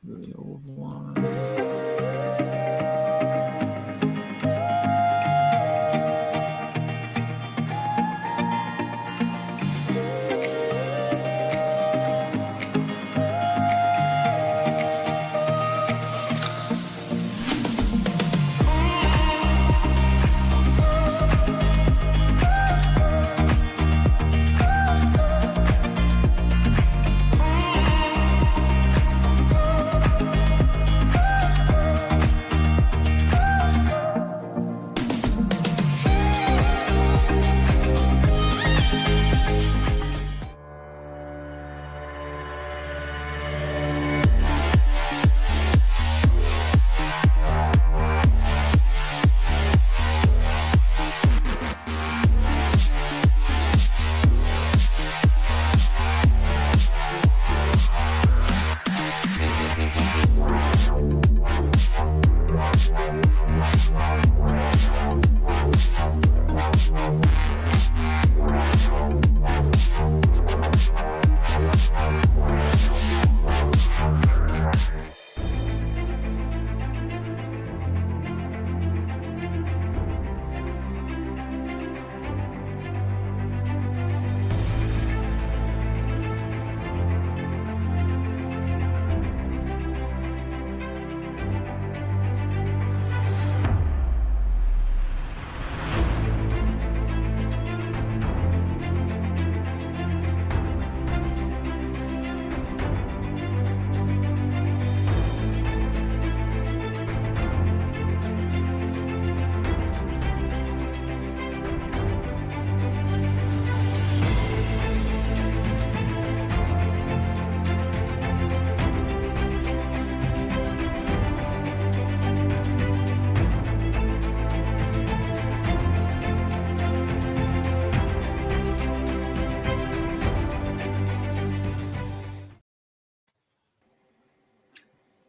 The old one.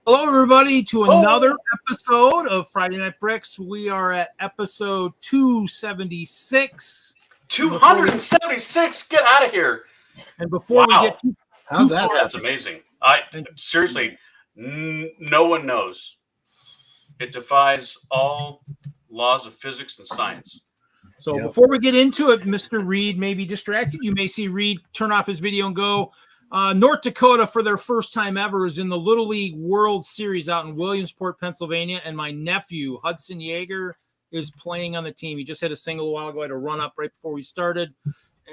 Hello, everybody, to another episode of Friday Night Bricks. We are at episode 276. 276? Get out of here. And before we get too far, that's amazing. Seriously, no one knows. It defies all laws of physics and science. So before we get into it, Mr. Reed may be distracted. You may see Reed turn off his video and go. North Dakota, for their first time ever, is in the Little League World Series out in Williamsport, Pennsylvania. And my nephew, Hudson Yaeger, is playing on the team. He just hit a single a while ago. I had to run up right before we started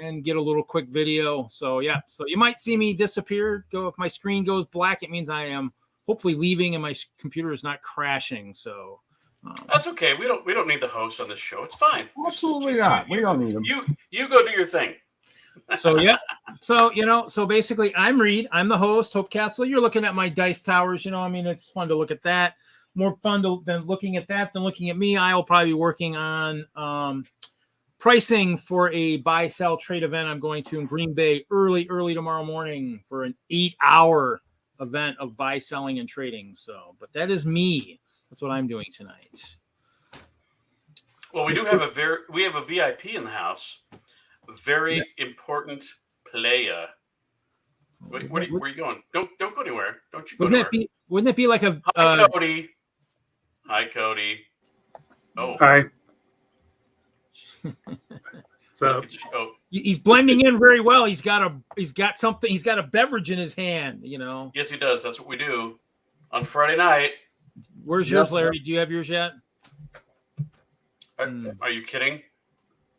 and get a little quick video. So, yeah. So you might see me disappear. If my screen goes black, it means I am hopefully leaving and my computer is not crashing. So that's okay. We don't need the host on this show. It's fine. Absolutely not. We don't need him. You go do your thing. So so basically I'm Reed. I'm the host, Hope Castle. You're looking at my dice towers. It's fun to look at that. More fun than looking at that than looking at me. I'll probably be working on pricing for a buy sell trade event I'm going to in Green Bay early tomorrow morning for an 8-hour event of buy, selling, and trading. So, but that is me. That's what I'm doing tonight. Well, we have a VIP in the house. Very important player. Wait, where are you going? Don't go anywhere. Don't you go anywhere. Wouldn't it be like a... Hi, Cody. Hi, Cody. Oh. Hi. So he's blending in very well. He's got something. He's got a beverage in his hand, Yes, he does. That's what we do on Friday night. Where's yours, Larry? Do you have yours yet? Are you kidding?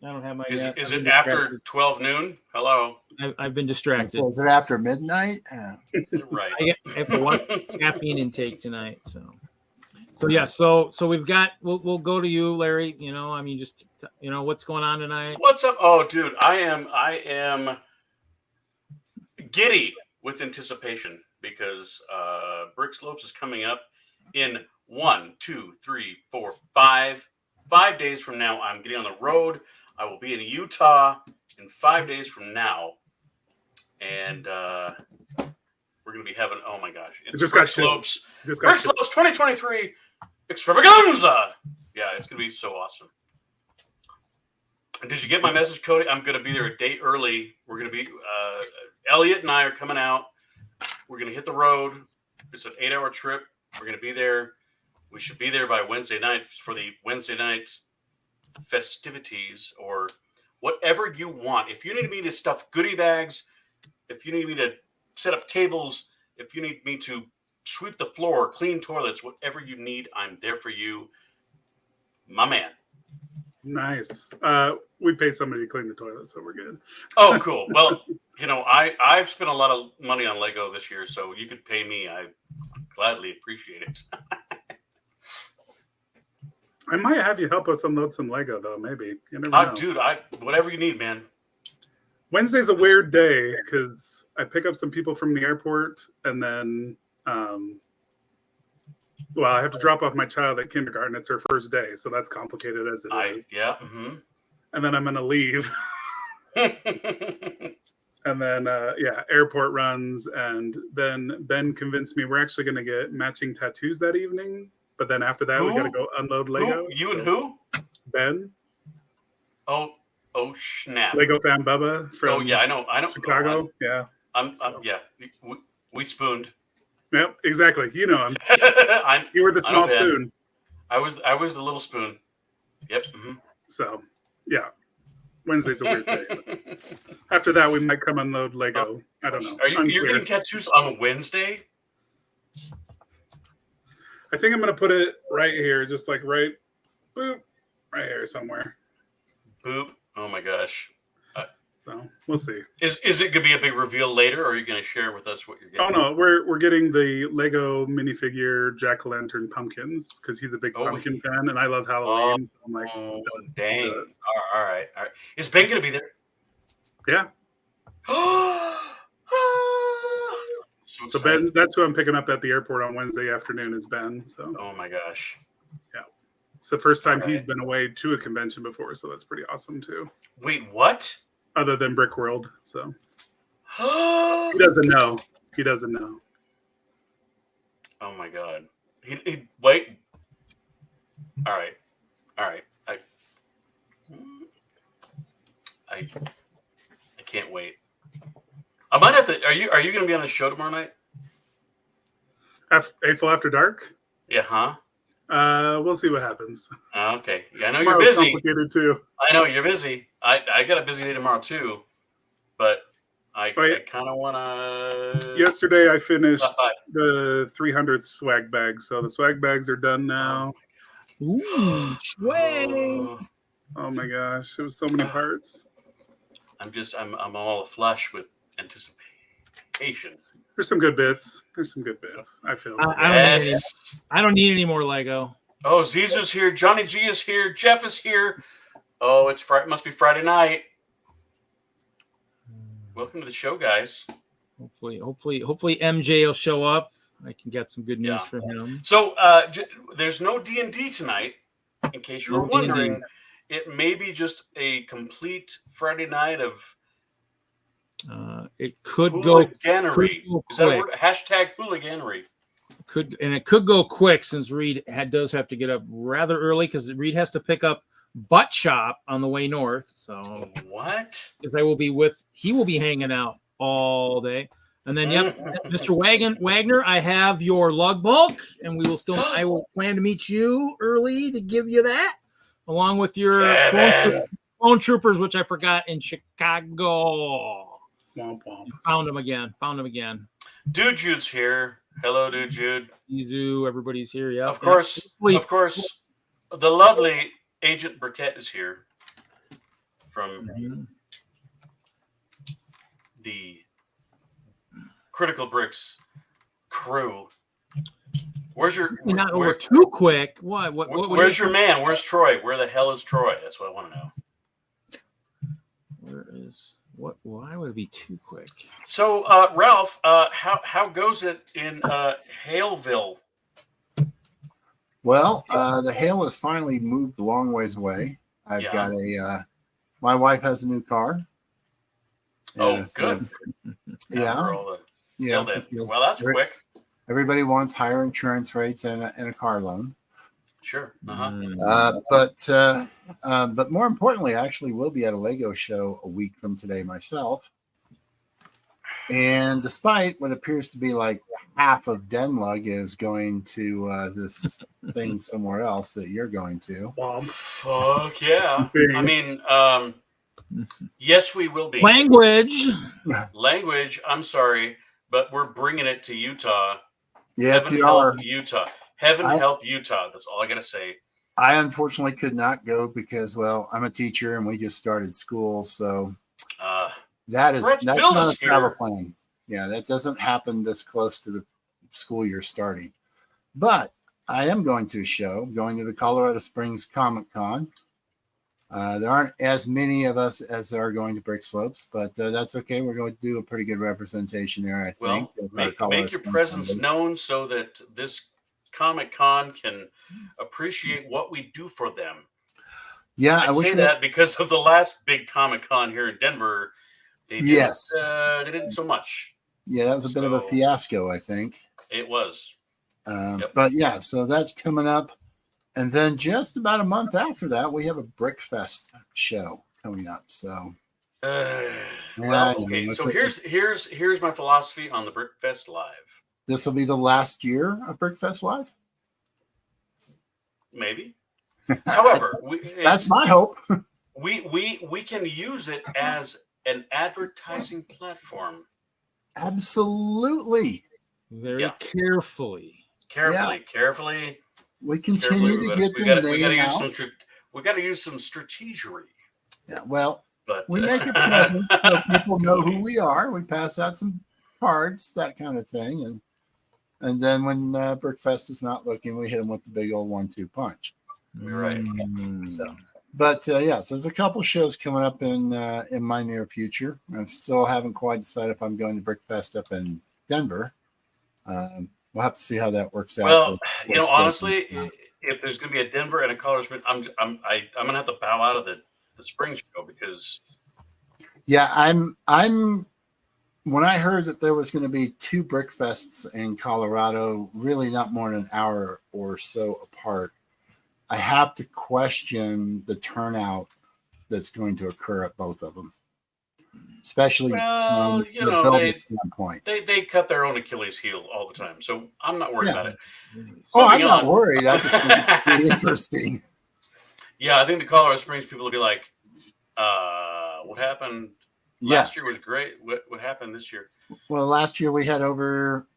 I don't have my. Is it after 12 noon? Hello. I've been distracted. So is it after midnight? Right. I have one caffeine intake tonight. So yeah. So we've got. We'll go to you, Larry. Just what's going on tonight. What's up? Oh, dude, I am giddy with anticipation because Brick Slopes is coming up in 1, 2, 3, 4, 5 days from now. I'm getting on the road. I will be in Utah in 5 days from now, and we're going to be having. Oh my gosh! It's Brick Slopes 2023 Extravaganza. Yeah, it's going to be so awesome. Did you get my message, Cody? I'm going to be there a day early. We're going to be Elliot and I are coming out. We're going to hit the road. It's an 8-hour trip. We're going to be there. We should be there by Wednesday night for the Wednesday night festivities or whatever you want. If you need me to stuff goodie bags, if you need me to set up tables, if you need me to sweep the floor, clean toilets, whatever you need, I'm there for you, my man. Nice. We pay somebody to clean the toilet, so we're good. Oh, cool. Well, I've spent a lot of money on Lego this year, so you could pay me. I gladly appreciate it. I might have you help us unload some Lego, though. Maybe. You never know. Dude, whatever you need, man. Wednesday's a weird day because I pick up some people from the airport, and then, I have to drop off my child at kindergarten. It's her first day, so that's complicated as it is. Yeah. Mm-hmm. And then I'm going to leave. And then, airport runs. And then Ben convinced me we're actually going to get matching tattoos that evening. But then after that, we got to go unload Lego. You and who? Ben. Oh, snap. Lego fan Bubba from I know. Chicago. Yeah. We spooned. Yep, exactly. You know him. You were the I know small spoon. I was the little spoon. Yep. Mm-hmm. So, yeah. Wednesday's a weird day. After that, we might come unload Lego. I don't know. You're getting tattoos on Wednesday? I think I'm going to put it right here, just like right here somewhere. Boop. Oh my gosh. So we'll see. Is it going to be a big reveal later, or are you going to share with us what you're getting? Oh no, we're getting the Lego minifigure jack-o'-lantern pumpkins because he's a big pumpkin fan, and I love Halloween. So I'm like, dang! All right. Is Ben going to be there? Yeah. So Ben, that's who I'm picking up at the airport on Wednesday afternoon. Is Ben? So. Oh my gosh. Yeah. It's the first time he's been away to a convention before, so that's pretty awesome too. Wait, what? Other than Brick World, so he doesn't know. He doesn't know. Oh my god! He wait. All right. I can't wait. I might have to. Are you going to be on a show tomorrow night? AFOL After Dark. Yeah. Huh. We'll see what happens. Okay. Yeah, I know Tomorrow's you're busy. Complicated too. I know you're busy. I got a busy day tomorrow too, but I kind of want to. Yesterday I finished the 300th swag bag, so the swag bags are done now. Ooh, swag! Oh my gosh, there was so many parts. I'm all aflush with anticipation. There's some good bits. I feel. I don't need any more Lego. Oh, Zizou's here. Johnny G is here. Jeff is here. Oh, it's Friday. Must be Friday night. Welcome to the show, guys. Hopefully MJ will show up. I can get some good news for him. So there's no D&D tonight. In case you were wondering, it may be just a complete Friday night of. It could hooliganery. go Is that a word? Hashtag hooliganery. It could go quick since Reed does have to get up rather early because Reed has to pick up Butt Shop on the way north. So what? Because he will be hanging out all day. And then Mr. Wagner, I have your lug bulk, and I will plan to meet you early to give you that, along with your phone troopers, which I forgot in Chicago. Womp womp. Found him again. Dude Jude's here. Hello, Dude Jude. Izu, everybody's here. Yeah. Of course. The lovely Agent Burkett is here from the Critical Bricks crew. Where's your? We're too quick. What? Where's your man? Where's Troy? Where the hell is Troy? That's what I want to know. Where is what? Why would it be too quick? So, Ralph, how goes it in Haleville? Well, the hail has finally moved a long ways away. I've got my wife has a new car. Oh, good. Yeah. Well, that's quick. Everybody wants higher insurance rates and a car loan. Sure. But more importantly, I actually will be at a Lego show a week from today myself. And despite what appears to be like half of DENLUG is going to this thing somewhere else that you're going to. Fuck yeah. I mean, yes, we will be. Language. I'm sorry, but we're bringing it to Utah. Yes, Heaven you help are. Utah. Heaven help Utah. That's all I got to say. I unfortunately could not go because, well, I'm a teacher and we just started school. So that's not a travel plan. Yeah, that doesn't happen this close to the school year starting. But I am going to a show, going to the Colorado Springs Comic Con. There aren't as many of us as are going to Brick Slopes, but that's okay. We're going to do a pretty good representation there, I think. Make your presence known so that this Comic Con can appreciate what we do for them. Yeah, I say that because of the last big Comic Con here in Denver. They didn't so much. Yeah, that was a bit of a fiasco, I think. It was. But yeah, so that's coming up. And then just about a month after that, we have a Brickfest show coming up. So, okay. So here's my philosophy on the Brickfest Live. This will be the last year of Brickfest Live. Maybe. However, that's my hope. We can use it as an advertising platform. Absolutely. Very carefully. Carefully. We continue to get the name out. We got to use some strategery. Yeah, well, we make it present so people know who we are. We pass out some cards, that kind of thing, and then when Brickfest is not looking, we hit them with the big old 1-2 punch. You're right. So, but so there's a couple shows coming up in my near future. I still haven't quite decided if I'm going to Brickfest up in Denver. We'll have to see how that works out. Well, honestly, if there's going to be a Denver and a Colorado Springs, I'm going to have to bow out of the spring show because. Yeah, I'm. When I heard that there was going to be 2 Brickfests in Colorado, really not more than an hour or so apart, I have to question the turnout that's going to occur at both of them. Especially from the building standpoint. They cut their own Achilles heel all the time, so I'm not worried about it. I'm not worried. I just think it'd be interesting. Yeah, I think the Colorado Springs people will be like, what happened last year was great. What happened this year? Well, last year we had over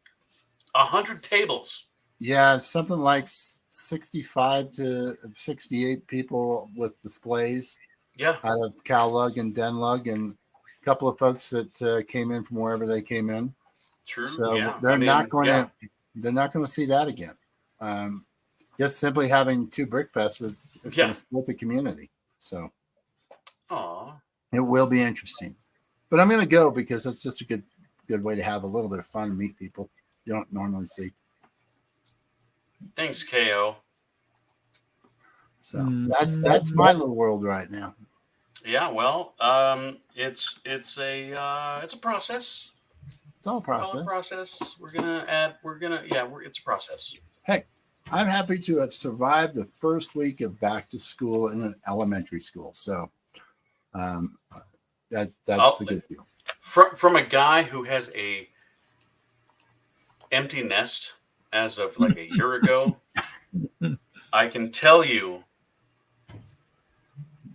100 tables. Yeah, something like 65 to 68 people with displays. Yeah. Out of CalLug and DENLUG and couple of folks that came in from wherever they came in. True. So they're not going to see that again. Just simply having 2 Brickfests, it's going to split the community. So it will be interesting. But I'm going to go because it's just a good way to have a little bit of fun and meet people you don't normally see. Thanks, KO. So that's my little world right now. Yeah, well, it's a process. It's all a process. It's all a process. It's a process. Hey, I'm happy to have survived the first week of back to school in an elementary school. So that's a good deal. From a guy who has a empty nest as of like a year ago, I can tell you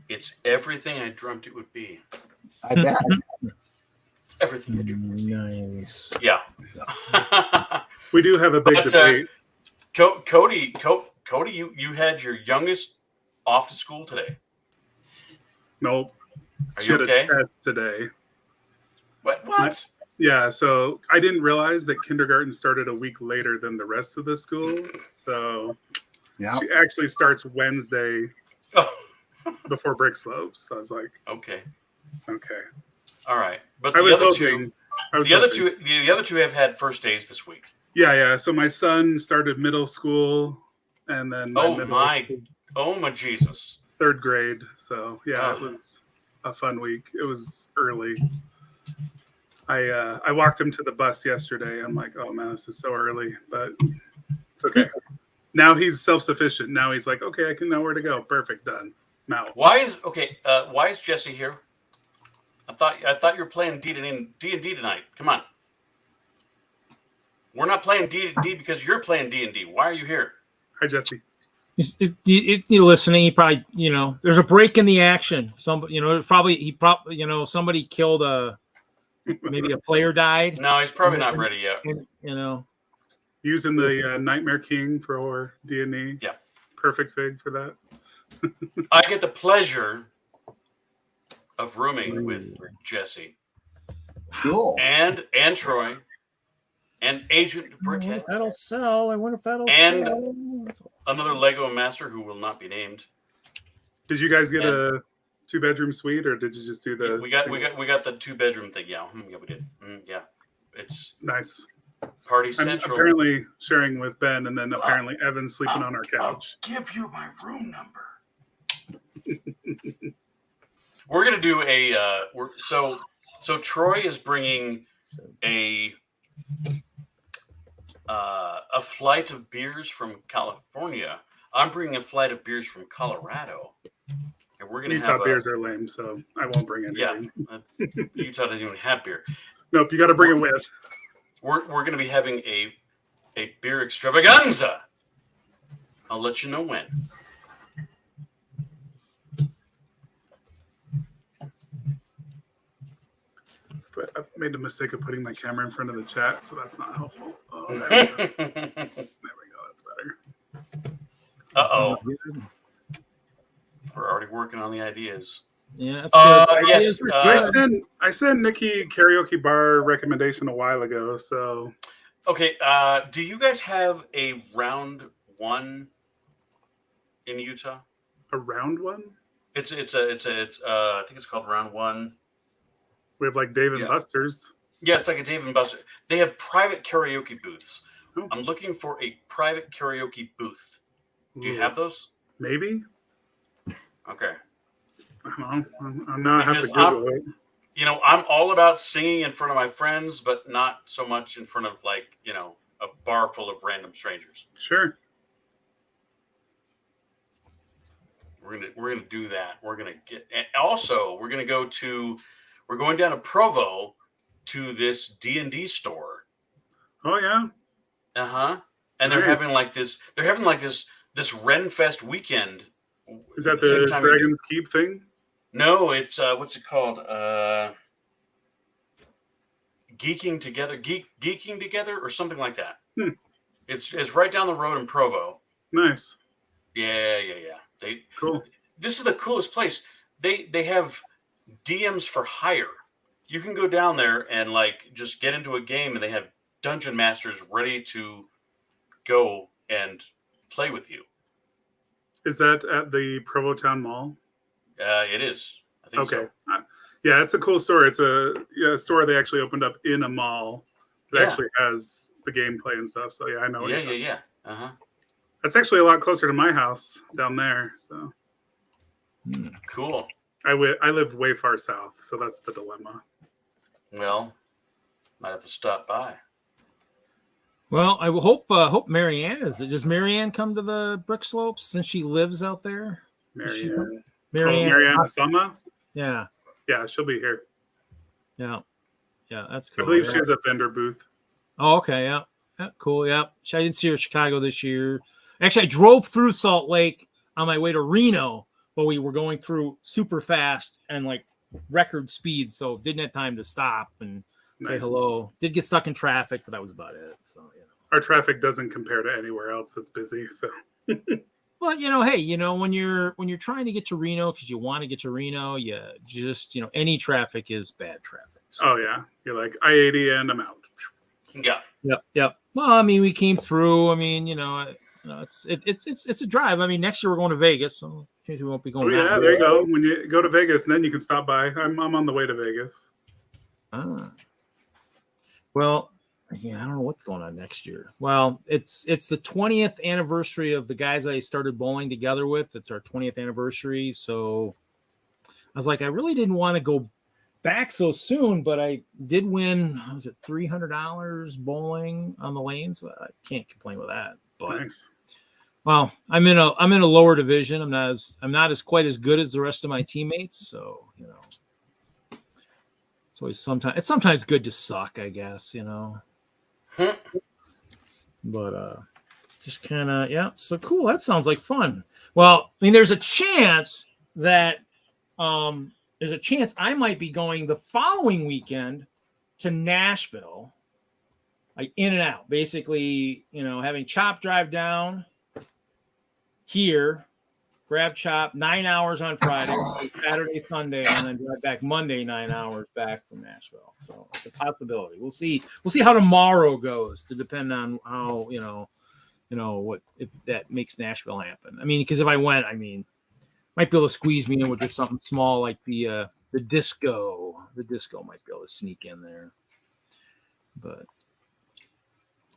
it's everything I dreamt it would be. I bet. It's everything I dreamt it would be. Nice. Yeah. We do have a big debate. Cody, you had your youngest off to school today. Nope. Are you okay? A test today. What? Yeah, so I didn't realize that kindergarten started a week later than the rest of the school. So she actually starts Wednesday before Brick Slopes. So I was like, okay, all right. But the other two have had first days this week. Yeah. So my son started middle school, and then my Jesus, 3rd grade. So it was a fun week. It was early. I walked him to the bus yesterday. I'm like, oh man, this is so early, but it's okay. Now he's self-sufficient. Now he's like, okay, I can know where to go. Perfect, done. Now, why is Jesse here? I thought you were playing D&D tonight. Come on. We're not playing D&D because you're playing D&D. Why are you here? Hi, Jesse. You're listening. He probably, there's a break in the action. Somebody, somebody killed maybe a player died. No, he's probably not ready yet. Using the Nightmare King for D&D. Yeah. Perfect fig for that. I get the pleasure of rooming with Jesse. Cool. And Troy. And Agent Brickhead. That'll sell. I wonder if that'll and sell. Another Lego master who will not be named. Did you guys get a 2-bedroom suite, or did you just do the? We got the 2-bedroom thing. Yeah, yeah, we did. Yeah, it's nice. Party Central. I'm apparently sharing with Ben, and then apparently Evan's sleeping on our couch. I'll give you my room number. We're gonna do a. So Troy is bringing a flight of beers from California. I'm bringing a flight of beers from Colorado. And we're gonna Utah have beers are lame, so I won't bring anything. Yeah, Utah doesn't even have beer. Nope, you got to bring it with. We're going to be having a beer extravaganza. I'll let you know when. But I made the mistake of putting my camera in front of the chat, so that's not helpful. Oh, there we go. There we go. That's better. Uh-oh. We're already working on the ideas. Yeah, that's yes. I sent Nikki karaoke bar recommendation a while ago. So, okay. Do you guys have a round one in Utah? A round one? It's I think it's called round one. We have like Dave and Buster's. Yeah, it's like a Dave and Buster. They have private karaoke booths. Oh. I'm looking for a private karaoke booth. Do you have those? Maybe. Okay. I'm not have to Google it. I'm all about singing in front of my friends, but not so much in front of a bar full of random strangers. Sure. We're gonna do that. We're gonna we're going down to Provo to this D&D store. Oh yeah. And they're having like this. They're having like this Renfest weekend. Is that the Dragon's Keep thing? No, it's what's it called? Geeking Together, or something like that. It's right down the road in Provo. Nice. Yeah. Cool. This is the coolest place. They have DMs for hire. You can go down there and just get into a game, and they have dungeon masters ready to go and play with you. Is that at the Provo Town Mall? It is. I think so. Yeah, it's a cool store. It's a store they actually opened up in a mall that actually has the gameplay and stuff. So yeah, I know. Yeah. That's actually a lot closer to my house down there. So cool. I live way far south, so that's the dilemma. Well, might have to stop by. Well, I hope Marianne is. Does Marianne come to the Brick Slopes since she lives out there? Marianne Asama? Yeah. Yeah, she'll be here. Yeah, that's cool. I believe she has a vendor booth. Oh, okay, yeah, cool, yeah. I didn't see her in Chicago this year. Actually, I drove through Salt Lake on my way to Reno, but we were going through super fast and record speed, so didn't have time to stop and say hello. Did get stuck in traffic, but that was about it. So our traffic doesn't compare to anywhere else that's busy. So, well, hey, when you're trying to get to Reno because you want to get to Reno, you just any traffic is bad traffic. So. Oh yeah, you're like I-80 and I'm out. Yeah. Yep. Well, I mean, we came through. I mean, it's a drive. I mean, next year we're going to Vegas, so we won't be going. Oh yeah, there you go. When you go to Vegas, and then you can stop by. I'm on the way to Vegas. Well, yeah, I don't know what's going on next year. Well, it's the 20th anniversary of the guys I started bowling together with. It's our 20th anniversary. So I was like, I really didn't want to go back so soon, but I did win, was it $300 bowling on the lanes? So I can't complain with that. But nice. Well, I'm in a lower division. I'm not as quite as good as the rest of my teammates. So, it's sometimes good to suck, I guess, But just kind of, yeah. So cool. That sounds like fun. Well, I mean, there's a chance that I might be going the following weekend to Nashville, like in and out. Basically, having Chop drive down here, grab Chop 9 hours on Friday, Saturday, Sunday, and then drive back Monday 9 hours back from Nashville. So it's a possibility. We'll see how tomorrow goes, to depend on how what if that makes Nashville happen. I mean, because if I went, might be able to squeeze me in with just something small like the disco. The disco might be able to sneak in there. But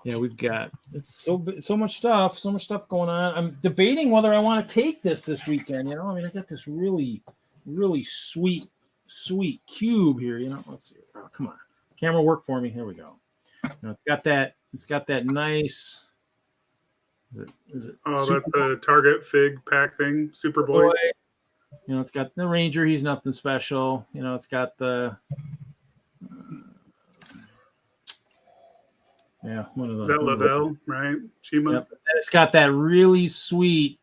yeah, we've got so much stuff going on. I'm debating whether I want to take this weekend. I got this really, really sweet cube here. Let's see. Oh, come on, camera, work for me. Here we go. It's got that nice. Is it that's the Target Fig pack thing, Superboy. It's got the Ranger. He's nothing special. It's got the. One of those. Is that Lavelle, right? Chima. Yep. It's got that really sweet,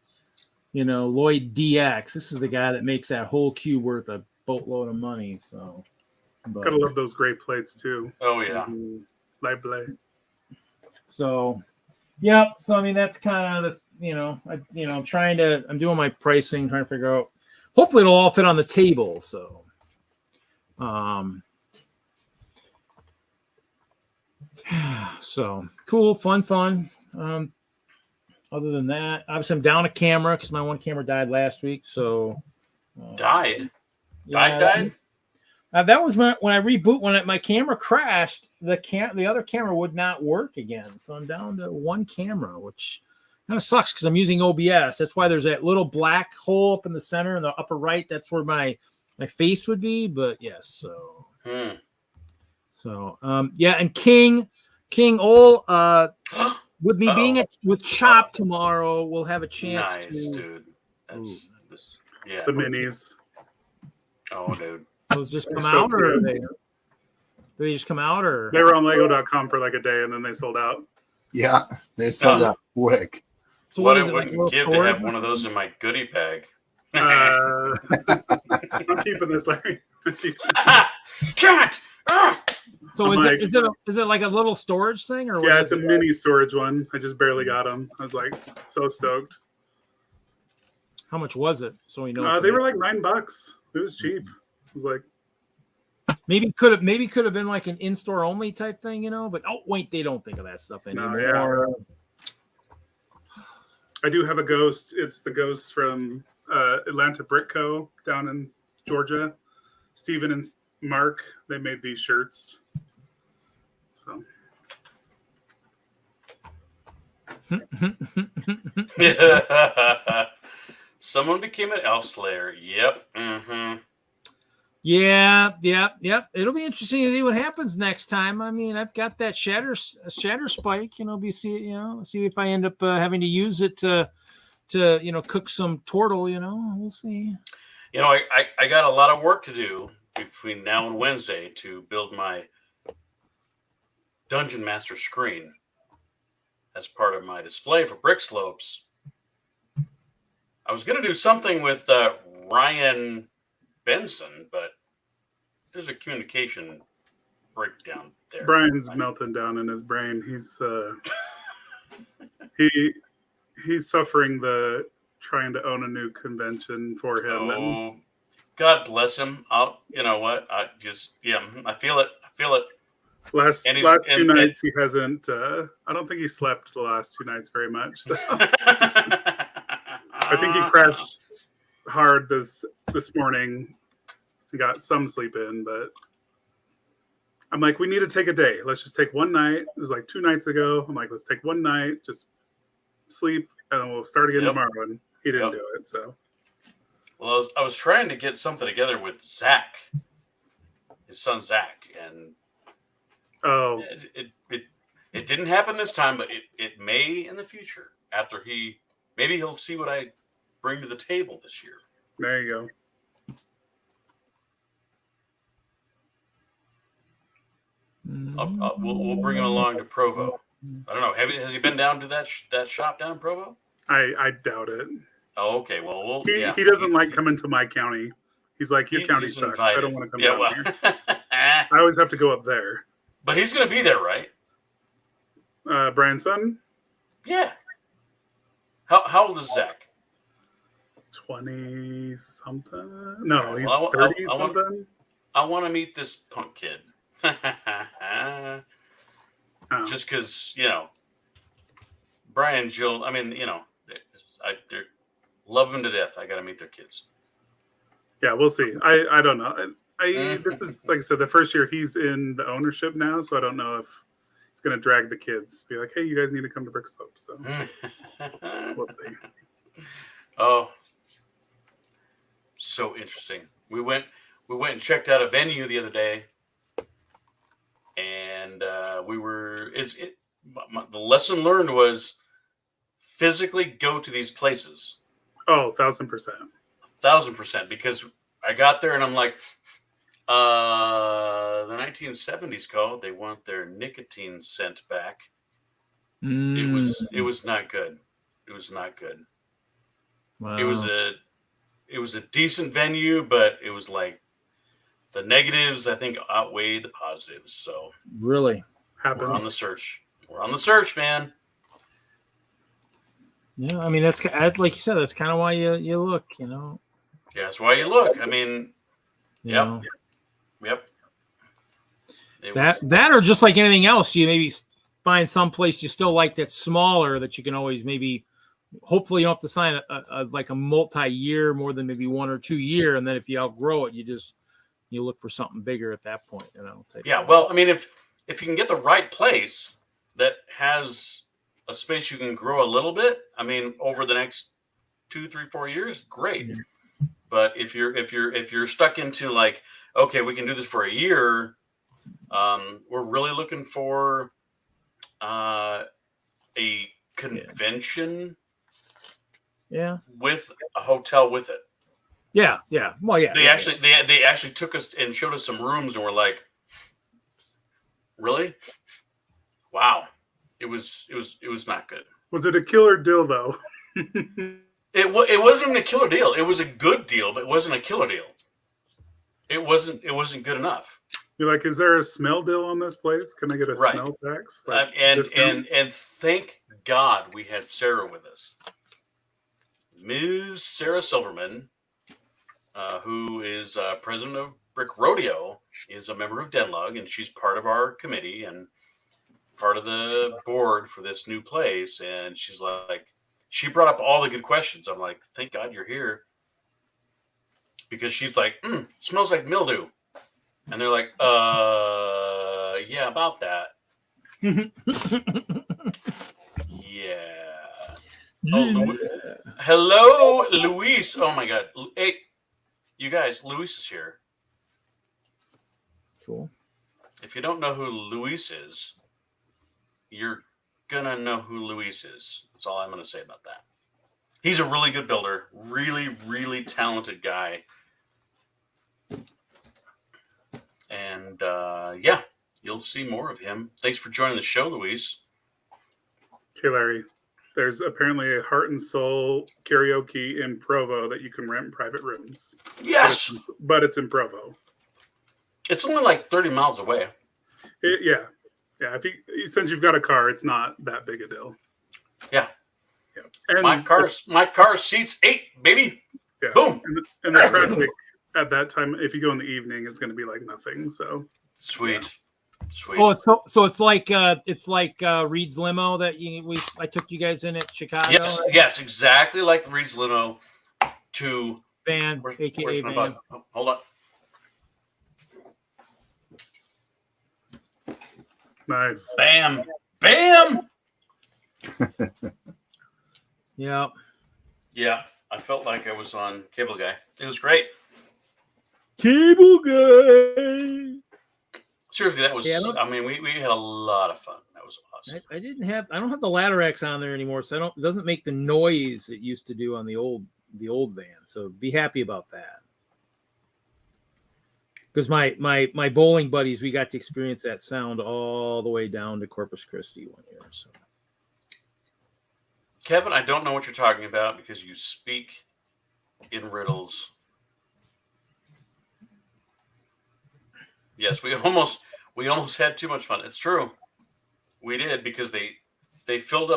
Lloyd DX. This is the guy that makes that whole cube worth a boatload of money. So, gotta love those gray plates too. Oh yeah, light blade. So, yeah. So that's kind of the I'm doing my pricing, trying to figure out. Hopefully, it'll all fit on the table. So, so cool, fun. Other than that, obviously I'm down a camera because my one camera died last week. So died. That was when I reboot. When my camera crashed, the other camera would not work again. So I'm down to one camera, which kind of sucks because I'm using OBS. That's why there's that little black hole up in the center in the upper right. That's where my face would be. But yes, so. So, and King Ol, with me being with Chop tomorrow, we'll have a chance to. Dude. That's the minis. Oh, dude. Those just come out, or do they just come out, or they were on Lego.com for like a day and then they sold out? Yeah, they sold out quick. So what I wouldn't give to have one of those in my goodie bag. I'm keeping this, Larry. Cat! So is it like a little storage thing, or yeah, it's a mini storage one. I just barely got them. I was like so stoked. How much was it? So we know. They were like $9. It was cheap. It was like maybe could have been like an in-store only type thing, But they don't think of that stuff anymore. Yeah. I do have a ghost. It's the ghost from Atlanta Brick Co. down in Georgia. Steven and Mark, they made these shirts. So someone became an elf slayer. Yep. Mm-hmm. Yeah. It'll be interesting to see what happens next time. I've got that shatter spike. See if I end up having to use it to cook some turtle. We'll see. I got a lot of work to do between now and Wednesday to build my Dungeon Master screen as part of my display for Brick Slopes. I was going to do something with Ryan Benson, but there's a communication breakdown there. Brian's melting down in his brain. He's he's suffering the trying to own a new convention for him. Oh, God bless him. You know what? I feel it. Last two nights he hasn't. I don't think he slept the last 2 nights very much. So. I think he crashed hard this morning. He got some sleep in, but I'm like, we need to take a day. Let's just take one night. It was like 2 nights ago. I'm like, let's take one night, just sleep, and then we'll start again tomorrow. And he didn't do it. So, well, I was trying to get something together with Zach, his son Zach, and it didn't happen this time, but it may in the future. After maybe he'll see what I bring to the table this year. There you go. We'll bring him along to Provo. I don't know. Has he been down to that shop down in Provo? I doubt it. Oh, okay. Well, he doesn't like coming to my county. He's like, your county sucks. Invited. I don't want to come down here. I always have to go up there. But he's going to be there, right? Brian's son? Yeah. How old is Zach? 20 something. No, he's 30 something. I want to meet this punk kid. Just because, Brian and Jill, I mean, they love them to death. I got to meet their kids. Yeah, we'll see. I don't know. This is, like I said, the first year he's in the ownership now, so I don't know if he's going to drag the kids. Be like, hey, you guys need to come to Brick Slope. So we'll see. Oh, so interesting. We went and checked out a venue the other day, and the lesson learned was physically go to these places. Oh, 1,000%. 1,000%, because I got there and I'm like, the 1970s called. They want their nicotine scent back. It was not good. It was not good. Wow. It was a decent venue, but it was like the negatives, I think, outweighed the positives. So really, happens. We're on the search. We're on the search, man. Yeah, I mean that's like you said. That's kind of why you look, Yeah, that's why you look. I mean, yep. That or just like anything else, you maybe find some place you still like that's smaller that you can always maybe. Hopefully, you don't have to sign a multi-year, more than maybe 1 or 2 year, and then if you outgrow it, you look for something bigger at that point. Yeah, well, I mean, if you can get the right place that has a space you can grow a little bit, I mean, over the next 2, 3, 4 years, great. Mm-hmm. But if you're stuck into like, okay, we can do this for a year, we're really looking for a convention. Yeah, with a hotel with it. Yeah. Well, yeah. They actually took us and showed us some rooms, and we're like, really? Wow. It was not good. Was it a killer deal though? It wasn't even a killer deal. It was a good deal, but it wasn't a killer deal. It wasn't good enough. You're like, is there a smell deal on this place? Can I get a smell tax? Like, and thank God we had Sarah with us. Ms. Sarah Silverman, who is president of Brick Rodeo, is a member of DENLUG, and she's part of our committee and part of the board for this new place. And she's like, she brought up all the good questions. I'm like, thank God you're here. Because she's like, smells like mildew. And they're like, yeah, about that. Yeah. Oh, hello, Luis. Oh my God. Hey, you guys, Luis is here. Cool. If you don't know who Luis is, you're gonna know who Luis is. That's all I'm gonna say about that. He's a really good builder, really, really talented guy. And yeah, you'll see more of him. Thanks for joining the show, Luis. Okay, Larry. There's apparently a Heart and Soul karaoke in Provo that you can rent in private rooms. Yes! But it's in Provo. It's only like 30 miles away. Yeah. Since you've got a car, it's not that big a deal. Yeah. And my car seats 8, baby. Yeah. Boom. And the traffic at that time, if you go in the evening, it's going to be like nothing. So sweet. Yeah. Sweet. Oh, so it's like Reed's limo that I took you guys in at Chicago. Yes, exactly like Reed's limo to Van, aka Van. Oh, hold on. Nice. Bam. Yeah. Yeah, I felt like I was on Cable Guy. It was great. Cable Guy. Seriously, that was. I mean, we had a lot of fun. That was awesome. I don't have the ladder X on there anymore, so it doesn't make the noise it used to do on the old van. So be happy about that. Because my bowling buddies, we got to experience that sound all the way down to Corpus Christi one year. So, Kevin, I don't know what you're talking about because you speak in riddles. Yes, we almost had too much fun. It's true, we did, because they filled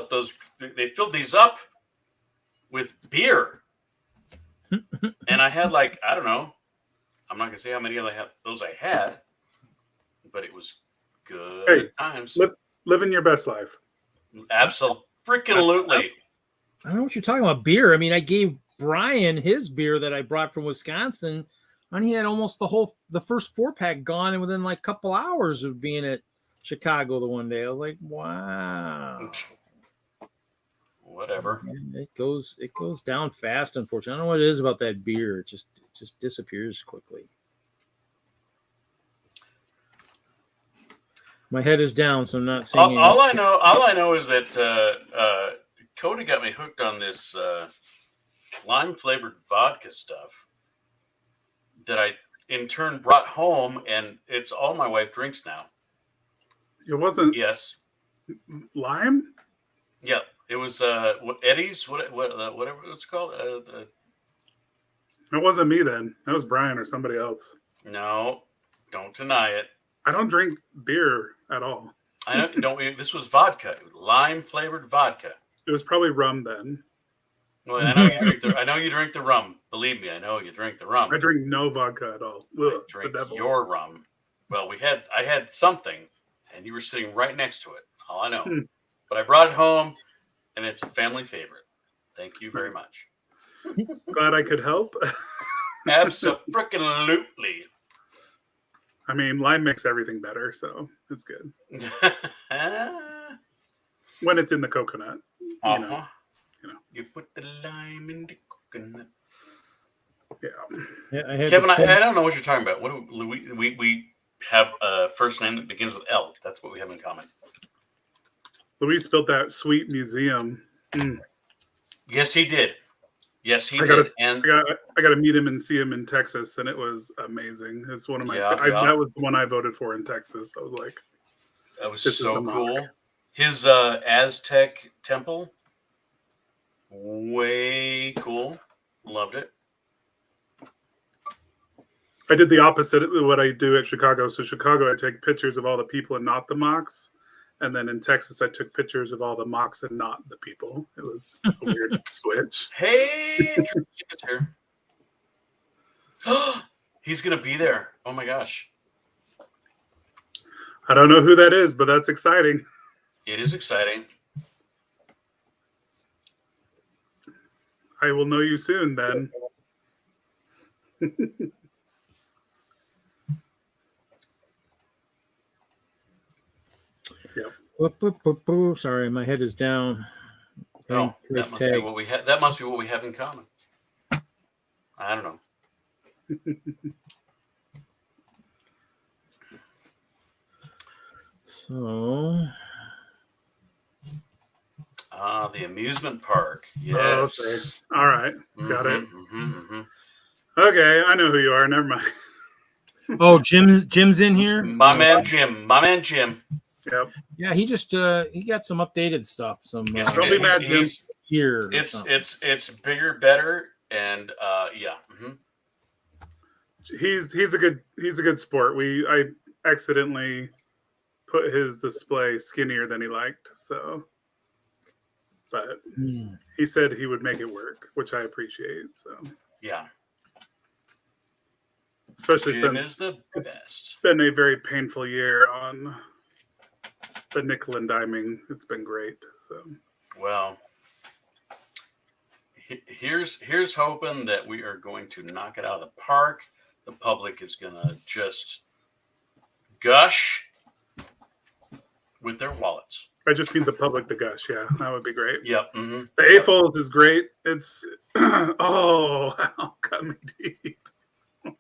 these up with beer, and I had like, I don't know. I'm not gonna say how many of those I had, but it was good times. Living your best life. Absolutely. I don't know what you're talking about. Beer. I mean, I gave Brian his beer that I brought from Wisconsin, and he had almost the first 4-pack gone, and within like a couple hours of being at Chicago the one day, I was like, wow. Whatever. It goes down fast. Unfortunately, I don't know what it is about that beer. It just disappears quickly. My head is down, so I'm not seeing. All I know is that Cody got me hooked on this lime flavored vodka stuff that I in turn brought home, and it's all my wife drinks now. It wasn't. Yes. Lime. Yeah, it was Eddie's. Whatever it's called. It wasn't me then. That was Brian or somebody else. No, don't deny it. I don't drink beer at all. I don't. This was vodka, lime flavored vodka. It was probably rum then. Well, I know you drink the rum. Believe me, I know you drink the rum. I drink no vodka at all. Ugh, I drink your rum. Well, I had something, and you were sitting right next to it. All I know. But I brought it home, and it's a family favorite. Thank you very much. Glad I could help. Absolutely. I mean, lime makes everything better, so it's good. When it's in the coconut. You know. You put the lime in the coconut. Yeah. Kevin, I don't know what you're talking about. What do we have a first name that begins with L. That's what we have in common. Luis built that sweet museum. Yes, he did. Yes, he did. I got to meet him and see him in Texas, and it was amazing. It's one of my. That was the one I voted for in Texas. I was like, that was so cool. His Aztec temple, way cool. Loved it. I did the opposite of what I do at Chicago. So Chicago, I take pictures of all the people and not the MOCs. And then in Texas, I took pictures of all the MOCs and not the people. It was a weird switch. Hey, here. He's going to be there. Oh, my gosh. I don't know who that is, but that's exciting. It is exciting. I will know you soon, then. Yep. Sorry, my head is down. Oh, that must be what we have. That must be what we have in common. I don't know. So, the amusement park. Yes. Okay. All right. Got it. Okay, I know who you are. Never mind. Oh, Jim's in here. My man Jim. Yep. Yeah, he just he got some updated stuff. Some don't be mad, Jim. Here. It's bigger, better, and yeah. He's a good sport. I accidentally put his display skinnier than he liked, so. But he said he would make it work, which I appreciate. So yeah. Especially Jim since is the best. It's been a very painful year on the nickel and diming. It's been great. So well, here's hoping that we are going to knock it out of the park. The public is going to just gush with their wallets. I just need the public to gush. Yeah, that would be great. Yep. The AFOLs is great. It's cut me deep.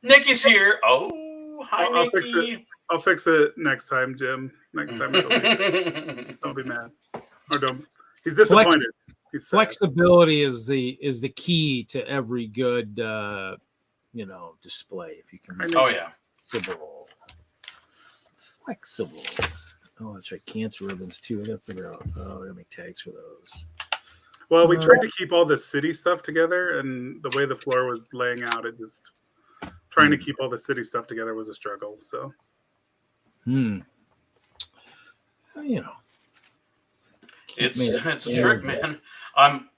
Nikki's here. Oh, hi, Nikki. I'll fix it next time, Jim. Next time. Don't be mad. Or don't. He's disappointed. He's flexibility is the key to every good display. If you can. Oh yeah. Flexible. Oh, that's right. Cancer ribbons too. I gotta figure out. Oh, I gotta make tags for those. Well, we tried to keep all the city stuff together, and the way the floor was laying out, it just trying to keep all the city stuff together was a struggle. So, you know, it's a trick, man. I'm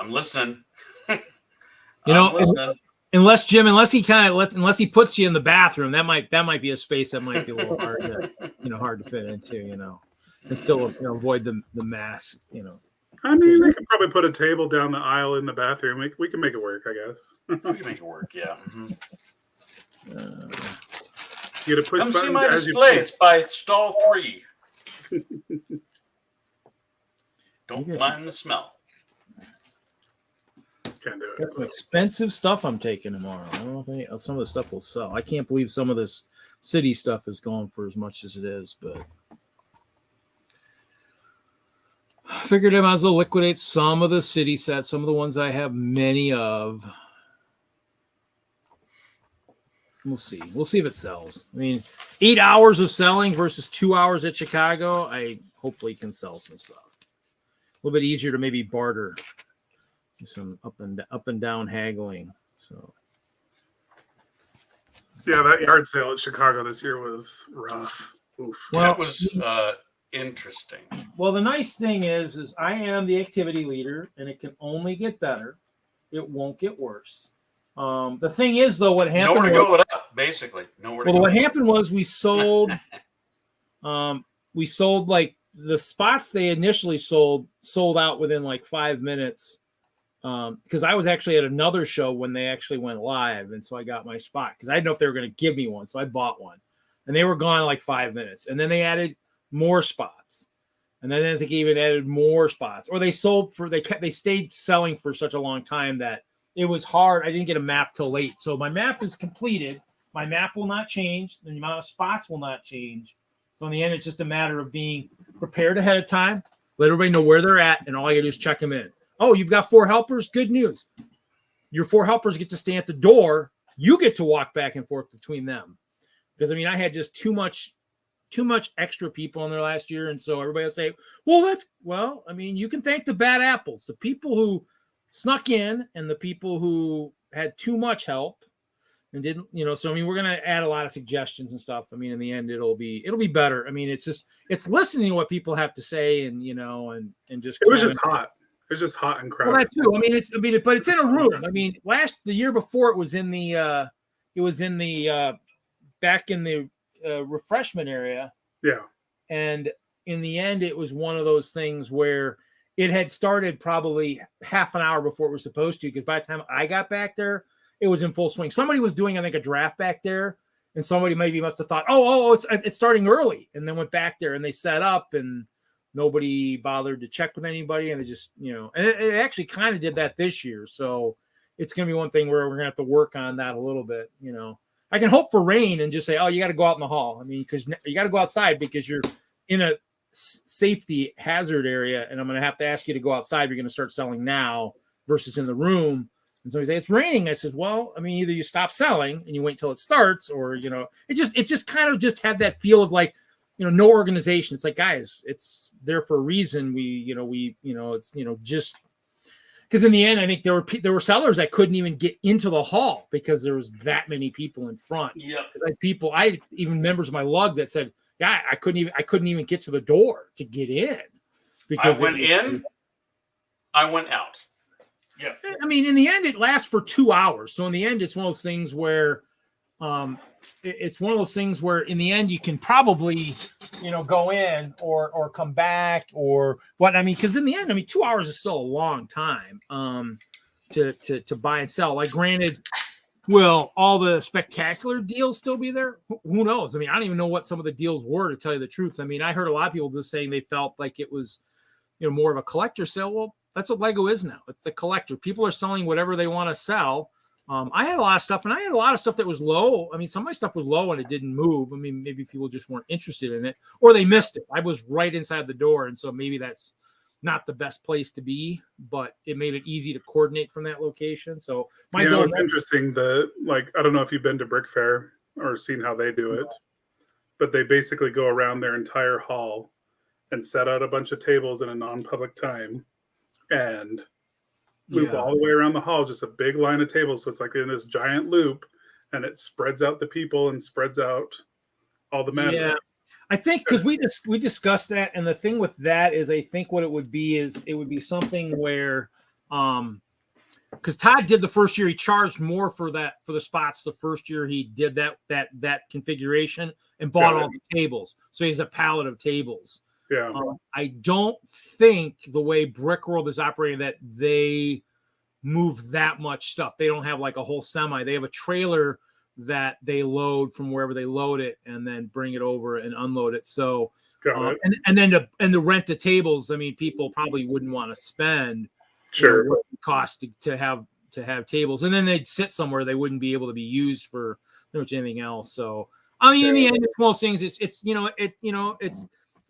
listening. You know, unless he puts you in the bathroom, that might be a space that might be a little hard to fit into, you know, and still avoid the mask, you know. I mean, they could probably put a table down the aisle in the bathroom. We can make it work, I guess. We can make it work, yeah. Mm-hmm. You get a push Come button see my display. It's by stall 3. Don't mind the smell. Can't do it. That's some expensive stuff I'm taking tomorrow. I don't know if some of the stuff will sell. I can't believe some of this city stuff is going for as much as it is, but I figured I might as well liquidate some of the city sets, some of the ones I have many of. We'll see. We'll see if it sells. I mean, 8 hours of selling versus 2 hours at Chicago, I hopefully can sell some stuff. A little bit easier to maybe barter. Some up and down haggling. So yeah, that yard sale at Chicago this year was rough. Oof. Well, that was interesting. Well, the nice thing is I am the activity leader, and it can only get better. It won't get worse. The thing is, though, what happened? Nowhere to go with that, basically. Nowhere to go. What happened was we sold. Like the spots they initially sold out within like 5 minutes. Because I was actually at another show when they actually went live, and so I got my spot because I didn't know if they were going to give me one, so I bought one, and they were gone in like 5 minutes, and then they added more spots, and then I think even added more spots, or they stayed selling for such a long time that it was hard. I didn't get a map till late, so my map is completed. My map will not change. The amount of spots will not change. So in the end, it's just a matter of being prepared ahead of time, let everybody know where they're at, and all I got to do is check them in. Oh, you've got 4 helpers? Good news. Your 4 helpers get to stay at the door. You get to walk back and forth between them. Because, I mean, I had just too much extra people in there last year. And so everybody will say, well, I mean, you can thank the bad apples, the people who snuck in and the people who had too much help and didn't, so, I mean, we're going to add a lot of suggestions and stuff. I mean, in the end, it'll be better. I mean, it's listening to what people have to say and just. It was just hot. It was just hot and crowded. Well, that too. But it's in a room. I mean, the year before it was in the back in the refreshment area. Yeah. And in the end, it was one of those things where it had started probably half an hour before it was supposed to, because by the time I got back there, it was in full swing. Somebody was doing, I think, a draft back there, and somebody maybe must have thought, it's starting early, and then went back there and they set up and nobody bothered to check with anybody, and they just, and it actually kind of did that this year. So it's going to be one thing where we're going to have to work on that a little bit. I can hope for rain and just say, you got to go out in the hall. I mean, because you got to go outside because you're in a safety hazard area, and I'm going to have to ask you to go outside. You're going to start selling now versus in the room. And somebody say it's raining. I said, well, I mean, either you stop selling and you wait till it starts, or it just kind of just had that feel of like, no organization. It's like, guys, it's there for a reason. It's just because in the end, I think there were sellers that couldn't even get into the hall because there was that many people in front. Yeah, I even members of my lug that said, yeah, I couldn't even get to the door to get in because I went in, I went out. Yeah, I mean, in the end, it lasts for 2 hours. So in the end, it's one of those things where. It's one of those things where in the end you can probably, go in or come back or what. I mean, because in the end, 2 hours is still a long time to buy and sell. Like, granted, will all the spectacular deals still be there? Who knows? I mean, I don't even know what some of the deals were, to tell you the truth. I mean, I heard a lot of people just saying they felt like it was, more of a collector sale. Well, that's what Lego is now. It's the collector. People are selling whatever they want to sell. I had a lot of stuff, and I had a lot of stuff that was low. I mean, some of my stuff was low and it didn't move. I mean, maybe people just weren't interested in it, or they missed it. I was right inside the door, and so maybe that's not the best place to be, but it made it easy to coordinate from that location. So my goal. It's interesting that, like, I don't know if you've been to Brick Fair or seen how they do it, but they basically go around their entire hall and set out a bunch of tables in a non-public time and loop all the way around the hall, just a big line of tables. So it's like in this giant loop, and it spreads out the people and spreads out all the madness. Yeah. I think because we discussed that, and the thing with that is, I think what it would be is it would be something where, because Todd did the first year, he charged more for the spots the first year he did that configuration and bought all the tables, so he has a pallet of tables. Yeah, I don't think the way Brickworld is operating that they move that much stuff. They don't have like a whole semi. They have a trailer that they load from wherever they load it and then bring it over and unload it. So, and then to rent the tables, I mean, people probably wouldn't want to spend what it costs to have tables, and then they'd sit somewhere they wouldn't be able to be used for pretty much anything else. So, I mean, in the end, it's most things. It's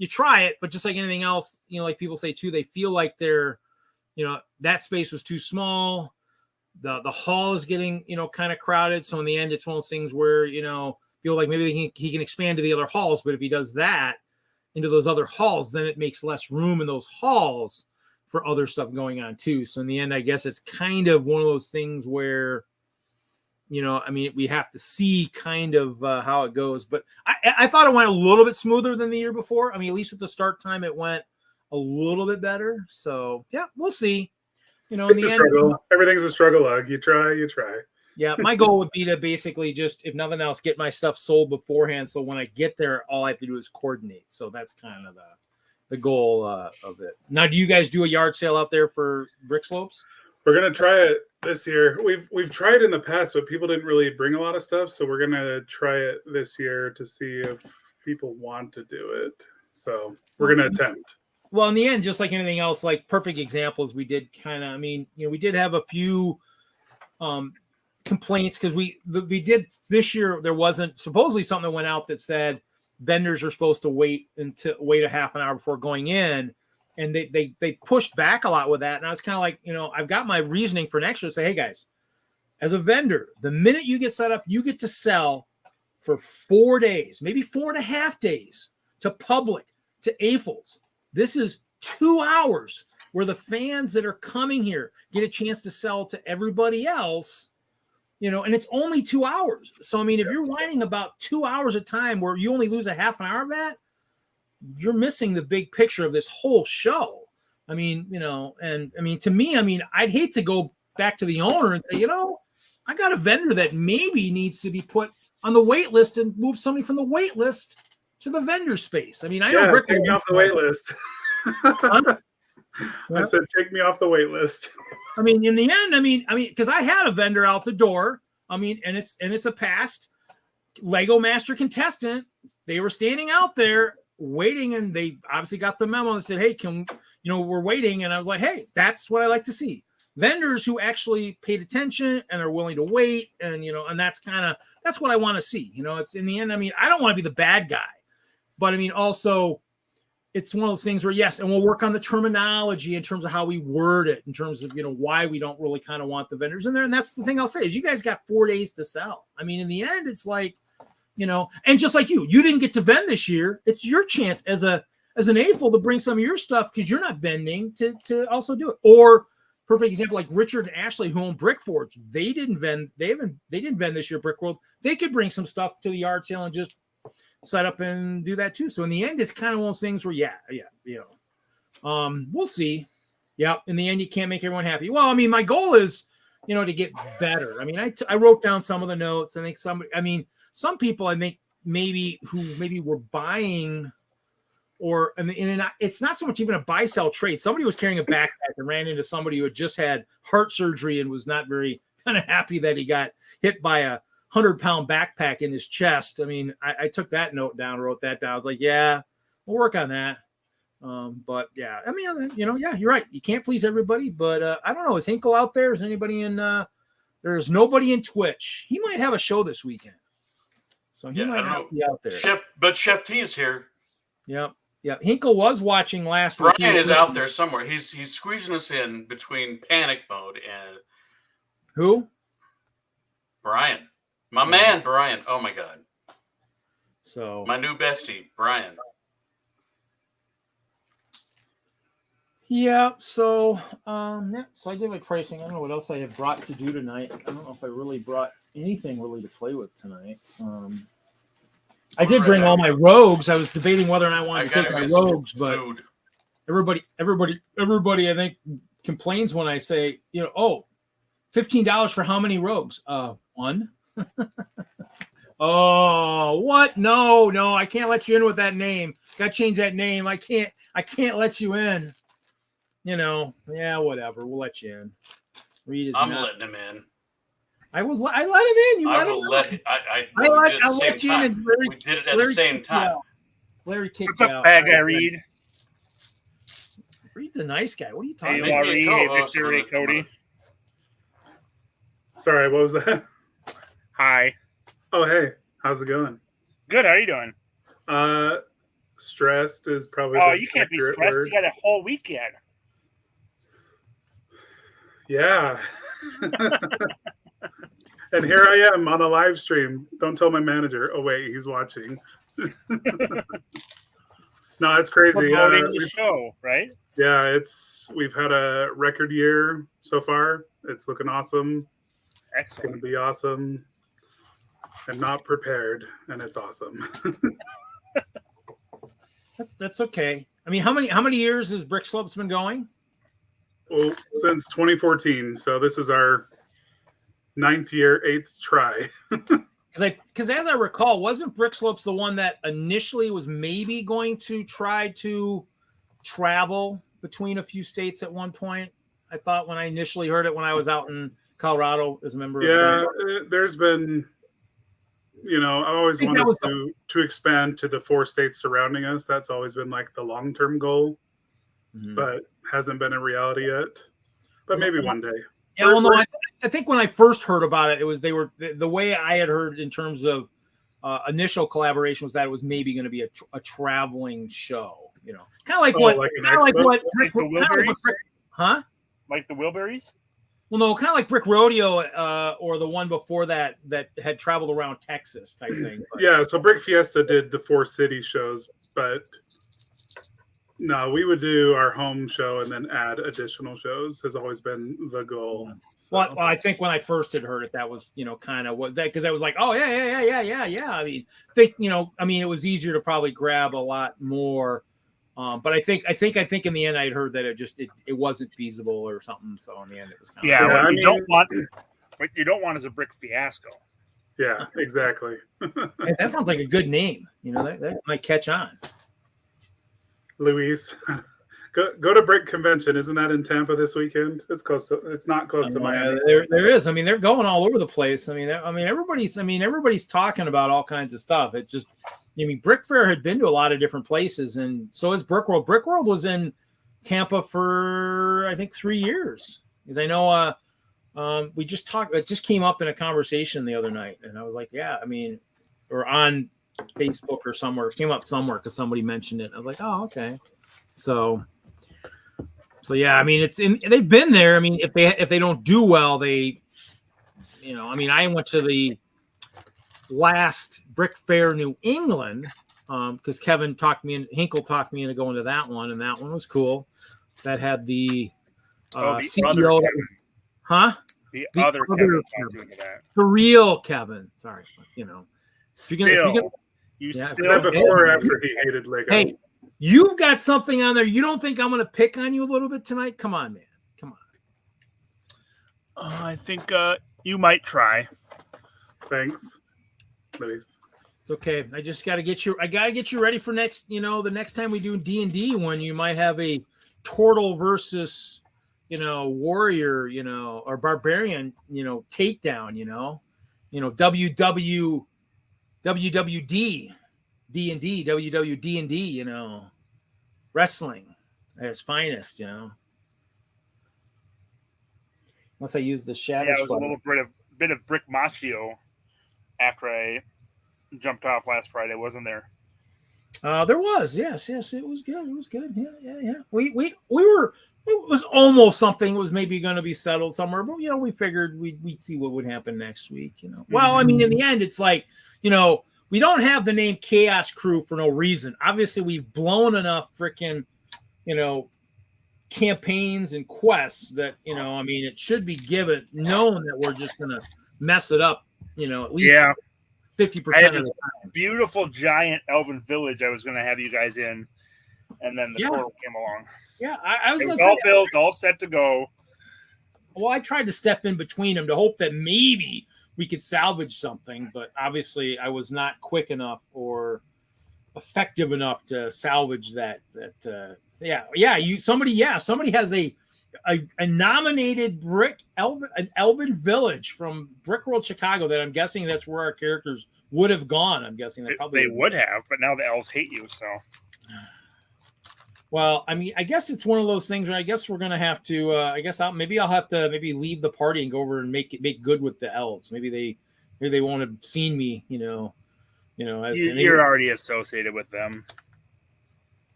you try it, but just like anything else, like people say too, they feel like they're, that space was too small. The hall is getting, kind of crowded. So in the end, it's one of those things where, feel like maybe he can expand to the other halls, but if he does that into those other halls, then it makes less room in those halls for other stuff going on too. So in the end, I guess it's kind of one of those things where, I mean, we have to see kind of how it goes, but I thought it went a little bit smoother than the year before. I mean, at least with the start time, it went a little bit better. So yeah, we'll see. In the end, everything's a struggle lug. You try. Yeah, my goal would be to basically just, if nothing else, get my stuff sold beforehand. So when I get there, all I have to do is coordinate. So that's kind of the goal of it. Now, do you guys do a yard sale out there for Brick Slopes? We're gonna try it this year. We've tried in the past, but people didn't really bring a lot of stuff. So we're gonna try it this year to see if people want to do it. So we're gonna attempt. Well, in the end, just like anything else, like perfect examples, we did kind of, I mean, we did have a few complaints because we did this year. There wasn't supposedly something that went out that said vendors are supposed to wait a half an hour before going in. And they pushed back a lot with that. And I was kind of like, I've got my reasoning for next year to say, hey guys, as a vendor, the minute you get set up, you get to sell for 4 days, maybe 4.5 days to public, to AFOLs. This is 2 hours where the fans that are coming here get a chance to sell to everybody else, and it's only 2 hours. So, I mean, if you're whining about 2 hours of time where you only lose a half an hour of that, you're missing the big picture of this whole show. I mean, and I mean, to me, I'd hate to go back to the owner and say, I got a vendor that maybe needs to be put on the wait list and move somebody from the wait list to the vendor space. I mean, I know take me off the wait list. I said, take me off the wait list. I mean, in the end, because I had a vendor out the door. I mean, and it's a past Lego Master contestant. They were standing out there waiting, and they obviously got the memo and said, hey, we're waiting. And I was like, hey, that's what I like to see. Vendors who actually paid attention and are willing to wait. And, and that's what I want to see. It's in the end, I don't want to be the bad guy. But also, it's one of those things where, yes, and we'll work on the terminology in terms of how we word it, in terms of, why we don't really kind of want the vendors in there. And that's the thing I'll say is you guys got 4 days to sell. I mean, in the end, it's like, and just like you didn't get to vend this year. It's your chance as an AFOL to bring some of your stuff because you're not vending to also do it. Or perfect example, like Richard and Ashley who own Brick Forge, they didn't vend. They didn't vend this year. Brick World, they could bring some stuff to the yard sale and just set up and do that too. So in the end, it's kind of one of those things where, we'll see. Yeah, in the end, you can't make everyone happy. Well, I mean, my goal is, to get better. I mean, I wrote down some of the notes. I think some people, I think maybe were buying, or it's not so much even a buy sell trade. Somebody was carrying a backpack and ran into somebody who had just had heart surgery and was not very kind of happy that he got hit by a 100-pound backpack in his chest. I mean, I took that note down, wrote that down. I was like, yeah, we'll work on that. But yeah, I mean, yeah, you're right. You can't please everybody, but I don't know. Is Hinkle out there? Is anybody in? There's nobody in Twitch. He might have a show this weekend, so he might not be out there. Chef T is here. Yep. Yeah, Hinkle was watching last week. Brian is out there somewhere. He's squeezing us in between panic mode and who? Brian, my man, Brian. Oh my God. So my new bestie, Brian. Yeah, so so I did my pricing. I don't know what else I have brought to do tonight. I don't know if I really brought anything really to play with tonight. I did bring all my rogues. I was debating whether or not I wanted to take my rogues, but everybody I think complains when I say, $15 for how many rogues? One. Oh, what? No, I can't let you in with that name. Got to change that name. I can't let you in. Whatever. We'll let you in. Reed is letting him in. I let him in. You let him in. I let you in. We did it at the same time. Larry kicked What's up, bad guy Reed? Reed's a nice guy. What are you talking about? Hey, Victor, hey, Cody. Sorry, what was that? Hi. Oh, hey. How's it going? Good. How are you doing? Stressed is probably. Oh, you can't be stressed. Word. You got a whole week yet. Yeah. And here I am on a live stream. Don't tell my manager. Oh, wait, he's watching. No, it's crazy. Promoting the show, right? Yeah, we've had a record year so far. It's looking awesome. Excellent. It's going to be awesome. I'm not prepared, and it's awesome. That's okay. I mean, how many years has Brick Slopes been going? Well, since 2014. So this is our 9th year, 8th try. Because as I recall, wasn't Brick Slopes the one that initially was maybe going to try to travel between a few states at one point? I thought when I initially heard it when I was out in Colorado as a member. Yeah, there's been. I've always wanted to expand to the 4 states surrounding us. That's always been like the long-term goal, but hasn't been a reality yet. But maybe one day. Yeah, I think when I first heard about it, it was the way I had heard in terms of initial collaboration was that it was maybe going to be a traveling show. Kind of like what Brick huh? Like the Wilburys? Well, no, kind of like Brick Rodeo or the one before that had traveled around Texas type thing. But. Yeah, so Brick Fiesta did the 4 city shows, but no, we would do our home show and then add additional shows has always been the goal. So. Well, I think when I first had heard it, that was, kind of what that, because I was like, oh, yeah. I mean, it was easier to probably grab a lot more. But I think in the end I'd heard that it wasn't feasible or something. So in the end it was kind of what you don't want is a Brick Fiasco. Yeah, exactly. That sounds like a good name. That might catch on. Luis, go to Brick Convention. Isn't that in Tampa this weekend? It's not close to Miami. There is. I mean, they're going all over the place. Everybody's talking about all kinds of stuff. It's just. Brick Fair had been to a lot of different places, and so is Brick World. Brick World was in Tampa for, I think, 3 years. Because I know we just talked. It just came up in a conversation the other night, and I was like, yeah, or on Facebook or somewhere. It came up somewhere because somebody mentioned it. I was like, oh, okay. So yeah, they've been there. If they don't do well, I went to the last Brick Fair New England because Kevin Hinkle talked me into going to that one, and that one was cool. That had the CEO. The other Kevin. The real Kevin. Sorry, You still before or after he hated Legond. Hey, you've got something on there. You don't think I'm going to pick on you a little bit tonight? Come on, man. Come on. I think you might try. Thanks. Please. It's okay. I just got to get you. I got to get you ready for the next time we do D&D when you might have a turtle versus, warrior, or barbarian, takedown, WWD, D&D, WWD&D, wrestling at its finest, Unless I use the shadow. Yeah, it was a little bit of Brick Machio after I jumped off last Friday, wasn't there? There was, yes, it was good. It was good. Yeah. We were. It was almost something. It was maybe going to be settled somewhere, but we figured we'd see what would happen next week. Well, I mean, in the end, it's like we don't have the name Chaos Crew for no reason. Obviously, we've blown enough freaking campaigns and quests that I mean, it should be known that we're just going to mess it up. At least 50% of the time. Beautiful giant elven village I was going to have you guys in, and then the portal came along. Yeah, I was all built, all set to go. Well, I tried to step in between them to hope that maybe we could salvage something, but obviously I was not quick enough or effective enough to salvage that. Somebody has a nominated an elven village from Brickworld Chicago that I'm guessing that's where our characters would have gone. I'm guessing they would have, but now the elves hate you, so. Well, I mean, I guess it's one of those things where I guess we're gonna have to. I'll have to leave the party and go over and make good with the elves. Maybe they won't have seen me. You're already associated with them.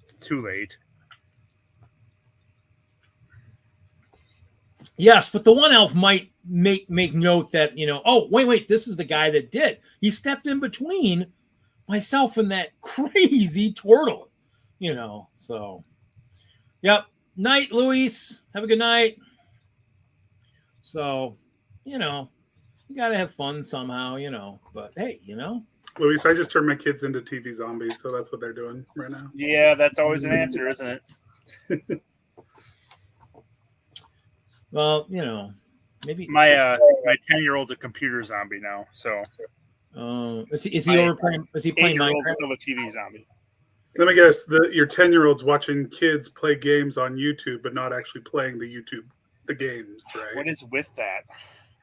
It's too late. Yes, but the one elf might make note that Oh, wait, this is the guy that did. He stepped in between myself and that crazy turtle. So, yep. Night, Luis. Have a good night. So, you got to have fun somehow, but hey, Luis, I just turned my kids into TV zombies, so that's what they're doing right now. Yeah, that's always an answer, isn't it? Well, maybe my 10-year-old's a computer zombie now, so. Is he playing Minecraft? Still a TV zombie. Let me guess, your 10-year-old's watching kids play games on YouTube, but not actually playing the games, right? What is with that?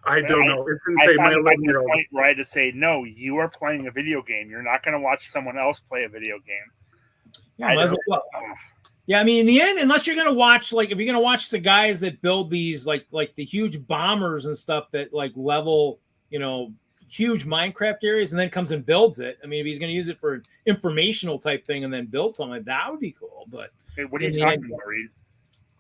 I don't know. It's insane. My 11-year-old. Right to say, no, you are playing a video game. You're not going to watch someone else play a video game. Yeah, I mean, in the end, unless you're going to watch, if you're going to watch the guys that build these, like the huge bombers and stuff that level, huge Minecraft areas and then comes and builds it. I mean, if he's going to use it for an informational type thing and then build something, that would be cool. But hey, what are you talking about, Reed?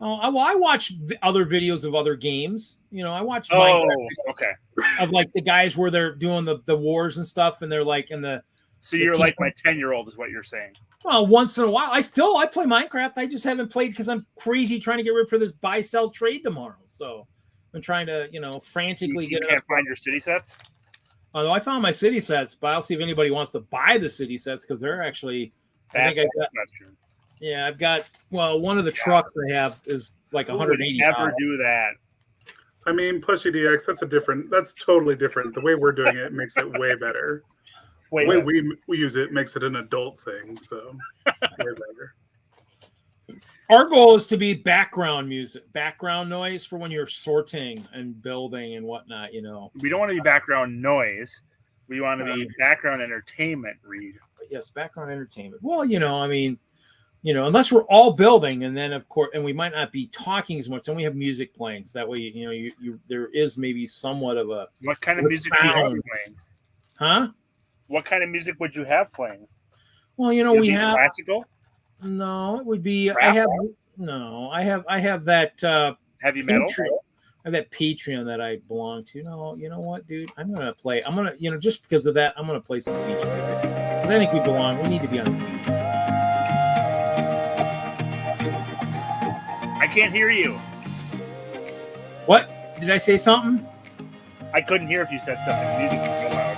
Oh, I watch other videos of other games. I watch Minecraft of the guys where they're doing the wars and stuff, and they're in the. So you're like my 10-year-old, is what you're saying? Well, once in a while, I play Minecraft. I just haven't played because I'm crazy trying to get ready for this buy sell trade tomorrow. So I'm trying to frantically get. You can't find your city sets. Although I found my city sets, but I'll see if anybody wants to buy the city sets because they're actually. That's true. Yeah, I've got. Well, one of the trucks I have is like 180. Never do that. I mean, Pushy DX. That's totally different. The way we're doing it makes it way better. The way we use it makes it an adult thing. So way better. Our goal is to be background music, background noise for when you're sorting and building and whatnot. We don't want to be background noise. We want to be background entertainment, Reed. Yes, background entertainment. Well, I mean, unless we're all building, and then of course, and we might not be talking as much, then we have music playing. So that way, you there is maybe somewhat of a. What kind of music do you have playing? Huh? What kind of music would you have playing? Well, we have classical. No, it would be. Rap? I have that. Heavy metal. I have that Patreon that I belong to. No, you know what, dude? I'm gonna just because of that, I'm gonna play some beach music because I think we belong. We need to be on the beach. I can't hear you. What? Did I say something? I couldn't hear if you said something. The music was so loud.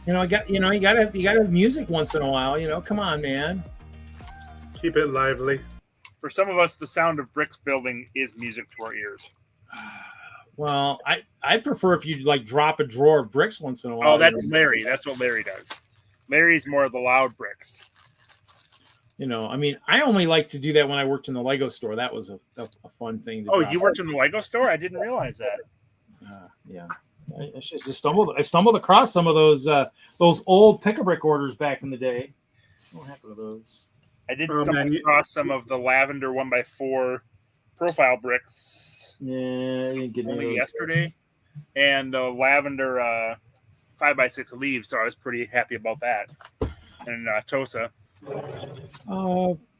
You gotta have music once in a while. Come on, man. Keep it lively. For some of us, the sound of bricks building is music to our ears. Well, I'd prefer if you drop a drawer of bricks once in a while. Oh, that's Larry. That's what Larry does. Larry's more of the loud bricks. I mean, I only like to do that when I worked in the Lego store. That was a fun thing. You worked in the Lego store? I didn't realize that. Yeah. I just stumbled across some of those old pick-a-brick orders back in the day. What happened to those? I did stumble across some of the lavender 1x4 profile bricks. Yeah, I didn't get only yesterday, and the lavender 5x6 leaves, so I was pretty happy about that. And Tosa.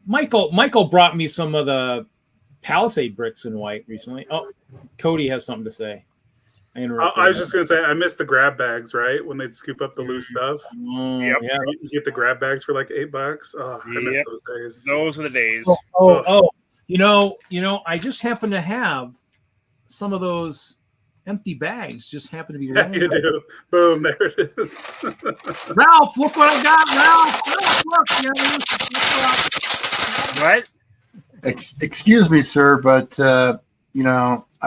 Michael brought me some of the Palisade bricks in white recently. Oh, Cody has something to say. I was just going to say, I missed the grab bags, right? When they'd scoop up the loose stuff. Yep. Yeah. You get the grab bags for like $8. Oh, I miss those days. Those are the days. Oh. You know, I just happen to have some of those empty bags. Just happen to be. Yeah, you do. Boom! There it is. Ralph, look what I got, Ralph. Look. What? Excuse me, sir, but I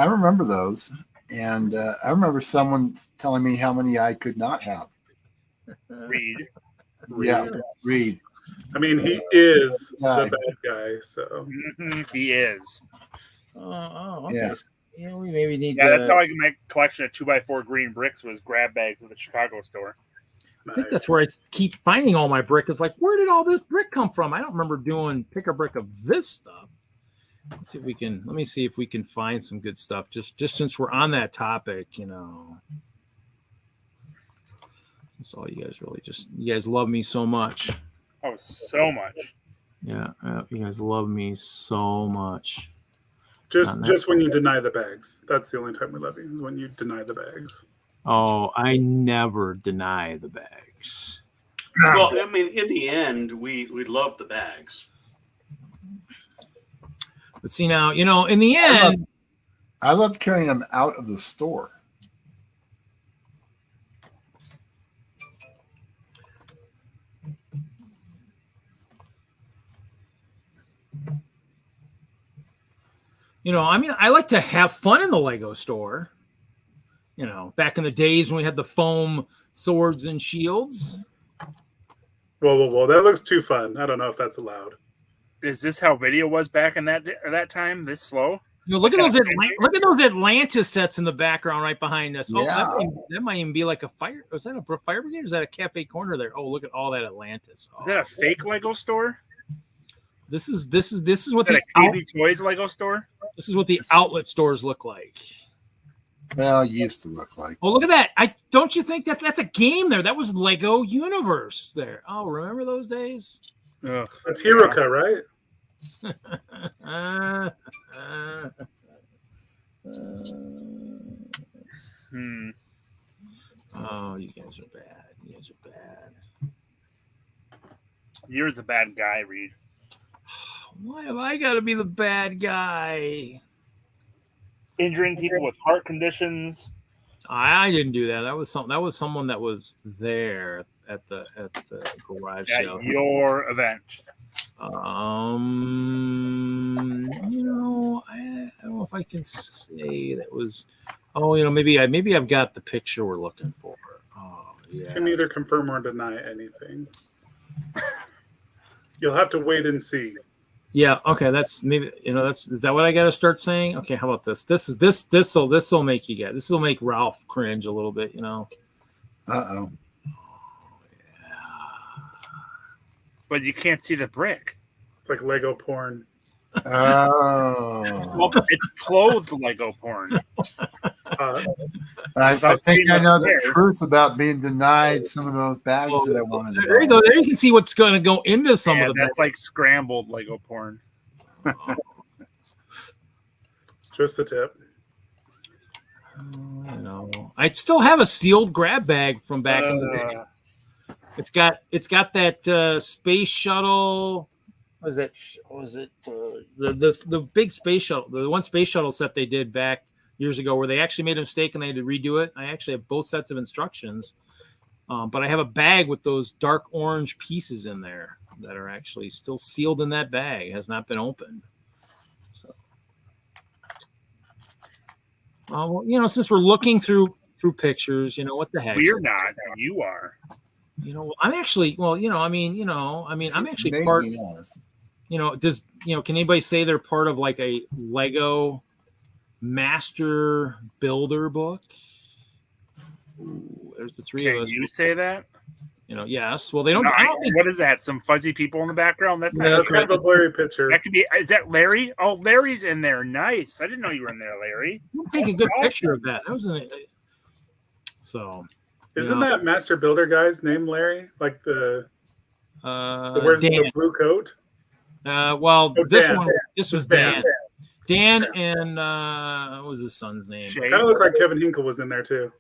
remember those, and I remember someone telling me how many I could not have. Reed. Yeah, Reed. I mean, he is the bad guy, so he is. Oh, okay. Yeah. Yeah, we maybe need. That's how I can make a collection of 2x4 green bricks was grab bags at the Chicago store. I think that's where I keep finding all my brick. It's like, where did all this brick come from? I don't remember doing pick a brick of this stuff. Let's see if we can. Let me see if we can find some good stuff. Just since we're on that topic, That's all you guys really you guys love me so much. Oh, so much. Yeah, you guys love me so much. Just when you deny the bags. That's the only time we love you, is when you deny the bags. Oh, I never deny the bags. Well, I mean, in the end, we love the bags. But see now, in the end, I love carrying them out of the store. I like to have fun in the Lego store. Back in the days when we had the foam swords and shields. Whoa. That looks too fun. I don't know if that's allowed. Is this how video was back in that time? This slow? Look at those Atlantis sets in the background right behind us. Yeah. That might even be like a fire. Was that a fire brigade or is that a cafe corner there? Oh, look at all that Atlantis. Is that a fake Lego store? This is what the KB Toys Lego store. This is what the outlet stores look like. Well, it used to look like. Oh, look at that! Don't you think that's a game there? That was Lego Universe there. Oh, remember those days? Ugh. That's Hiroka, right? Oh, you guys are bad. You're the bad guy, Reed. Why have I got to be the bad guy? Injuring people with heart conditions. I didn't do that. That was someone that was there at the garage sale. Your event. I don't know if I can say that was. Oh, maybe I've got the picture we're looking for. Oh, yeah. You can neither confirm or deny anything. You'll have to wait and see. Yeah. Okay. That's maybe is that what I got to start saying? Okay. How about this? This will make you this will make Ralph cringe a little bit. Uh-oh. But you can't see the brick. It's like Lego porn. Oh. Well, it's clothed Lego porn. I think I know the truth about being denied some of those bags that I wanted to There you go. There you can see what's going to go into some of the that's like scrambled Lego porn. Just the tip. I still have a sealed grab bag from back in the day. It's got that space shuttle. Was it the big space shuttle? The one space shuttle set they did back years ago, where they actually made a mistake and they had to redo it. I actually have both sets of instructions, but I have a bag with those dark orange pieces in there that are actually still sealed in that bag. It has not been opened. So, since we're looking through pictures, what the heck? We're not. You are. I'm actually. I'm actually part. Can anybody say they're part of like a Lego master builder book? Ooh, there's the three of us. Can you say that? Yes. Well, they don't. No, I don't think. What is that? Some fuzzy people in the background? That's not. That's kind of a blurry picture. That could be. Is that Larry? Oh, Larry's in there. Nice. I didn't know you were in there, Larry. We'll take a good picture of that. That was so. Isn't that Master Builder guy's name Larry? Like the wears the blue coat? This was Dan. Dan and what was his son's name? Kind of looked like Kevin Hinkle was in there too.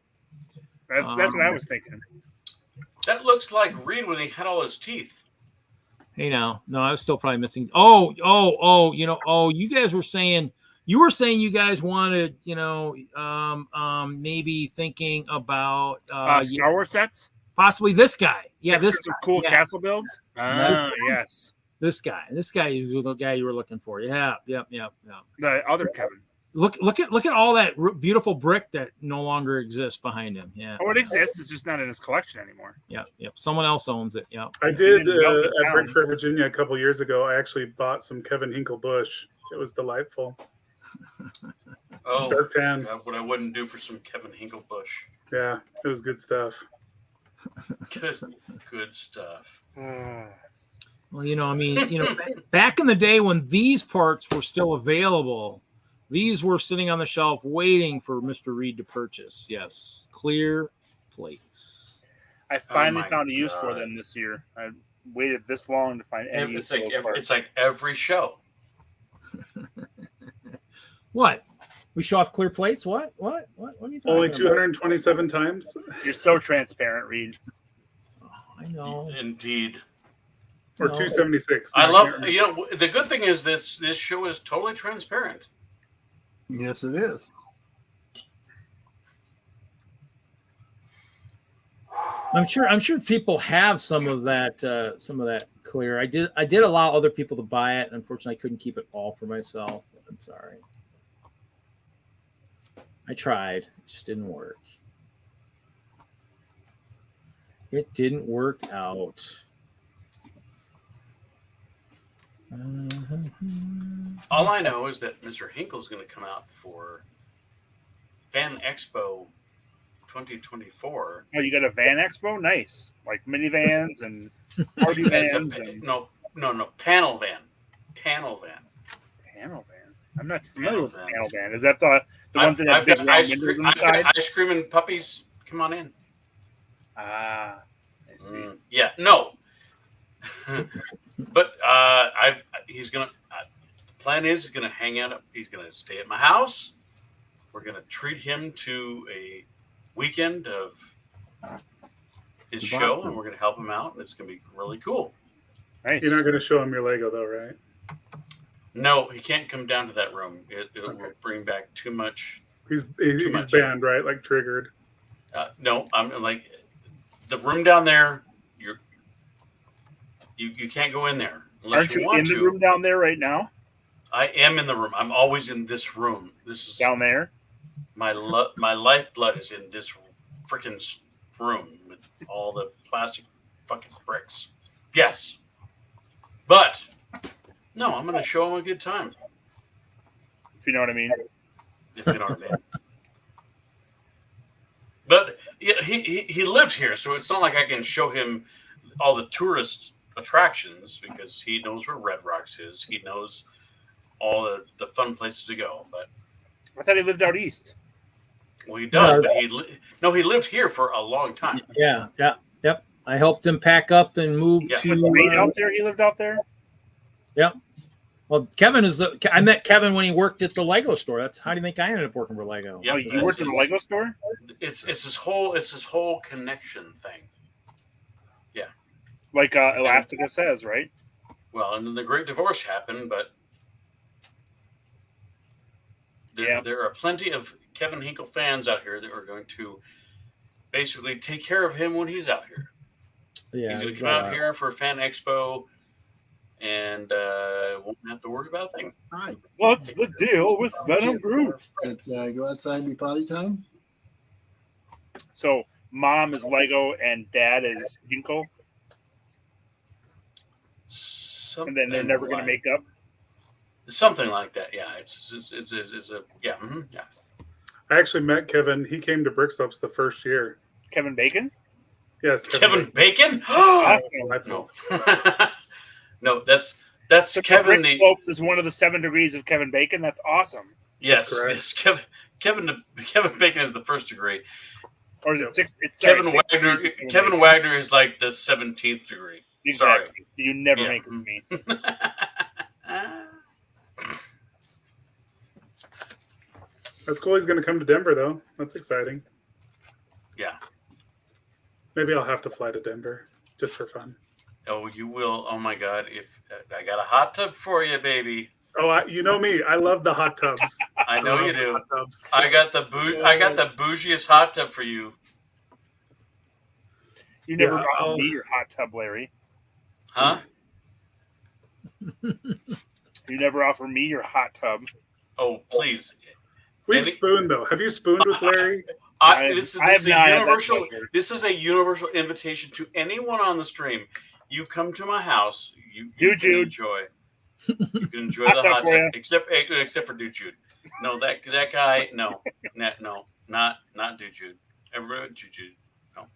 That's what I was thinking. That looks like Reed when he had all his teeth. Hey, no, I was still probably missing. You guys were saying you guys wanted, maybe thinking about Star Wars sets, possibly this guy. Yeah, this guy. Cool castle builds. Yes, this guy is the guy you were looking for. Yeah. The other Kevin. Look at all that beautiful brick that no longer exists behind him. Yeah. Oh, it exists. It's just not in his collection anymore. Yep. Someone else owns it. Yeah. I did at Brick Fair, Virginia, a couple years ago. I actually bought some Kevin Hinkle Bush. It was delightful. Oh, dark tan. God, what I wouldn't do for some Kevin Hinkle Bush. Yeah, it was good stuff. Good stuff. Well, back in the day when these parts were still available. These were sitting on the shelf waiting for Mr. Reed to purchase. Yes, clear plates. I finally found a use for them this year. I waited this long to find any use for those parts. It's like every show. What? We show off clear plates? What are you talking Only about? 227 times? You're so transparent, Reed. Oh, I know. Indeed. Or 276. I love, the good thing is this show is totally transparent. Yes, it is. I'm sure people have some of that clear. I did allow other people to buy it. Unfortunately, I couldn't keep it all for myself. I'm sorry. I tried. It just didn't work. It didn't work out. All I know is that Mr. Hinkle is going to come out for Fan Expo 2024. Oh, you got a van expo? Nice. Like minivans and party vans. No, panel van. Panel van. Panel van. I'm not familiar with the panel van. Is that the ones that have big round windows inside? Ice cream and puppies. Come on in. I see. Yeah, no. But he's gonna. The plan is he's gonna hang out. He's gonna stay at my house. We're gonna treat him to a weekend of his show, and we're gonna help him out, and it's gonna be really cool. Nice. You're not gonna show him your Lego, though, right? No, he can't come down to that room. It will bring back too much. He's banned, right? Like triggered. No, I'm like the room down there. You can't go in there unless Aren't you in the room down there right now? I am in the room. I'm always in this room. This is down there. My lifeblood is in this freaking room with all the plastic fucking bricks. Yes, but no, I'm going to show him a good time. If you know what I mean. If you know what I mean. But he lives here, so it's not like I can show him all the tourist attractions because he knows where Red Rocks is. He knows all the fun places to go. But I thought he lived out east. Well, he does, but he lived here for a long time. Yeah. Yep. I helped him pack up and move to out there. He lived out there. Yep. Well, Kevin I met Kevin when he worked at the Lego store. That's how do you think I ended up working for Lego? Yeah, you worked at the Lego store? It's his whole connection thing. Yeah. Like Elastica says, right? Well, and then the Great Divorce happened, but there are plenty of Kevin Hinkle fans out here that are going to basically take care of him when he's out here. Yeah, he's going to come out here for Fan Expo and won't have to worry about a thing. Hi. What's the deal with Venom Group? Go outside and be potty time? So mom is Lego and dad is Hinkle? And then they're never going to make up? Something like that, yeah. It's a yeah. Mm-hmm, yeah. I actually met Kevin. He came to Brickslopes the first year. Kevin Bacon? Yes. Kevin Bacon? No. No, that's so Kevin. Brickslopes is one of the 7 degrees of Kevin Bacon. That's awesome. Yes. Kevin Bacon is the first degree. Or is it 6? It's Kevin Wagner. Kevin Wagner is like the 17th degree. Exactly. Sorry. You never make it with me. That's cool. He's going to come to Denver, though. That's exciting. Yeah. Maybe I'll have to fly to Denver just for fun. Oh, you will. Oh, my God. If I got a hot tub for you, baby. Oh, you know me. I love the hot tubs. I know you do. I got the bougiest hot tub for you. You never offered me your hot tub, Larry. Huh? You never offer me your hot tub. Oh, please. We've spooned, though. Have you spooned with Larry? This is a universal invitation to anyone on the stream. You come to my house. You can enjoy. You can enjoy the hot tub, except for Dude Jude. No, that guy. No, not Dude Jude. Everybody, Dude Jude. No.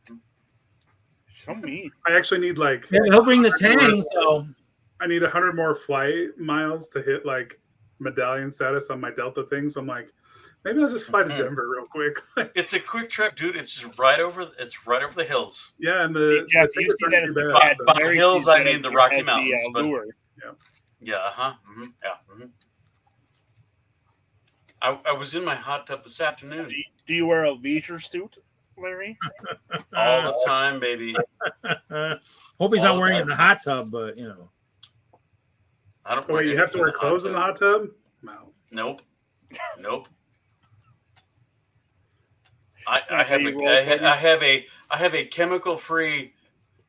So mean. I actually need he'll bring the tang. So I need 100 more flight miles to hit medallion status on my Delta thing. So I'm like, maybe I'll just fly to Denver real quick. It's a quick trip, dude. It's just right over the hills. Yeah, and Jeff, you see that as by hills, I mean the Rocky Mountains. Yeah. I was in my hot tub this afternoon. Do you wear a leisure suit, Larry? All the time, baby. Hope he's not wearing it in the hot tub, but I don't. Wait, you have to wear clothes in the hot tub? No. Nope. I have a chemical-free,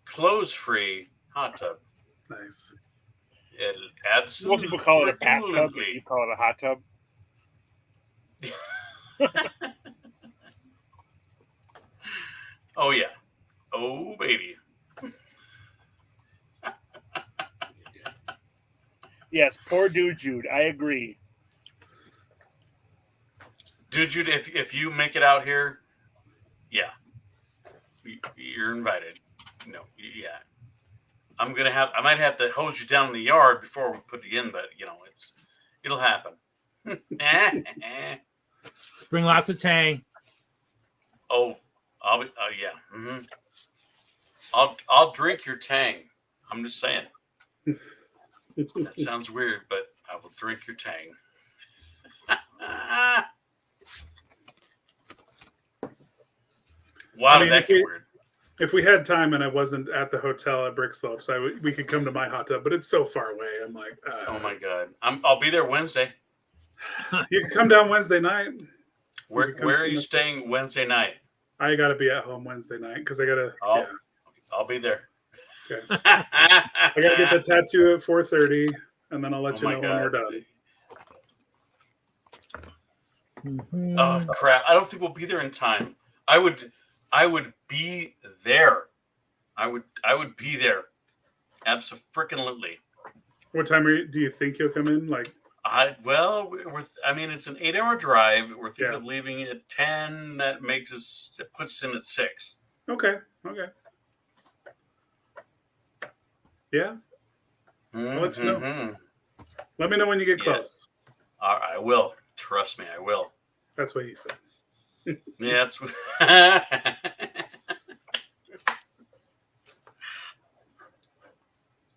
clothes-free hot tub. Nice. It absolutely. Most people call it a bathtub. You call it a hot tub. Oh yeah. Oh baby. Yes, poor Dude Jude. I agree. Dude Jude, if you make it out here, yeah, you're invited. No, yeah. I might have to hose you down in the yard before we put you in, but it'll happen. Bring lots of tang. Oh, I'll be. Yeah. Mm-hmm. I'll drink your tang. I'm just saying. That sounds weird, but I will drink your tang. Wow, did that get weird? If we had time and I wasn't at the hotel at Brick Slopes, we could come to my hot tub, but it's so far away. I'm like, oh my God. I'll be there Wednesday. You can come down Wednesday night. Where are you staying Wednesday night? I got to be at home Wednesday night because I got to. I'll be there. Okay. I got to get the tattoo at 4:30, and then I'll let you know when we're done. Mm-hmm. Oh crap! I don't think we'll be there in time. I would be there. I would be there. Absolutely. What time do you think you'll come in? It's an 8-hour drive. We're thinking of leaving at 10. That puts us in at 6. Okay. Yeah. I'll let you know. Let me know when you get close. I will. Trust me, I will. That's what he said. Yeah, that's.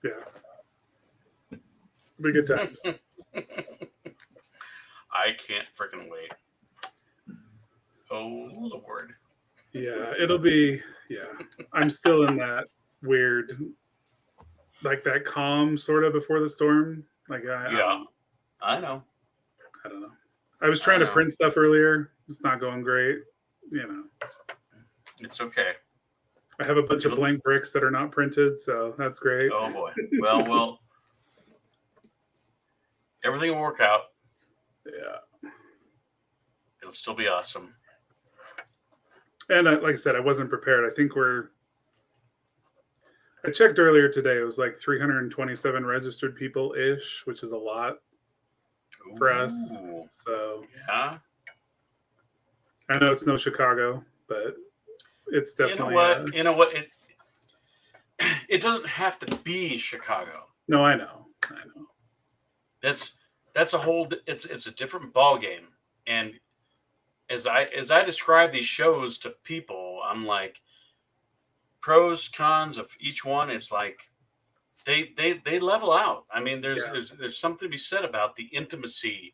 Yeah. Be good times. I can't freaking wait. Oh Lord. Yeah, it'll be. Yeah, I'm still in that weird, that calm sort of before the storm. I know. I don't know. I was trying to print stuff earlier. It's not going great. It's okay. I have a bunch of blank bricks that are not printed, so that's great. Oh boy. Well, everything will work out. Yeah. It'll still be awesome. And like I said, I wasn't prepared. I think I checked earlier today. It was 327 registered people-ish, which is a lot for us. So yeah. I know it's no Chicago, but it's definitely. You know what? It doesn't have to be Chicago. No, I know. That's a whole. It's a different ball game. And as I describe these shows to people, I'm like, pros, cons of each one. It's like they level out. I mean, there's something to be said about the intimacy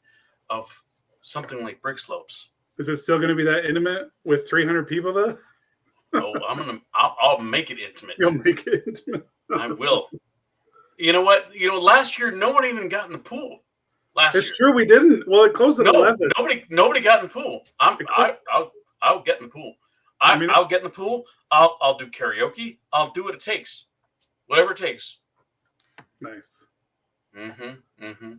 of something like brick slopes. Is it still going to be that intimate with 300 people though? Oh, I'll make it intimate. You'll make it intimate. I will. You know what? Last year no one even got in the pool. It's true, we didn't. Well, it closed at 11. Nobody got in the pool. I'll get in the pool. I'll get in the pool. I'll do karaoke. I'll do what it takes. Whatever it takes. Nice. Mm-hmm.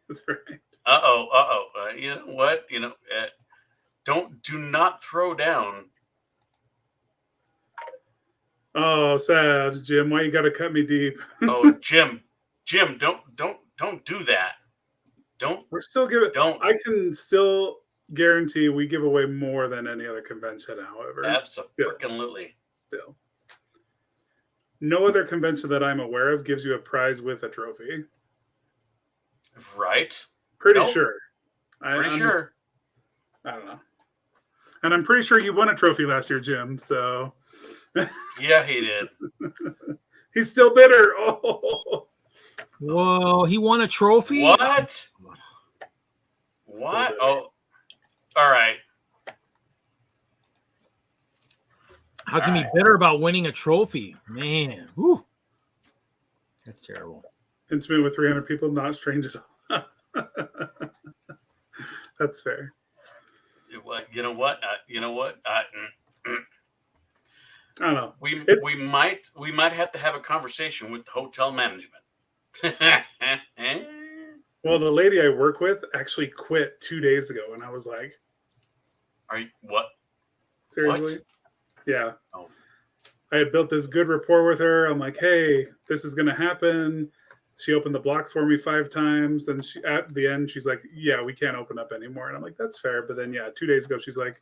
That's right. You know what? Do not throw down. Oh, sad, Jim. Why you got to cut me deep? Oh, Jim, don't do that. Don't. We're still giving. Don't. I can still guarantee we give away more than any other convention. However, absolutely. Still, no other convention that I'm aware of gives you a prize with a trophy. Right. Pretty sure. Pretty sure. I don't know. And I'm pretty sure you won a trophy last year, Jim. So. Yeah, he did. He's still bitter. Oh. Whoa, he won a trophy? What? Oh, all right. How can he be bitter about winning a trophy? Man, whew. That's terrible. Intimate with 300 people, not strange at all. That's fair. You know what? I don't know. We might have to have a conversation with hotel management. Well, the lady I work with actually quit 2 days ago, and I was like, "Are you what? Seriously?" What? Yeah. Oh. I had built this good rapport with her. I'm like, "Hey, this is going to happen." She opened the block for me 5 times. Then at the end, she's like, "Yeah, we can't open up anymore." And I'm like, "That's fair." But then, 2 days ago, she's like,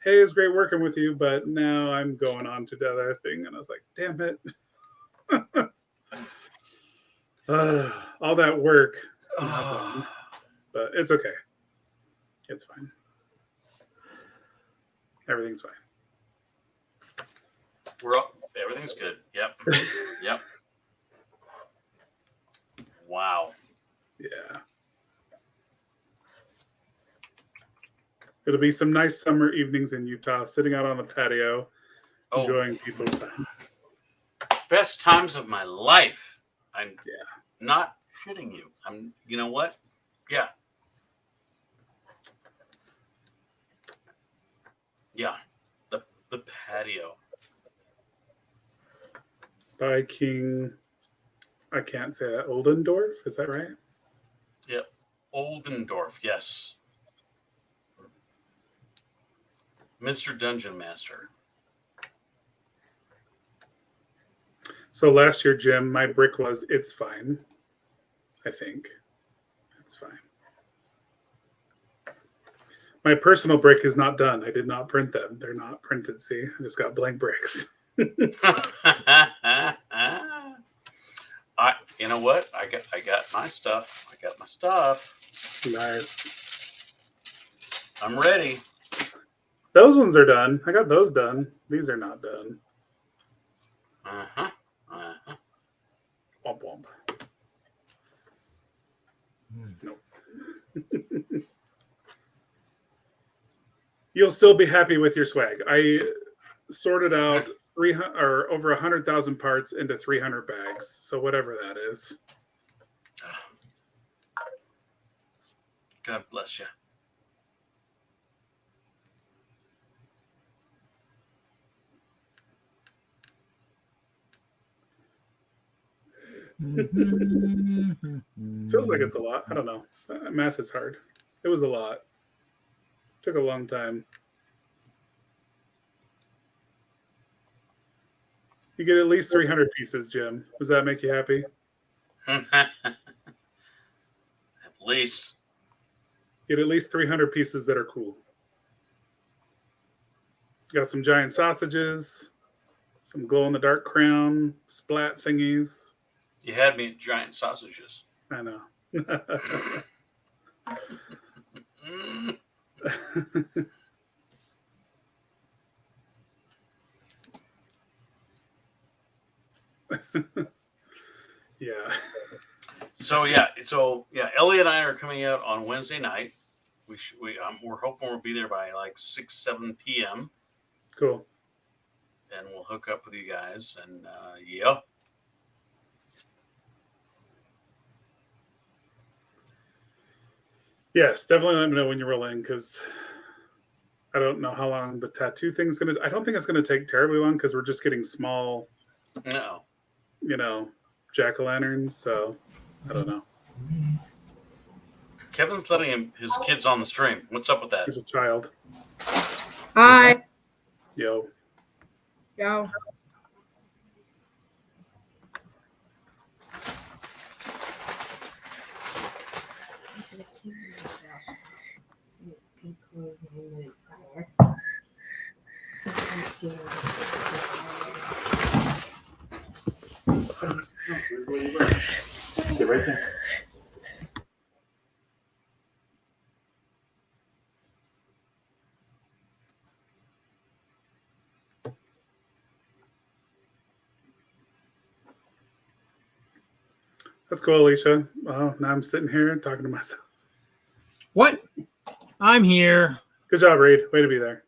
"Hey, it's great working with you, but now I'm going on to the other thing." And I was like, "Damn it." All that work. But it's okay. It's fine. Everything's fine. Everything's good. Yep. Yep. Wow. Yeah. It'll be some nice summer evenings in Utah, sitting out on the patio, enjoying people's time. Best times of my life. I'm not shitting you. You know what? Yeah. Yeah. The patio. By King, I can't say that. Oldendorf, is that right? Yep. Oldendorf, yes. Mr. Dungeon Master. So last year, Jim, my brick was, it's fine. I think. It's fine. My personal brick is not done. I did not print them. They're not printed, see? I just got blank bricks. You know what? I got my stuff. I got my stuff. Nice. I'm ready. Those ones are done. I got those done. These are not done. Womp womp. Nope. You'll still be happy with your swag. I sorted out 300 or over 100,000 parts into 300 bags. So whatever that is. God bless you. Feels like it's a lot. I don't know. Math is hard. It was a lot. Took a long time. You get at least 300 pieces, Jim. Does that make you happy? At least. Get at least 300 pieces that are cool. Got some giant sausages, some glow-in-the-dark crown, splat thingies. You had me at giant sausages. I know. Yeah. So yeah, Ellie and I are coming out on Wednesday night. We're hoping we'll be there by like 6-7 p.m. Cool. And we'll hook up with you guys. And yeah. Yes, definitely let me know when you roll in, because I don't know how long the tattoo thing's gonna. I don't think it's gonna take terribly long, because we're just getting small. No. Jack-o'-lanterns. So I don't know. Kevin's letting his kids on the stream. What's up with that? He's a child. Hi. Yo. Yo. Sit right there. That's cool, Alicia. Well, now I'm sitting here talking to myself. What? I'm here. Good job, Reed. Way to be there.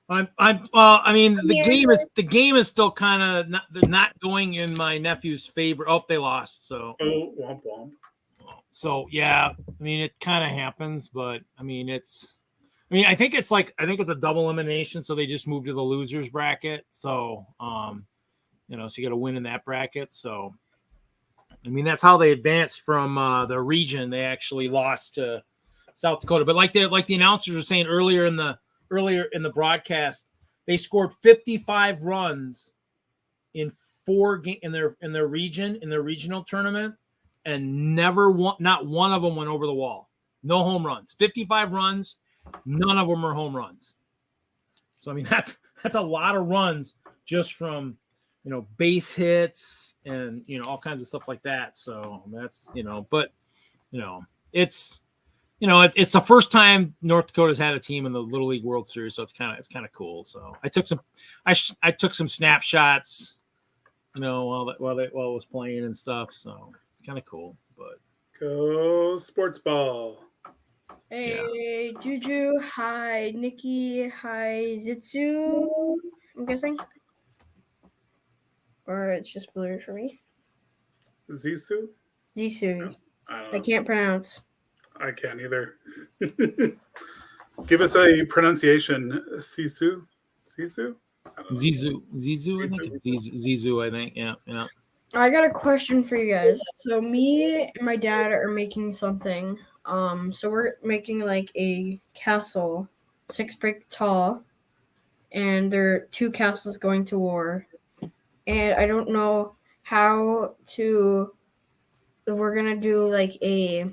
I mean, the game is still kind of not going in my nephew's favor. Oh, they lost. So. Oh, womp womp. So yeah, I mean, it kind of happens, but I mean, I think it's a double elimination. So they just moved to the losers bracket. So, so you got to win in that bracket. So, I mean, that's how they advanced from the region. They actually lost to South Dakota, but like the announcers were saying earlier in the broadcast, they scored 55 runs in their regional tournament, and not one of them went over the wall. No home runs. 55 runs, none of them are home runs. So I mean, that's a lot of runs just from base hits and all kinds of stuff like that. So that's but it's the first time North Dakota's had a team in the Little League World Series, so it's kind of cool. So I took some snapshots, while it was playing and stuff. So it's kind of cool. But go sports ball. Hey, yeah. Juju. Hi, Nikki. Hi, Zitsu. I'm guessing, or it's just blurred for me. Zitsu. Zitsu. I can't pronounce. I can't either. Give us a pronunciation. Sisu? Zizu? Zizu, I think it's Zizu, I think. Yeah. I got a question for you guys. So me and my dad are making something. So we're making like a castle, 6 brick tall, and there are 2 castles going to war. And I don't know how to. We're gonna do like a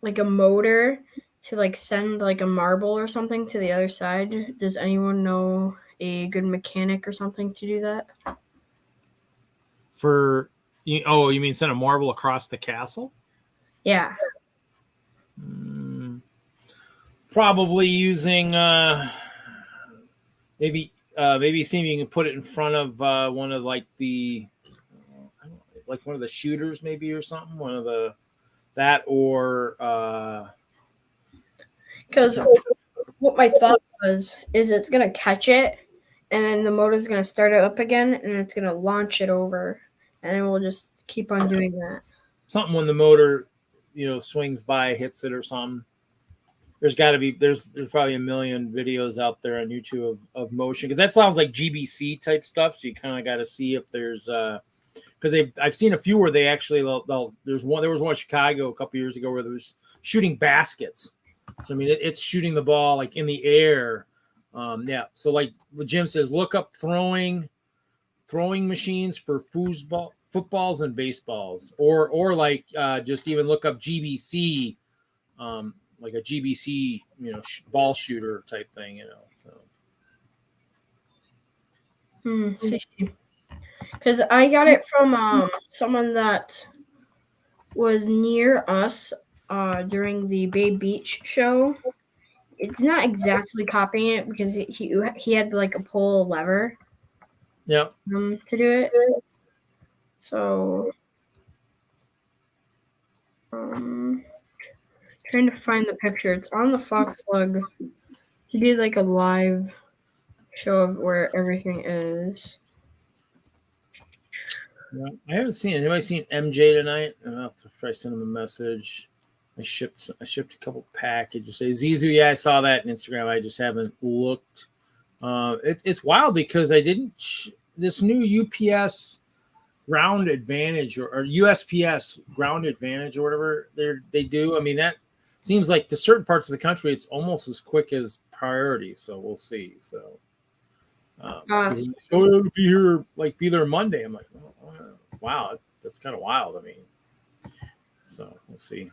motor to like send like a marble or something to the other side. Does anyone know a good mechanic or something to do that? You mean send a marble across the castle? Yeah. Probably using maybe see if you can put it in front of one of like the one of the shooters maybe or something. One of the that or because what my thought is it's gonna catch it and then the motor's gonna start it up again and it's gonna launch it over and then we'll just keep on doing that. Something when the motor swings by, hits it or something. There's probably a million videos out there on YouTube of motion, because that sounds like GBC type stuff. So you kind of got to see if there's because I've seen a few where they actually there was one in Chicago a couple years ago where there was shooting baskets. So I mean it's shooting the ball like in the air. So like Jim says, look up throwing machines for footballs and baseballs, or like just even look up GBC, like a GBC ball shooter type thing. Because I got it from someone that was near us during the Bay Beach show, it's not exactly copying it because he had like a pull lever. Yep. To do it. So trying to find the picture. It's on the FOXLUG. He did like a live show of where everything is. Yeah, I haven't seen anybody seen MJ tonight. I'll have to try send him a message. I shipped a couple packages. Say Zizu, yeah, I saw that on Instagram. I just haven't looked. It's wild because I didn't. This new UPS ground advantage or USPS ground advantage or whatever they do. I mean, that seems like to certain parts of the country, it's almost as quick as priority. So we'll see. So, it'll be here, be there Monday. I'm like, oh, wow, that's kind of wild. I mean, so we'll see.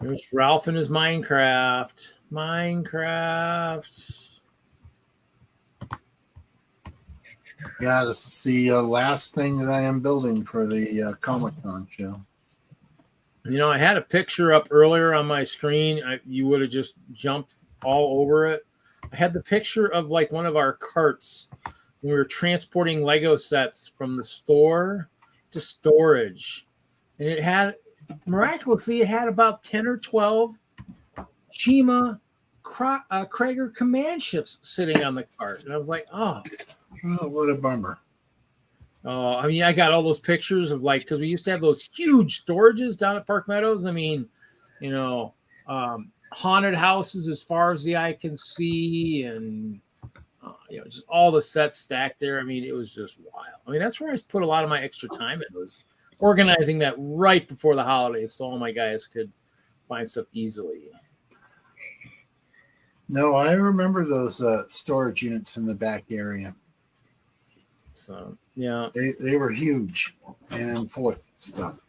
There's Ralph and his Minecraft. Yeah, this is the last thing that I am building for the Comic-Con show. You know, I had a picture up earlier on my screen. You would have just jumped all over it. I had the picture of one of our carts when we were transporting Lego sets from the store to storage. And it had, miraculously, it had about 10 or 12 Chima Krager command ships sitting on the cart. And I was like, oh, what a bummer. Oh, I mean, I got all those pictures of because we used to have those huge storages down at Park Meadows. I mean, haunted houses as far as the eye can see, and just all the sets stacked there. I mean, it was just wild. I mean, that's where I put a lot of my extra time in, was organizing that right before the holidays, so all my guys could find stuff easily. No, I remember those storage units in the back area. So yeah, they were huge and full of stuff.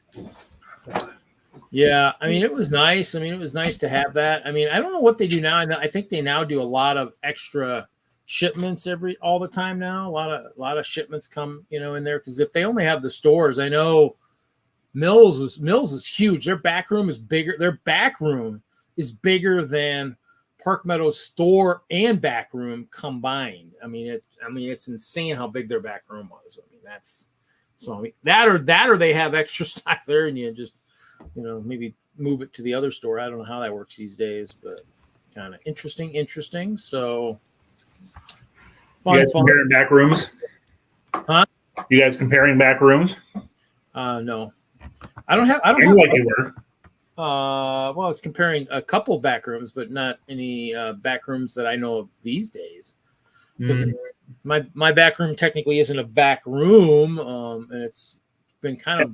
Yeah, I mean, it was nice. I mean, it was nice to have that. I mean, I don't know what they do now. I think they now do a lot of extra shipments all the time now. A lot of shipments come, in there, because if they only have the stores, I know Mills is huge. Their back room is bigger. Their back room is bigger than Park Meadows store and back room combined. I mean, it's insane how big their back room was. I mean, that or they have extra stuff there, and you just, maybe move it to the other store. I don't know how that works these days, but kind of interesting. So, you guys comparing back rooms? Huh? You guys comparing back rooms? No, I don't have. Like you were. Well, I was comparing a couple back rooms, but not any back rooms that I know of these days. Because my back room technically isn't a back room, and it's been kind of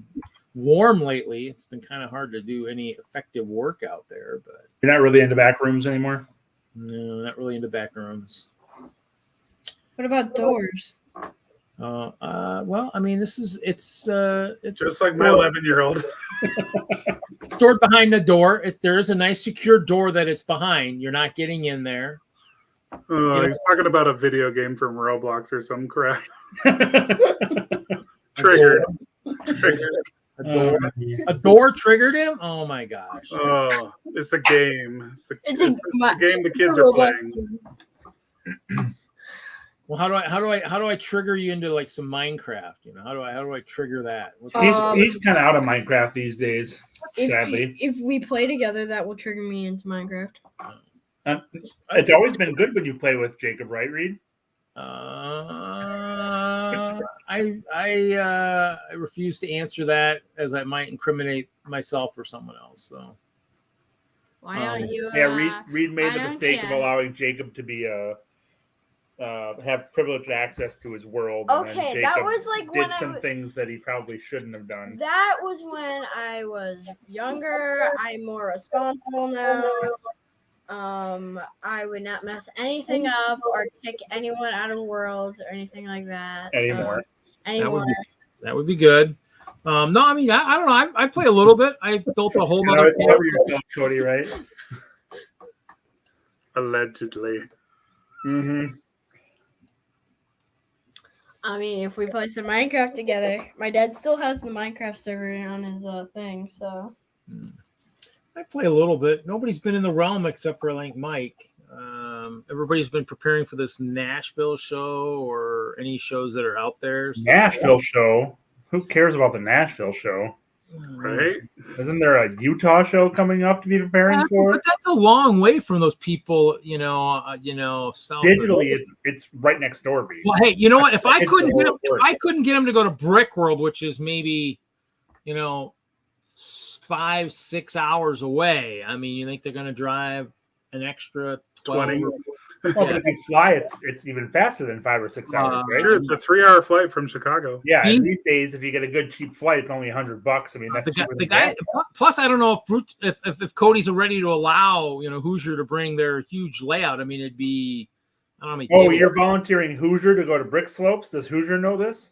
warm lately. It's been kind of hard to do any effective work out there. But you're not really into back rooms anymore? No, not really into back rooms. What about doors? Well, I mean, it's just like my 11-year-old. Stored behind the door. There is a nice secure door that it's behind. You're not getting in there. He's talking about a video game from Roblox or some crap. Triggered. A door triggered him? Oh my gosh. Oh, it's a game. It's a game the kids are playing. Well, how do I trigger you into some Minecraft? How do I trigger that? He's kind of out of Minecraft these days, sadly. If we play together, that will trigger me into Minecraft. It's always been good when you play with Jacob, right, Reed? I refuse to answer that, as I might incriminate myself or someone else. So why don't you? Reed made the mistake of allowing Jacob to be have privileged access to his world. Okay, and that was did some things that he probably shouldn't have done. That was when I was younger. I'm more responsible now. I would not mess anything up or kick anyone out of worlds or anything like that. Anymore. That would be good. No, I mean, I don't know. I play a little bit. I built a whole nother. Yourself, Cody, right? Allegedly. Mm-hmm. I mean, if we play some Minecraft together, my dad still has the Minecraft server on his thing, so. I play a little bit. Nobody's been in the realm except for like Mike. Everybody's been preparing for this Nashville show or any shows that are out there. So, Nashville show? Who cares about the Nashville show? Right? Isn't there a Utah show coming up to be preparing for? But that's a long way from those people, south. Digitally, it's right next door. Well, hey, you know what? If I couldn't get them to go to Brick World, which is maybe, 5-6 hours away. I mean, you think they're going to drive an extra 20? Well, but if you fly, it's even faster than 5 or 6 hours, right? Sure, it's a 3-hour flight from Chicago. Yeah, and these days, if you get a good cheap flight, it's only $100. I mean, that's the guy. Plus, I don't know if Cody's ready to allow Hoosier to bring their huge layout. I mean, it'd be. I don't know. Oh, you're volunteering Hoosier to go to Brick Slopes? Does Hoosier know this?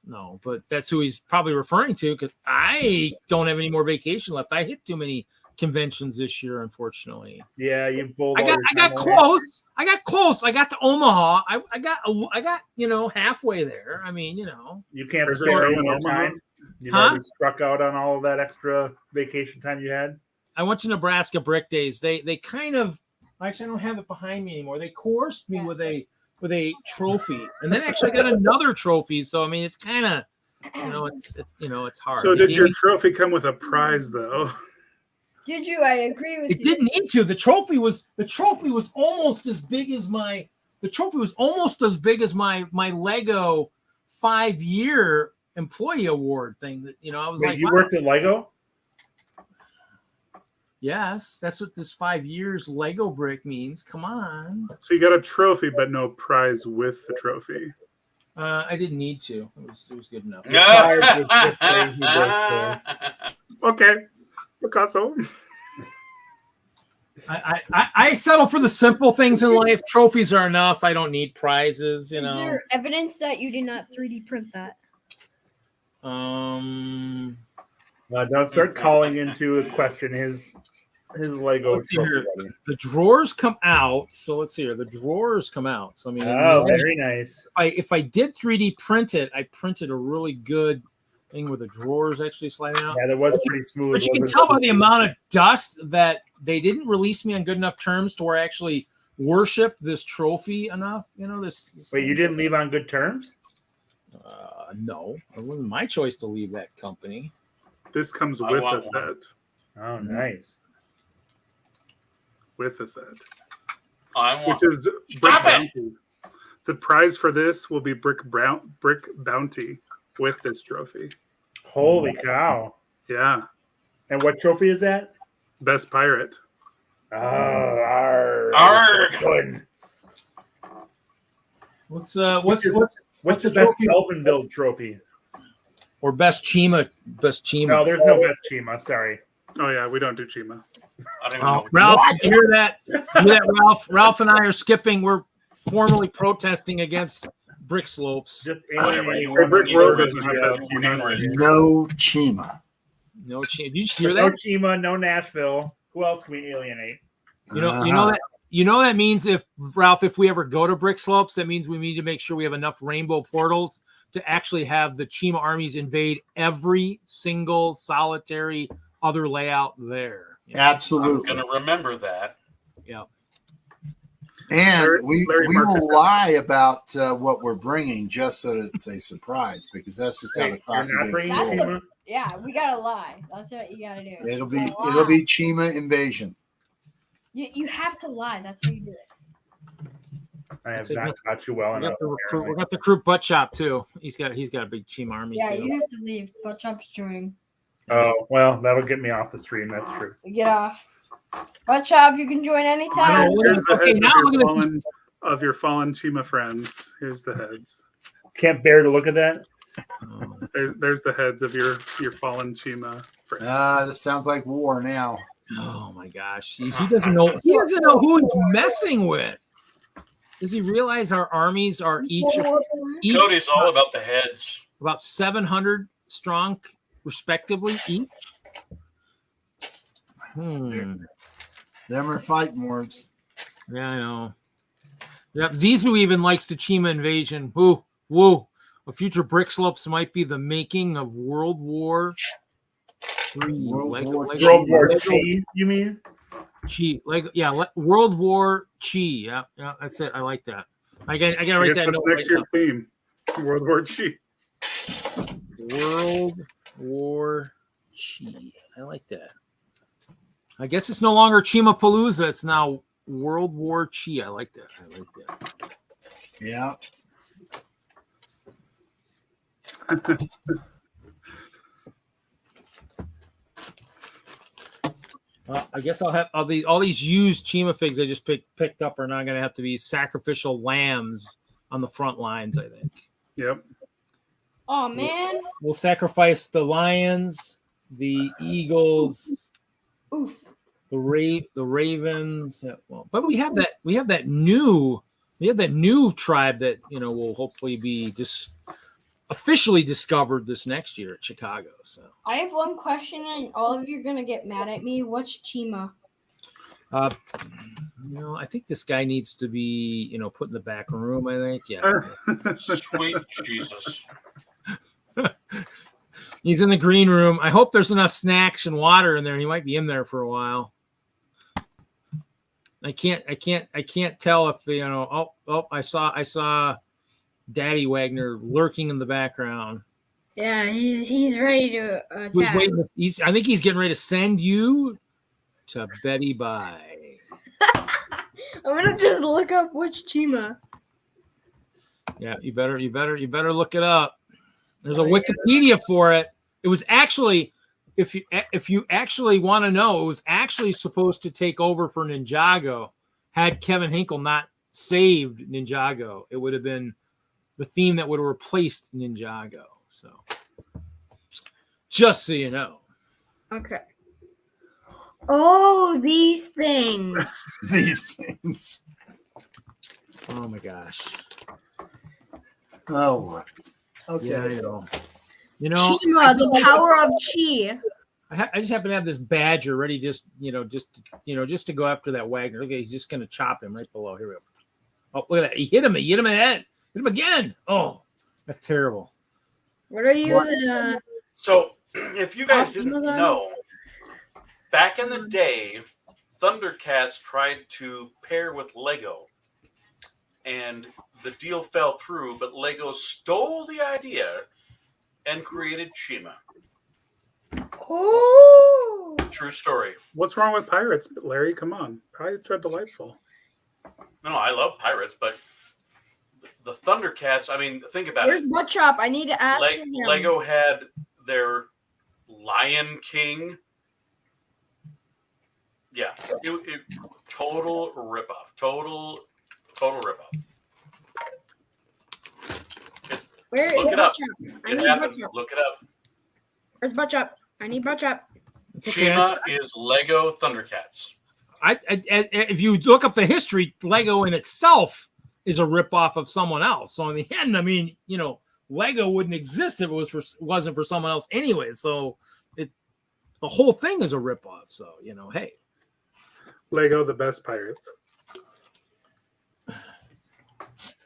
No, but that's who he's probably referring to because I don't have any more vacation left. I hit too many conventions this year, unfortunately. Yeah, you I got close. I got to Omaha. I got halfway there. I mean, you can't spare any more time. You already struck out on all of that extra vacation time you had. I went to Nebraska Brick Days. They kind of actually I don't have it behind me anymore. They coerced me with a trophy, and then actually got another trophy. So I mean, it's kind of it's hard. So did your trophy come with a prize though? Did you? I agree with you. It didn't need to. The trophy was almost as big as my Lego 5-year employee award thing. That I was like, you worked at Lego? Yes, that's what this 5 years Lego brick means. Come on. So you got a trophy, but no prize with the trophy. I didn't need to. It was good enough. Okay. Picasso. I settle for the simple things in life. Trophies are enough. I don't need prizes. Is there evidence that you did not 3D print that? Don't start calling into a question his Lego trophy. The drawers come out. So let's see here. The drawers come out. So I mean, very nice. If I did 3D print it, I printed a really good thing where the drawers actually slide out. Yeah, that was pretty smooth. But you can tell by the amount of dust that they didn't release me on good enough terms to where I actually worship this trophy enough. This Wait, you didn't leave on good terms? No, it wasn't my choice to leave that company. This comes with a set. Oh, nice. With a set. Which is Brick Bounty. The prize for this will be Brick Bounty with this trophy. Holy cow. Yeah. And what trophy is that? Best Pirate. Oh, arg. Arg. What's the best Elven build trophy? Or best Chima? No, there's no best Chima. Sorry. Oh yeah, we don't do Chima. I don't even know. Ralph, you hear that? Ralph? Ralph and I are skipping. We're formally protesting against Brick Slopes. Brick Road doesn't have that. No Chima. No Chima. Did you hear that? No Chima, no Nashville. Who else can we alienate? You know that means if we ever go to Brick Slopes, that means we need to make sure we have enough rainbow portals to actually have the Chima armies invade every single solitary other layout there. Absolutely. I'm gonna remember that. Yeah. And we will lie about what we're bringing just so that it's a surprise because that's just how the clock Yeah, we gotta lie. That's what you gotta do. It'll be Chima invasion. You have to lie. That's how you do it. I have not got you well enough. We got the crew butt shop too. He's got a big Chima army. Yeah, too. you have to leave. Butt shop's joining. Oh well, that'll get me off the stream. That's true. Get off. Butt shop, you can join anytime. Here's the heads of your fallen Chima friends. Here's the heads. Can't bear to look at that. There's the heads of your fallen Chima friends. This sounds like war now. Oh my gosh, he doesn't know. He doesn't know who he's messing with. Does he realize our armies are each Cody's all about the heads. About 700 strong, respectively each. Them are fighting words. Yeah, I know. Yep, Zizou even likes the Chima invasion. Woo. A future Brick Slopes might be the making of World War World War Chi, you mean? Chi, like World War Chi. Yeah, that's it. I like that. I gotta write that note. Next year's theme, World War Chi. World War Chi. I like that. I guess it's no longer Chimapalooza. It's now World War Chi. I like that. Yeah. I guess I'll have all these used Chima figs I just picked up are not going to have to be sacrificial lambs on the front lines, I think. Yep. Oh man. We'll sacrifice the lions, the eagles, Oof. the ravens. Yeah, well, but we have that new tribe that will hopefully be just officially discovered this next year at Chicago. So I have one question, and all of you are gonna get mad at me. What's Chima? I think this guy needs to be, put in the back room. I think, yeah. Sweet Jesus. He's in the green room. I hope there's enough snacks and water in there. He might be in there for a while. I can't tell if I saw Daddy Wagner lurking in the background. Yeah, he's ready to attack. I think he's getting ready to send you to Betty Bye. I'm gonna just look up which Chima. Yeah, you better look it up. There's a Wikipedia for it. It was actually, if you actually want to know, it was actually supposed to take over for Ninjago. Had Kevin Hinkle not saved Ninjago, it would have been the theme that would have replaced Ninjago. So, just so you know. Okay. Oh, these things. These things. Oh my gosh. Oh. Okay. Yeah, I know. Chima, the power of Chi. I just happen to have this badger ready, just to go after that Wagner. Look, he's just gonna chop him right below. Here we go. Oh, look at that! He hit him. He hit him in the head. Hit him again. Oh, that's terrible. What are you? So, if you guys didn't know, back in the day, Thundercats tried to pair with Lego, and the deal fell through. But Lego stole the idea and created Chima. Oh, true story. What's wrong with pirates, Larry? Come on, pirates are delightful. No, I love pirates, but the Thundercats. I mean, think about Where's it. Butt Chop? I need to ask him. Lego had their Lion King. Yeah, it total ripoff. Total ripoff. Look it up. It happened. Look it up. Where's Butt Chop? I need Butt Chop. Chima is Lego Thundercats. If you look up the history, Lego in itself is a ripoff of someone else. So in the end, I mean, Lego wouldn't exist if it wasn't for someone else anyway. So the whole thing is a ripoff. So hey, Lego, the best pirates.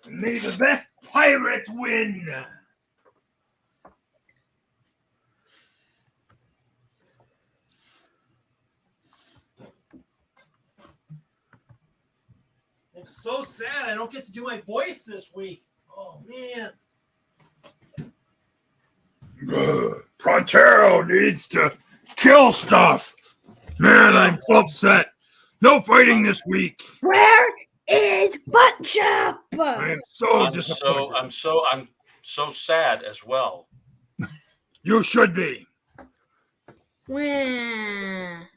May the best pirates win. I'm so sad I don't get to do my voice this week. Oh, man. Prontero needs to kill stuff. Man, I'm so upset. No fighting this week. Where is Butt Chop? I am so disappointed. I'm so sad as well. You should be. Where?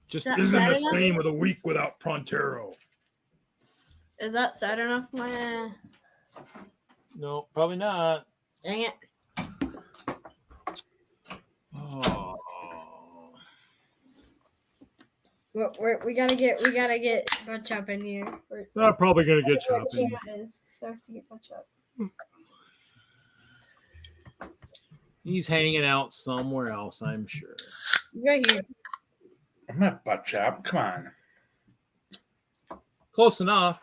Just isn't the same with a week without Prontero. Is that sad enough? Where? No, probably not. Dang it. Oh. We gotta get Butt Chop in here. They're probably gonna get chopped. So I have to get Butt Chop. He's hanging out somewhere else, I'm sure. Right here. I'm not Butt Chop. Come on. Close enough.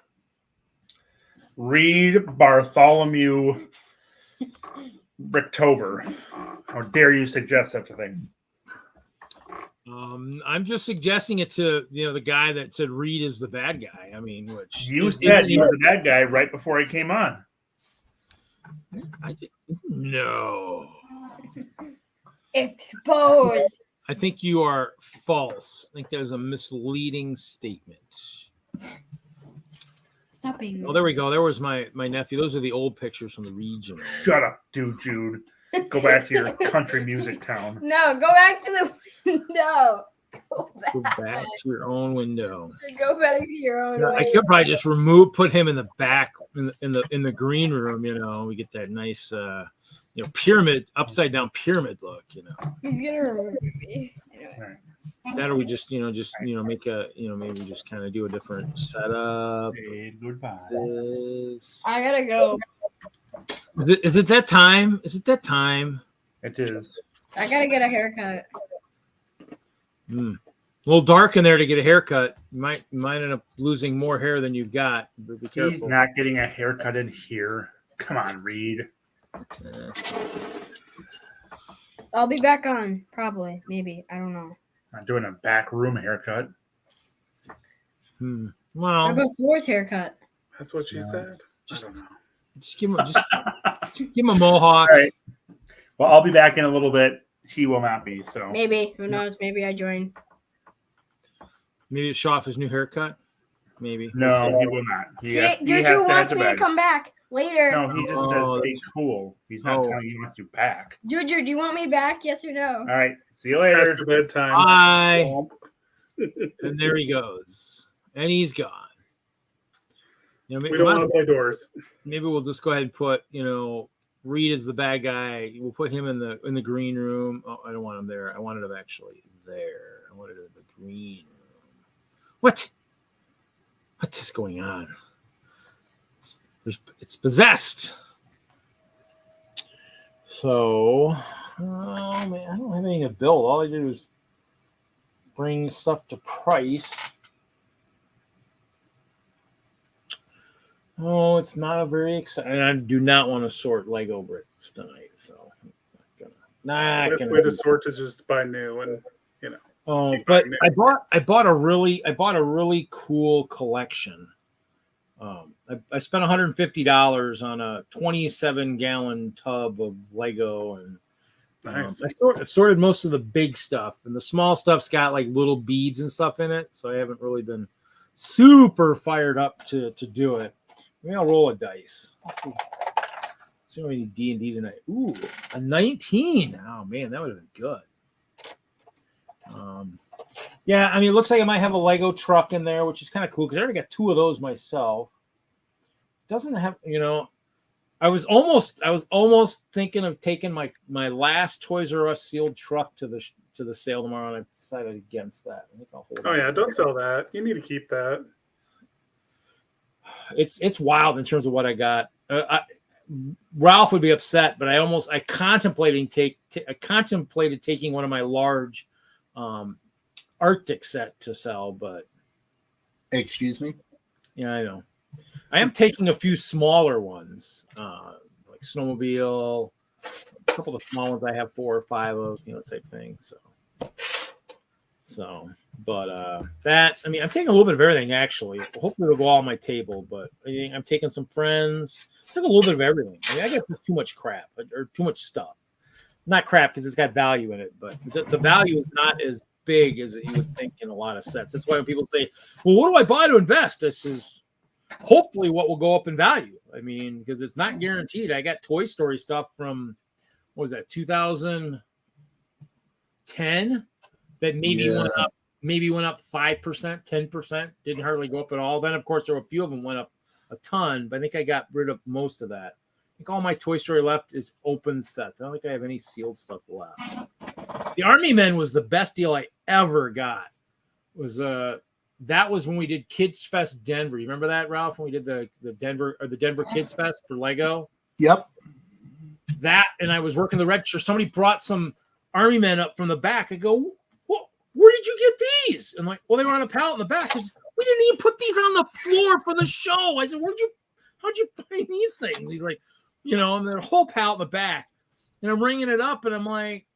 Reed Bartholomew Bricktober. How dare you suggest such a thing? I'm just suggesting it to the guy that said Reed is the bad guy. I mean, which you said he was the bad guy right before he came on. No. Exposed. I think you are false. I think that was a misleading statement. Stop being. Oh, there we go. There was my nephew. Those are the old pictures from the regional. Shut up, Jude. Go back to your country music town. No, go back to the window. Go back to your own window. Go back to your own. I could probably just put him in the back in the green room. We get that nice pyramid, upside down pyramid look. He's gonna remember me. Anyway. That or we just make a maybe just kind of do a different setup. Say goodbye. I gotta go. Is it that time? Is it that time? It is. I gotta get a haircut. A little dark in there to get a haircut. You might end up losing more hair than you've got. But be careful. He's not getting a haircut in here. Come on, Reed. I'll be back on. Probably. Maybe. I don't know. I'm doing a back room haircut. Well, what about Thor's haircut? That's what she said. I don't know. Just give him a mohawk. All right. Well, I'll be back in a little bit. He will not be. So maybe. Who knows? Maybe I join. Maybe show off his new haircut. Maybe. No, he will not. Juju wants me to come back later. No, he just says stay cool. He's not telling you he wants you back. Juju, do you want me back? Yes or no? All right. See you later. After bedtime. Bye. And there he goes. And he's gone. We don't want to play doors. Maybe we'll just go ahead and put, Reed is the bad guy. We'll put him in the green room. Oh, I don't want him there. I wanted him actually there. I wanted him in the green room. What is going on? It's possessed. So, oh man, I don't have anything to build. All I did was bring stuff to price. Oh, it's not a very exciting. I do not want to sort Lego bricks tonight, so I'm not gonna. The way to sort is just buy new and Oh, but I bought a really cool collection. I spent $150 on a 27-gallon tub of Lego, and nice. I sorted most of the big stuff, and the small stuff's got like little beads and stuff in it, so I haven't really been super fired up to do it. Maybe I'll roll a dice. Let's see what we need D&D tonight. Ooh, a 19. Oh man, that would have been good. Yeah, I mean, it looks like I might have a Lego truck in there, which is kind of cool because I already got 2 of those myself. Doesn't have, I was almost thinking of taking my last Toys R Us sealed truck to the sale tomorrow, and I decided against that. I think I'll hold it. Yeah, don't sell that. You need to keep that. It's wild in terms of what I got. Ralph would be upset, but I contemplated taking one of my large Arctic set to sell, but excuse me. Yeah, I know. I am taking a few smaller ones, like snowmobile, a couple of the small ones I have 4 or 5 of, type thing. So, but that, I mean, I'm taking a little bit of everything actually. Hopefully it'll go all on my table, but I'm taking some friends. I took a little bit of everything. I mean, I got too much crap or too much stuff. Not crap because it's got value in it, but the value is not as big as you would think in a lot of sets. That's why when people say, well, what do I buy to invest? This is hopefully what will go up in value. I mean, because it's not guaranteed. I got Toy Story stuff from, what was that, 2010 that maybe went up 5%, 10%, didn't hardly go up at all. Then, of course, there were a few of them went up a ton, but I think I got rid of most of that. I think all my Toy Story left is open sets. I don't think I have any sealed stuff left. The Army Men was the best deal I ever got. That was when we did Kids Fest Denver. You remember that, Ralph? When we did the Denver Kids Fest for Lego? Yep. That, and I was working the register. Somebody brought some Army Men up from the back. I go, well, where did you get these? And like, well, they were on a pallet in the back. We didn't even put these on the floor for the show. I said, how'd you find these things? He's like, and their whole pallet in the back. And I'm ringing it up, and I'm like,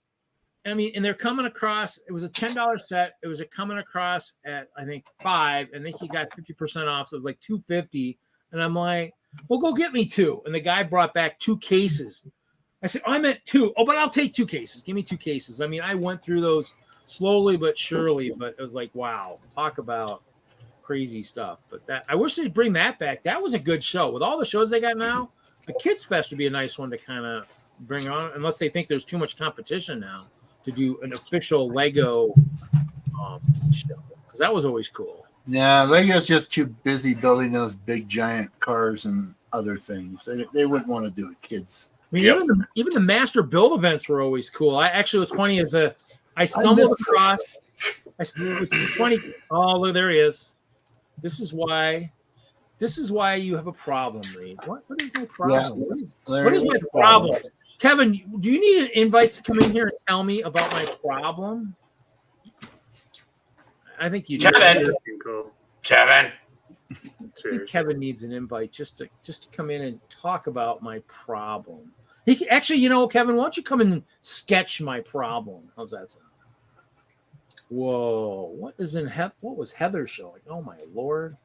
I mean, and they're coming across. It was a $10 set. It was coming across at, I think, $5. And I think he got 50% off. So it was like $250. And I'm like, well, go get me 2. And the guy brought back 2 cases. I said, I meant 2. Oh, but I'll take 2 cases. Give me 2 cases. I mean, I went through those slowly but surely, but it was like, wow, talk about crazy stuff. But that, I wish they'd bring that back. That was a good show. With all the shows they got now, the Kids Fest would be a nice one to kind of bring on, unless they think there's too much competition now to do an official Lego show, because that was always cool. Yeah, Lego's just too busy building those big giant cars and other things. They wouldn't want to do it, kids. I mean, even the master build events were always cool. I actually, was funny as I stumbled across. It's funny. Oh, look, there he is. This is why you have a problem, Reed. What is my problem? Yeah, what is my problem? Kevin, do you need an invite to come in here and tell me about my problem? I think you do. Kevin. I think Kevin needs an invite just to come in and talk about my problem. He actually, Kevin, why don't you come and sketch my problem? How's that sound? Whoa, what was Heather showing? Oh my Lord.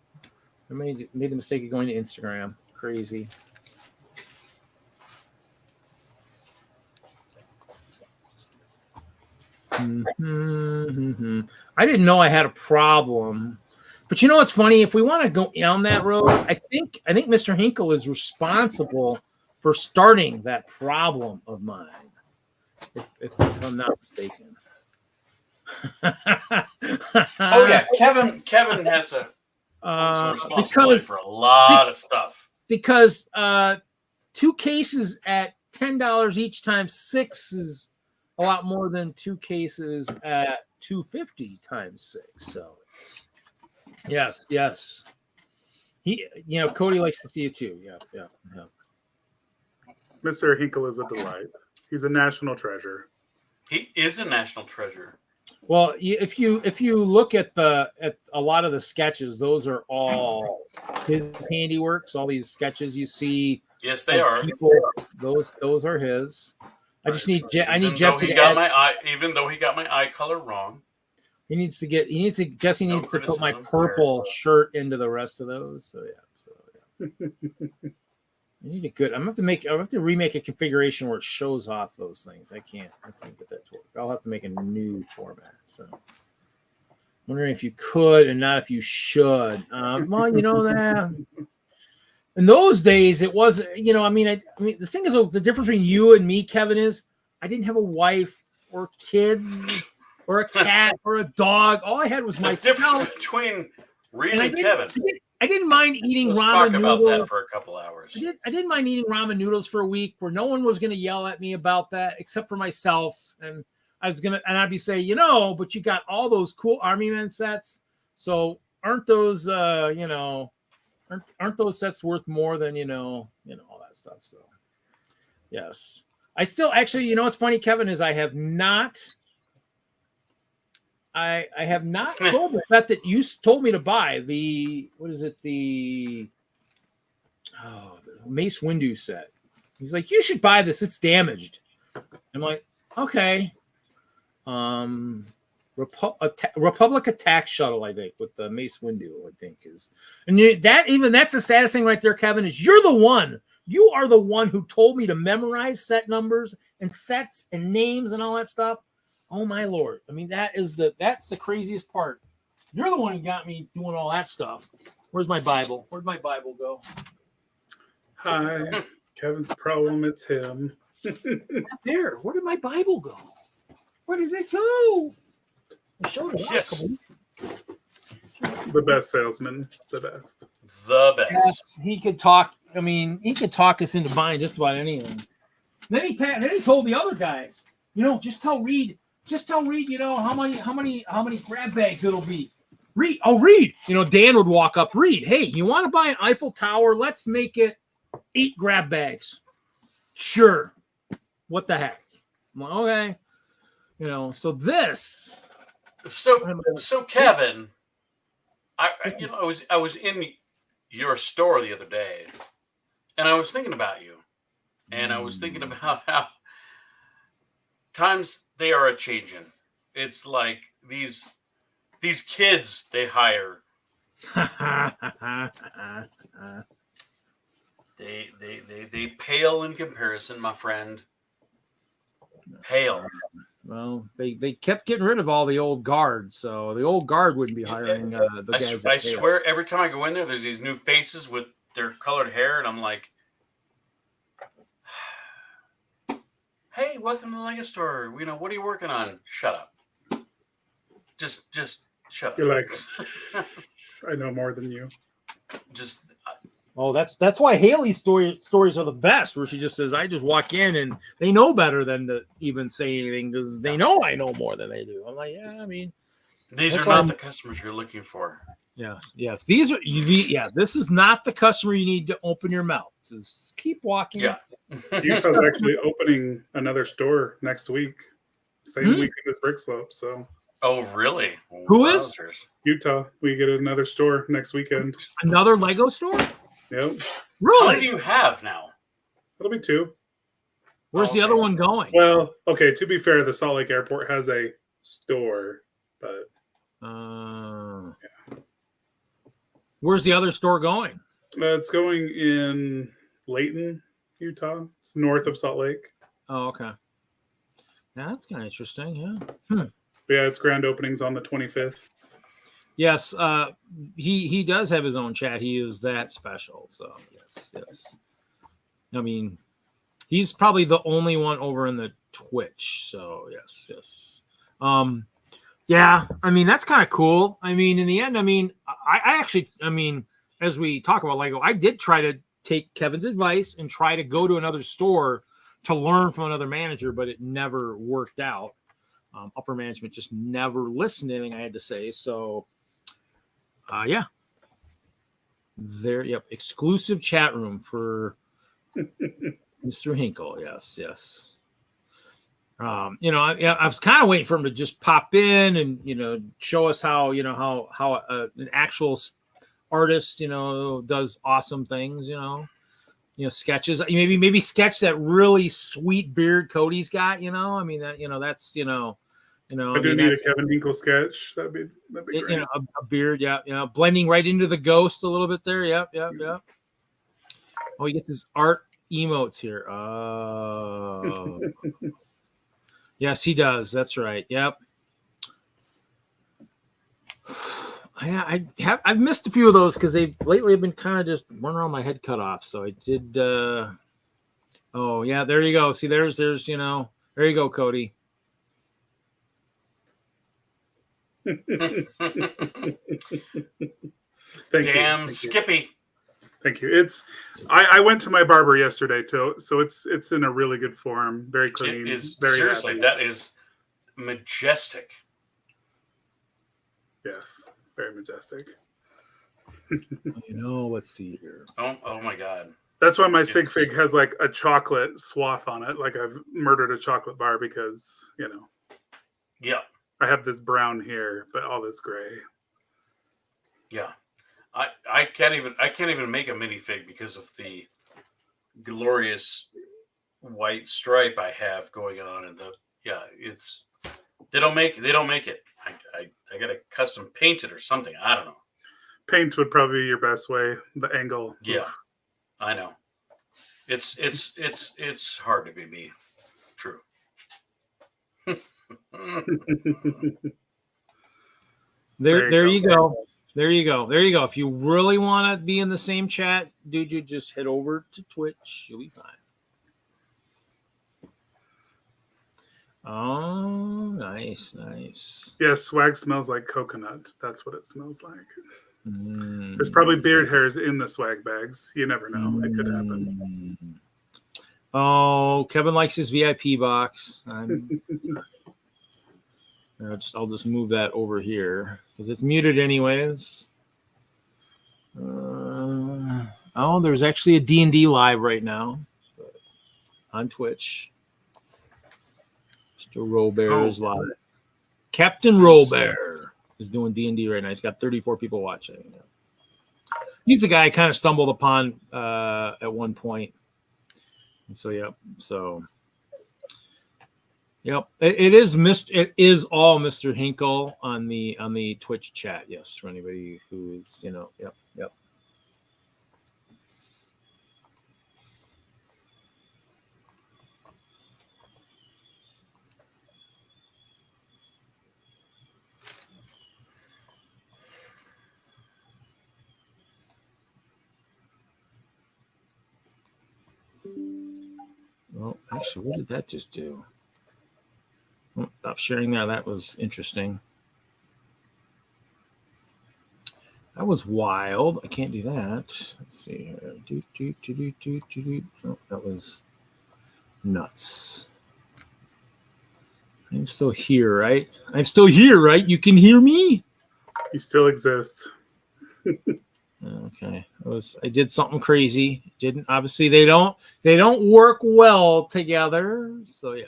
I made the mistake of going to Instagram. Crazy. Mm-hmm. I didn't know I had a problem. But you know what's funny? If we want to go down that road, I think Mr. Hinkle is responsible for starting that problem of mine, if I'm not mistaken. Oh yeah, Kevin has to responsibility for a lot of stuff. Because 2 cases at $10 each times 6 is a lot more than 2 cases at $250 times 6. So yes. He, Cody likes to see it too. Yeah. Mr. Hinkle is a delight. He's a national treasure. He is a national treasure. Well, if you look at a lot of the sketches, those are all his handiworks. All these sketches you see, yes, they are. People, those are his. I just need Jesse to add. Even though he got my eye color wrong, Jesse needs to put my purple shirt into the rest of those. So yeah. I need a good. I have to remake a configuration where it shows off those things. I can't get that to work. I'll have to make a new format. So, wondering if you could and not if you should. Well, that. In those days, it was. I mean, the thing is, the difference between you and me, Kevin, is I didn't have a wife or kids or a cat or a dog. All I had was myself. The difference between Reed and Kevin. I didn't mind eating ramen talk noodles. About that for a couple hours. I didn't mind eating ramen noodles for a week where no one was going to yell at me about that except for myself. And I'd be saying, but you got all those cool Army Men sets. So aren't those, aren't those sets worth more than, all that stuff. So yes, I still actually, what's funny, Kevin, is I have not sold the set that you told me to buy. The Mace Windu set. He's like, you should buy this. It's damaged. I'm like, okay. Republic Attack Shuttle, I think, with the Mace Windu, I think is. And that's the saddest thing right there, Kevin, is you are the one who told me to memorize set numbers and sets and names and all that stuff. Oh my Lord. I mean, that's the craziest part. You're the one who got me doing all that stuff. Where's my Bible? Where'd my Bible go? Hi. Kevin's problem, it's him. It's not there. Where did my Bible go? Where did it go? I showed it. Yes. The best salesman. The best. Yes, he could talk. I mean, he could talk us into buying just about anything. Then he told the other guys, just tell Reed, how many grab bags it'll be. Reed. Dan would walk up. Reed, hey, you want to buy an Eiffel Tower? Let's make it 8 grab bags. Sure. What the heck? I'm like, okay. So this. So Kevin, I was in your store the other day, and I was thinking about you, and I was thinking about times they are a changing. It's like these kids they hire. They pale in comparison, my friend. Pale. Well, they kept getting rid of all the old guard, so the old guard wouldn't be hiring the guys. I swear, every time I go in there's these new faces with their colored hair, and I'm like, "Hey, welcome to the Lego store. You know, what are you working on? Shut up. Just shut up." You're like, I know more than you. Just. Oh, that's why Haley's stories are the best, where she just says, "I just walk in and they know better than to even say anything because they know I know more than they do." I'm like, yeah, I mean, these are not the customers you're looking for. Yeah, yes, these are. This is not the customer you need to open your mouth. Just keep walking. Yeah, Utah's actually opening another store next week, same weekend as Brick Slope. So. Oh, really? Who is Utah? We get another store next weekend. Another Lego store? Yep. Really? How many do you have now? It'll be 2. Where's the other one going? Well, okay. To be fair, the Salt Lake Airport has a store, but yeah. Where's the other store going? It's going in Layton, Utah. It's north of Salt Lake. Oh, okay. Yeah, that's kind of interesting. Yeah. Yeah, its grand opening's on the 25th. Yes, he does have his own chat. He is that special. So yes. I mean, he's probably the only one over in the Twitch. So yes. Yeah. I mean, that's kind of cool. I mean, in the end, I mean, I actually, I mean, as we talk about Lego, I did try to take Kevin's advice and try to go to another store to learn from another manager, but it never worked out. Upper management just never listened to anything I had to say. So, yeah. There, yep. Exclusive chat room for Mr. Hinkle. Yes. You know, I was kind of waiting for him to just pop in and, you know, show us how, you know, how an actual artist, you know, does awesome things, you know, sketches, maybe sketch that really sweet beard Cody's got, you know, I mean, that, you know, that's, you know, I do need a Kevin Hinkle sketch. That'd be great. You know, a beard. Yeah. You know, blending right into the ghost a little bit there. Yep. Oh, he gets his art emotes here. Oh, yes, he does. That's right. Yep. Yeah, I've missed a few of those because lately have been kind of just running around my head cut off. So I did. Oh yeah, there you go. See, there's you know, there you go, Cody. Damn Skippy. Thank you. I went to my barber yesterday too, so it's in a really good form. Very clean. It is very seriously happy. That is majestic. Yes, very majestic. You know, let's see here. Oh my God. That's why my sig fig has like a chocolate swath on it. Like I've murdered a chocolate bar because, you know. Yeah. I have this brown here, but all this gray. Yeah. I can't even make a minifig because of the glorious white stripe I have going on, and they don't make it. I gotta custom paint it or something. I don't know. Paint would probably be your best way. The angle. Yeah. Oof. I know. It's hard to be me. True. There you go. If you really want to be in the same chat, dude, you just head over to Twitch. You'll be fine. Oh, nice. Yeah, swag smells like coconut. That's what it smells like. There's probably beard hairs in the swag bags. You never know. It could happen. Oh, Kevin likes his VIP box. I'll just move that over here because it's muted anyways. There's actually a D&D live right now on Twitch. Mr. Robear is live. Captain Robear is doing D&D right now. He's got 34 people watching. He's the guy I kind of stumbled upon at one point. And so, yeah. So, Yep, it is It is all Mr. Hinkle on the Twitch chat. Yes, for anybody who's Yep. Well, actually, what did that just do? Oh, stop sharing that. That was interesting. That was wild. I can't do that. Let's see here. Oh, that was nuts. I'm still here, right? I'm still here, right? You can hear me? You still exist. Okay. I did something crazy. Obviously they don't work well together. So yeah.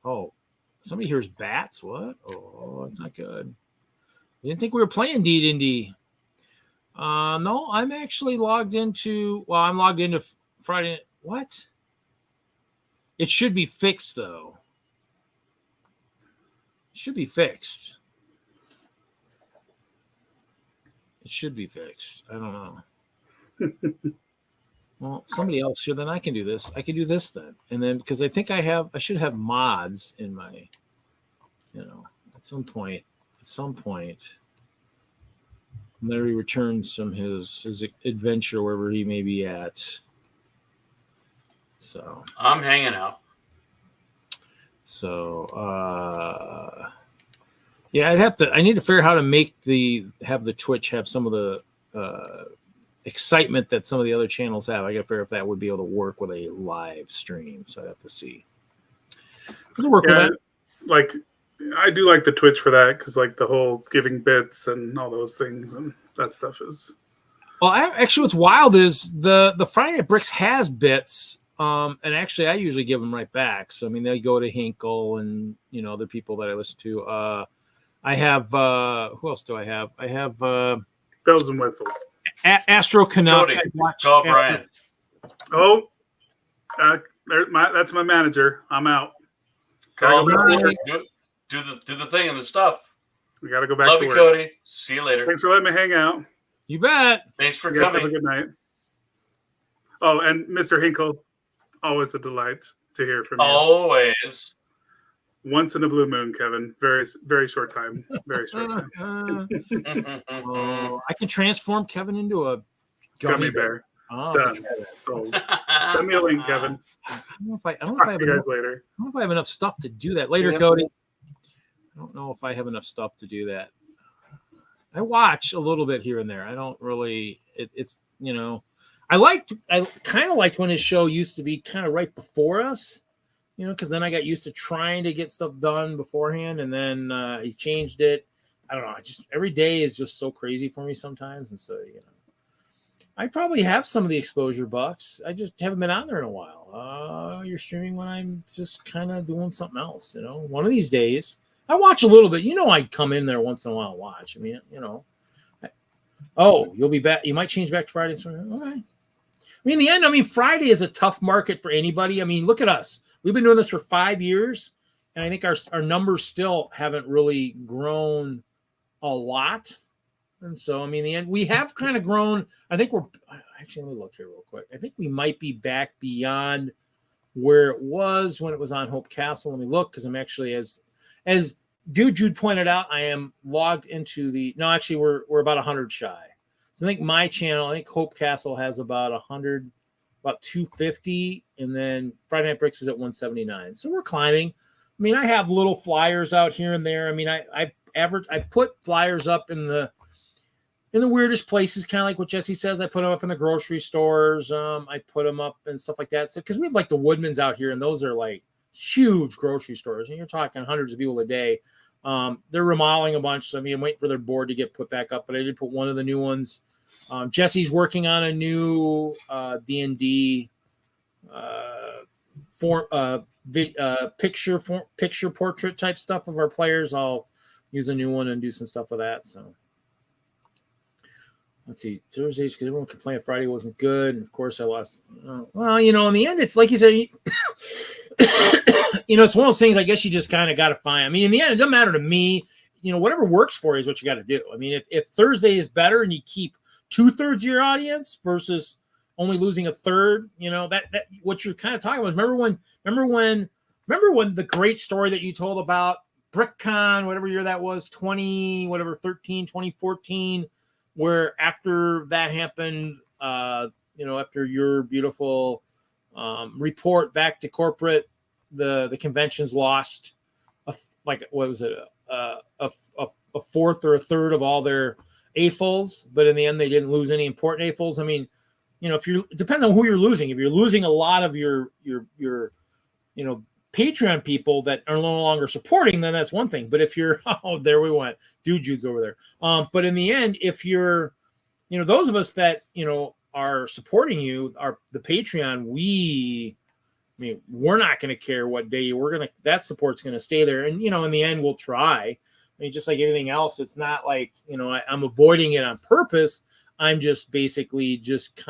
Oh, somebody hears bats. What? Oh, that's not good. I didn't think we were playing D&D. No, I'm actually logged into Friday. What? It should be fixed though. It should be fixed. It should be fixed. I don't know. Well, somebody else here, then I can do this. I can do this then. And then because I think I should have mods in my, at some point. Larry returns from his adventure wherever he may be at. So I'm hanging out. So yeah, I need to figure out how to have the Twitch have some of the excitement that some of the other channels have. I got to figure if that would be able to work with a live stream. So I have to see. Does it work with that? Like, I do like the Twitch for that because, like, the whole giving bits and all those things and that stuff is. Well, actually, what's wild is the Friday Night Bricks has bits, and actually, I usually give them right back. So I mean, they go to Hinkle and other people that I listen to. I have who else do I have? I have bells and whistles. Astro Canuck. Call Brian. Oh, that's my manager. I'm out. Call do the thing and the stuff. We got to go back. Love to you, work. Cody. See you later. Thanks for letting me hang out. You bet. Thanks for you guys coming. have a good night. Oh, and Mr. Hinkle, always a delight to hear from you. Always. Once in a blue moon, Kevin. Very, very short time. Very short time. I can transform Kevin into a gummy bear. Oh, done. So send me a link, Kevin. I don't know if I have you guys later. I don't know if I have enough stuff to do that later, Cody. I don't know if I have enough stuff to do that. I watch a little bit here and there. I don't really. It's I kind of liked when his show used to be kind of right before us. Because then I got used to trying to get stuff done beforehand, and then he changed it. I don't know. Every day is just so crazy for me sometimes, and so I probably have some of the exposure bucks. I just haven't been on there in a while. You're streaming when I'm just kind of doing something else. One of these days I watch a little bit. I come in there once in a while and watch. I mean, you'll be back. You might change back to Friday. Okay. I mean, in the end, Friday is a tough market for anybody. I mean, look at us. We've been doing this for 5 years, and I think our numbers still haven't really grown a lot. And so, in the end, we have kind of grown. I think we're actually, let me look here real quick. I think we might be back beyond where it was when it was on Hope Castle. Let me look, because I'm actually, as Jude pointed out, I am logged into we're about 100 shy. So I think my channel, Hope Castle has about 100. About 250, and then Friday Night Bricks is at 179. So we're climbing. I have little flyers out here and there. I put flyers up in the weirdest places, kind of like what Jesse says. I put them up in the grocery stores. I put them up and stuff like that. So because we have like the Woodmans out here, and those are like huge grocery stores, and you're talking hundreds of people a day. They're remodeling a bunch, so I'm waiting for their board to get put back up. But I did put one of the new ones. Jesse's working on a new D&D picture portrait type stuff of our players. I'll use a new one and do some stuff with that. So let's see, Thursdays, because everyone complained Friday wasn't good, and of course I lost. In the end, it's like you said. it's one of those things, I guess you just kind of got to find. I mean, in the end, it doesn't matter to me. Whatever works for you is what you got to do. I mean, if Thursday is better and you keep 2/3 of your audience versus only losing a third, that what you're kind of talking about. Remember when the great story that you told about BrickCon, whatever year that was, 2014, where after that happened, after your beautiful report back to corporate, the conventions lost a fourth or a third of all their AFOLs, but in the end they didn't lose any important AFOLs. I mean, if you're depending on who you're losing, if you're losing a lot of your Patreon people that are no longer supporting, then that's one thing. But if you're there we went, Jude's over there. But in the end, if you're those of us that are supporting you, are the Patreon, we're not going to care what day that support's going to stay there. And, in the end, we'll try. I mean, just like anything else, it's not like, I'm avoiding it on purpose. I'm just basically he's been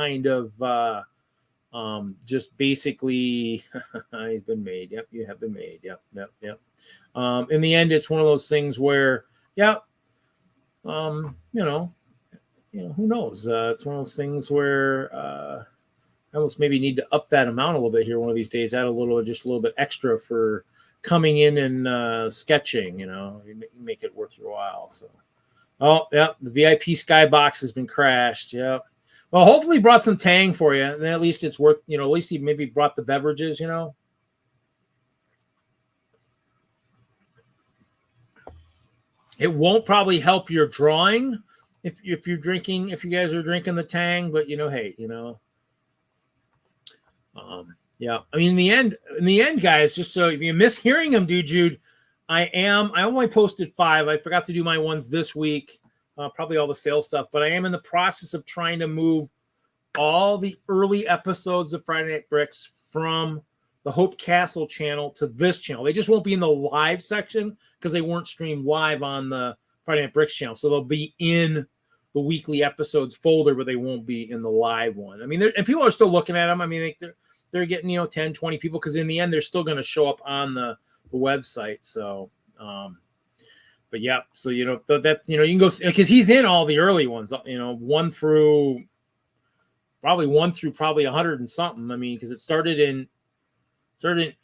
made. Yep. You have been made. Yep. In the end, it's one of those things where, who knows? It's one of those things where, I almost maybe need to up that amount a little bit here one of these days, add just a little bit extra for coming in and sketching, make it worth your while. So, the VIP skybox has been crashed. Yeah. Well, hopefully he brought some Tang for you. And at least it's worth, at least he maybe brought the beverages, It won't probably help your drawing if you guys are drinking the Tang, but hey, I mean, in the end, guys, just so if you miss hearing them, Jude, I only posted 5. I forgot to do my ones this week, probably all the sales stuff, but I am in the process of trying to move all the early episodes of Friday Night Bricks from the Hope Castle channel to this channel. They just won't be in the live section because they weren't streamed live on the Friday Night Bricks channel. So they'll be in the weekly episodes folder, but they won't be in the live one. I mean, and people are still looking at them. I mean, they're getting, 10, 20 people, because in the end, they're still going to show up on the website. So, but yeah, so, that, you can go, because he's in all the early ones, 1 through probably 100 and something. I mean, because it started in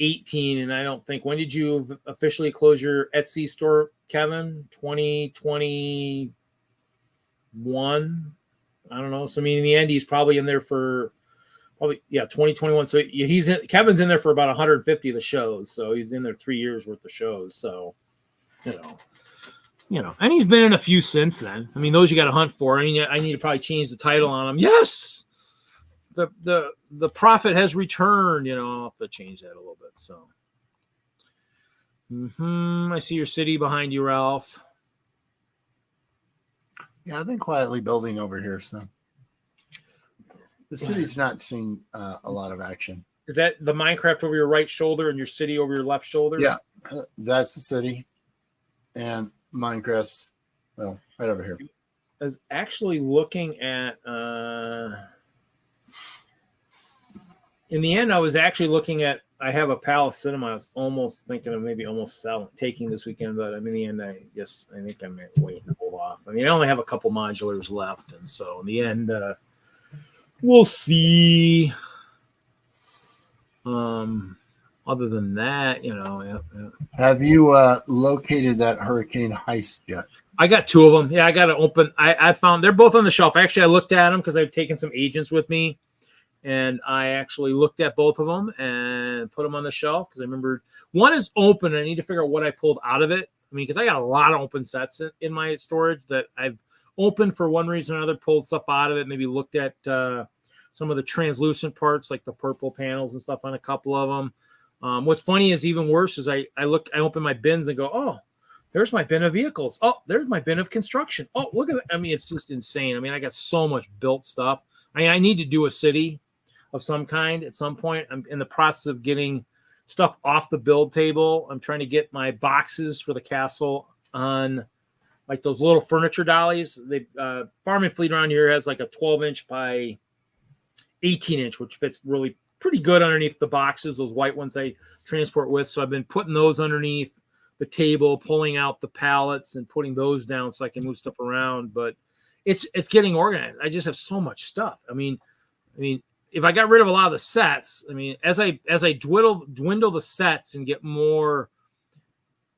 18, and I don't think, when did you officially close your Etsy store, Kevin? 2021? I don't know. So, I mean, in the end, he's probably in there for 2021. So Kevin's in there for about 150 of the shows. So he's in there 3 years worth of shows. So, and he's been in a few since then. I mean, those you got to hunt for. I mean, I need to probably change the title on them. Yes, the prophet has returned. I'll have to change that a little bit. So, I see your city behind you, Ralph. Yeah, I've been quietly building over here, so the city's not seeing a lot of action. Is that the Minecraft over your right shoulder and your city over your left shoulder? Yeah, that's the city, and Minecraft's right over here. I was actually looking at. In the end, I was actually looking at. I have a Palace Cinema. I was almost thinking of maybe taking this weekend, but I mean, in the end, I think I might wait and hold off. I mean, I only have a couple modulars left, and so in the end, we'll see. Other than that, Have you located that hurricane heist yet? I got 2 of them. Yeah, I got to open. I found they're both on the shelf. Actually, I looked at them because I've taken some agents with me. And I actually looked at both of them and put them on the shelf because I remembered one is open. And I need to figure out what I pulled out of it. I mean, because I got a lot of open sets in my storage that I've opened for one reason or another, pulled stuff out of it, maybe looked at some of the translucent parts like the purple panels and stuff on a couple of them. What's funny is even worse is I open my bins and go, oh, there's my bin of vehicles. Oh, there's my bin of construction. Oh, look at that. I mean, it's just insane. I mean, I got so much built stuff. I mean, I need to do a city of some kind at some point. I'm in the process of getting stuff off the build table. I'm trying to get my boxes for the castle on like those little furniture dollies. They Farm and Fleet around here has like a 12-inch by 18-inch, which fits really pretty good underneath the boxes, those white ones I transport with. So I've been putting those underneath the table, pulling out the pallets and putting those down so I can move stuff around. But it's getting organized. I just have so much stuff. I mean, if I got rid of a lot of the sets, I mean, as I dwindle the sets and get more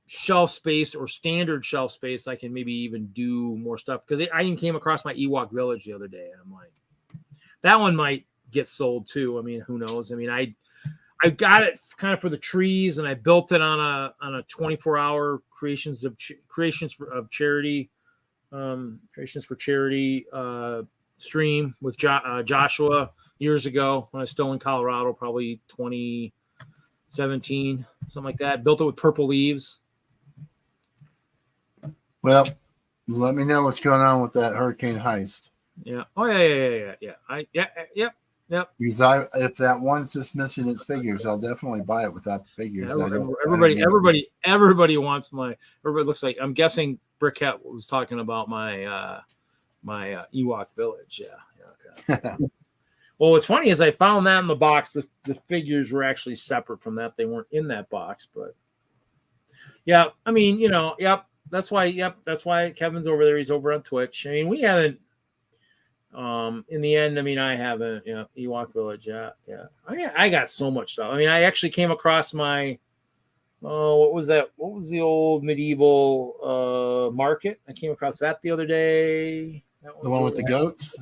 shelf space or standard shelf space, I can maybe even do more stuff. Because I even came across my Ewok Village the other day, and I'm like, that one might get sold too. I mean, who knows? I mean, I got it kind of for the trees, and I built it on a 24-hour creations for charity stream with Joshua years ago when I was still in Colorado, probably 2017, something like that. Built it with purple leaves. Well, let me know what's going on with that hurricane heist. Yeah. Oh yeah. Yep. Because if that one's just missing its figures, I'll definitely buy it without the figures. Yeah, everybody wants my. Everybody looks like. I'm guessing Brickette was talking about my my Ewok Village. Yeah. Well, what's funny is I found that in the box. The figures were actually separate from that. They weren't in that box, but yeah. I mean, yep. That's why Kevin's over there. He's over on Twitch. I mean, we haven't. In the end, I mean, I haven't, Ewok Village. Yeah. I mean, I got so much stuff. I mean, I actually came across my, what was that? What was the old medieval market? I came across that the other day. The one with the goats?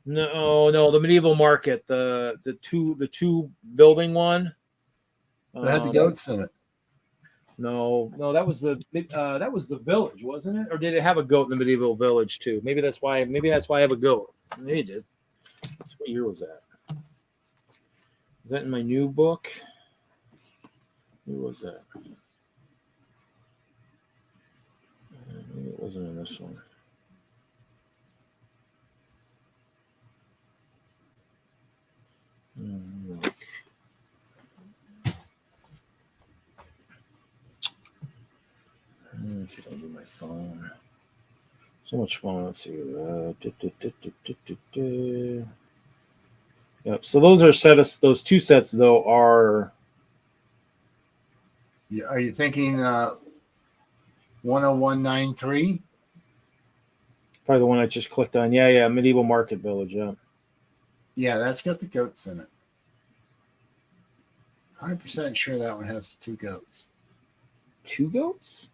No, the medieval market, the two building one. That had the goats in it. No, that was the village, wasn't it? Or did it have a goat in the medieval village too? Maybe that's why I have a goat. Maybe it did. What year was that? Is that in my new book? Who was that? Maybe it wasn't in this one. Look. Let's see if I can do my phone. So much fun. Let's see. Yep. So those are those two sets though are. Yeah, are you thinking 10193? Probably the one I just clicked on. Yeah. Medieval Market Village. Yeah. Yeah, that's got the goats in it. 100% sure that one has 2 goats. 2 goats?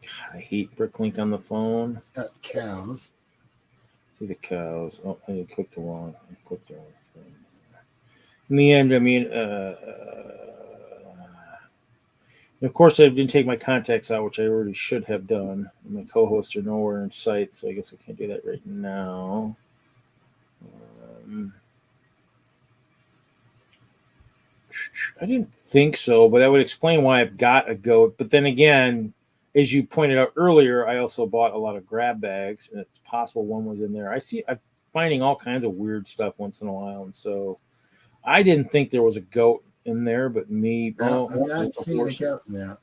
God, I hate Bricklink on the phone. It's got cows. See the cows. Oh, I clicked the wrong thing. In the end, I mean, of course, I didn't take my contacts out, which I already should have done. My co-hosts are nowhere in sight, so I guess I can't do that right now. I didn't think so, but that would explain why I've got a goat. But then again, as you pointed out earlier, I also bought a lot of grab bags, and it's possible one was in there. I'm finding all kinds of weird stuff once in a while, and so I didn't think there was a goat in there, but me. No, I haven't seen a goat in there.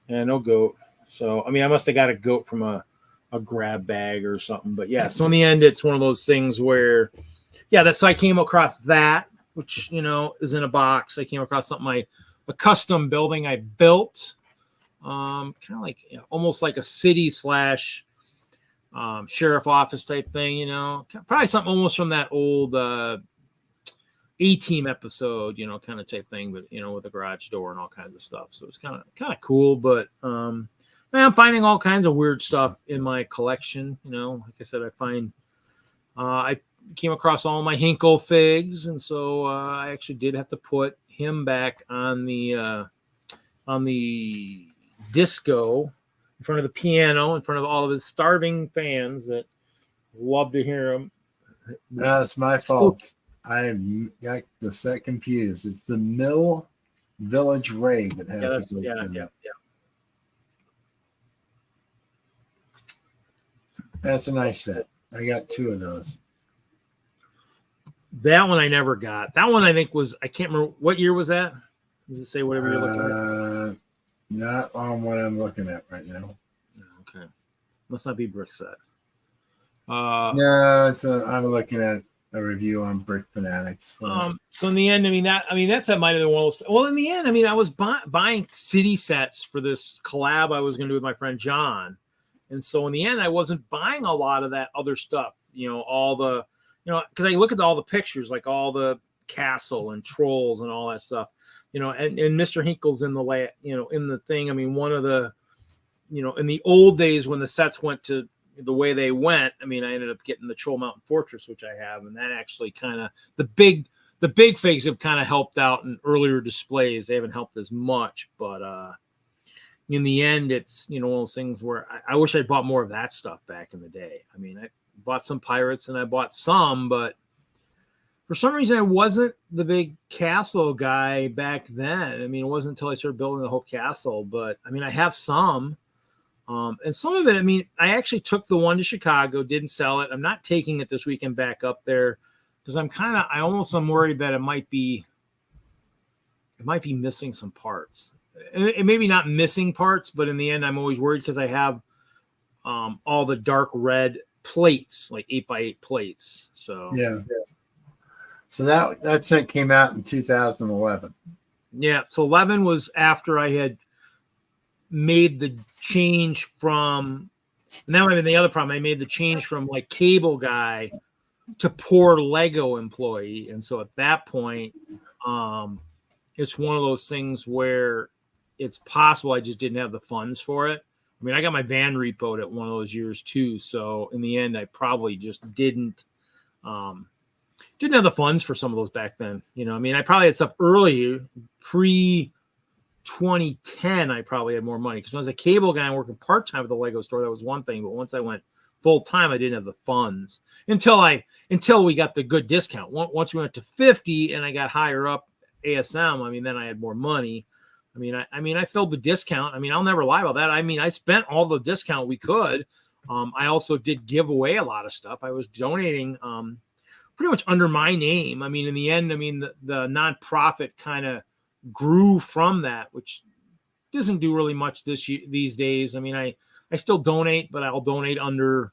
Yeah, no goat. So, I mean, I must have got a goat from a grab bag or something. But yeah, so in the end, it's one of those things where, so I came across that, which, is in a box. I came across something, a custom building I built, kind of like, almost like a city / sheriff office type thing, probably something almost from that old A-Team episode, kind of type thing, but, with a garage door and all kinds of stuff. So it's kind of cool, but I'm finding all kinds of weird stuff in my collection. Like I said, I came across all my Hinkle figs, and so I actually did have to put him back on the disco in front of the piano, in front of all of his starving fans that love to hear him. That's my fault. I got the set confused. It's the Mill Village Raid that has the goats in it. Yeah. That's a nice set. I got 2 of those. That one I never got. That one I think was, I can't remember, what year was that? Does it say whatever you're looking at? Not on what I'm looking at right now. Okay. Must not be brick set. No, I'm looking at a review on Brick Fanatics. So in the end, I mean, that might have been one of those. Well, in the end, I mean, I was buying city sets for this collab I was going to do with my friend John. And so in the end, I wasn't buying a lot of that other stuff, all the, because I look at all the pictures, like all the castle and trolls and all that stuff, and Mr. Hinkle's in the in the thing. I mean, one of the, in the old days when the sets went to the way they went, I mean, I ended up getting the Troll Mountain Fortress, which I have, and that actually kind of the big figs have kind of helped out in earlier displays. They haven't helped as much, but in the end, it's one of those things where I wish I bought more of that stuff back in the day. I mean, I bought some pirates and I bought some, but for some reason I wasn't the big castle guy back then. I mean, it wasn't until I started building the Hope Castle, but I mean, I have some. And some of it, I mean, I actually took the one to Chicago, didn't sell it. I'm not taking it this weekend back up there because I'm worried that it might be missing some parts. It maybe not missing parts, but in the end, I'm always worried because I have all the dark red plates, like 8x8 plates. So yeah. So that set came out in 2011. Yeah. So 11 was after I had made the change from, and that might have been the other problem. I made the change from like cable guy to poor Lego employee. And so at that point, it's one of those things where it's possible I just didn't have the funds for it. I mean, I got my van repoed at one of those years too. So in the end, I probably just didn't have the funds for some of those back then. I mean, I probably had stuff early, pre 2010, I probably had more money because when I was a cable guy and working part-time at the Lego store, that was one thing. But once I went full-time, I didn't have the funds until we got the good discount. Once we went to 50 and I got higher up ASM, I mean, then I had more money. I mean, I filled the discount. I mean, I'll never lie about that. I mean, I spent all the discount we could. I also did give away a lot of stuff. I was donating pretty much under my name. I mean, in the end, I mean, the nonprofit kind of grew from that, which doesn't do really much these days. I mean, I still donate, but I'll donate under,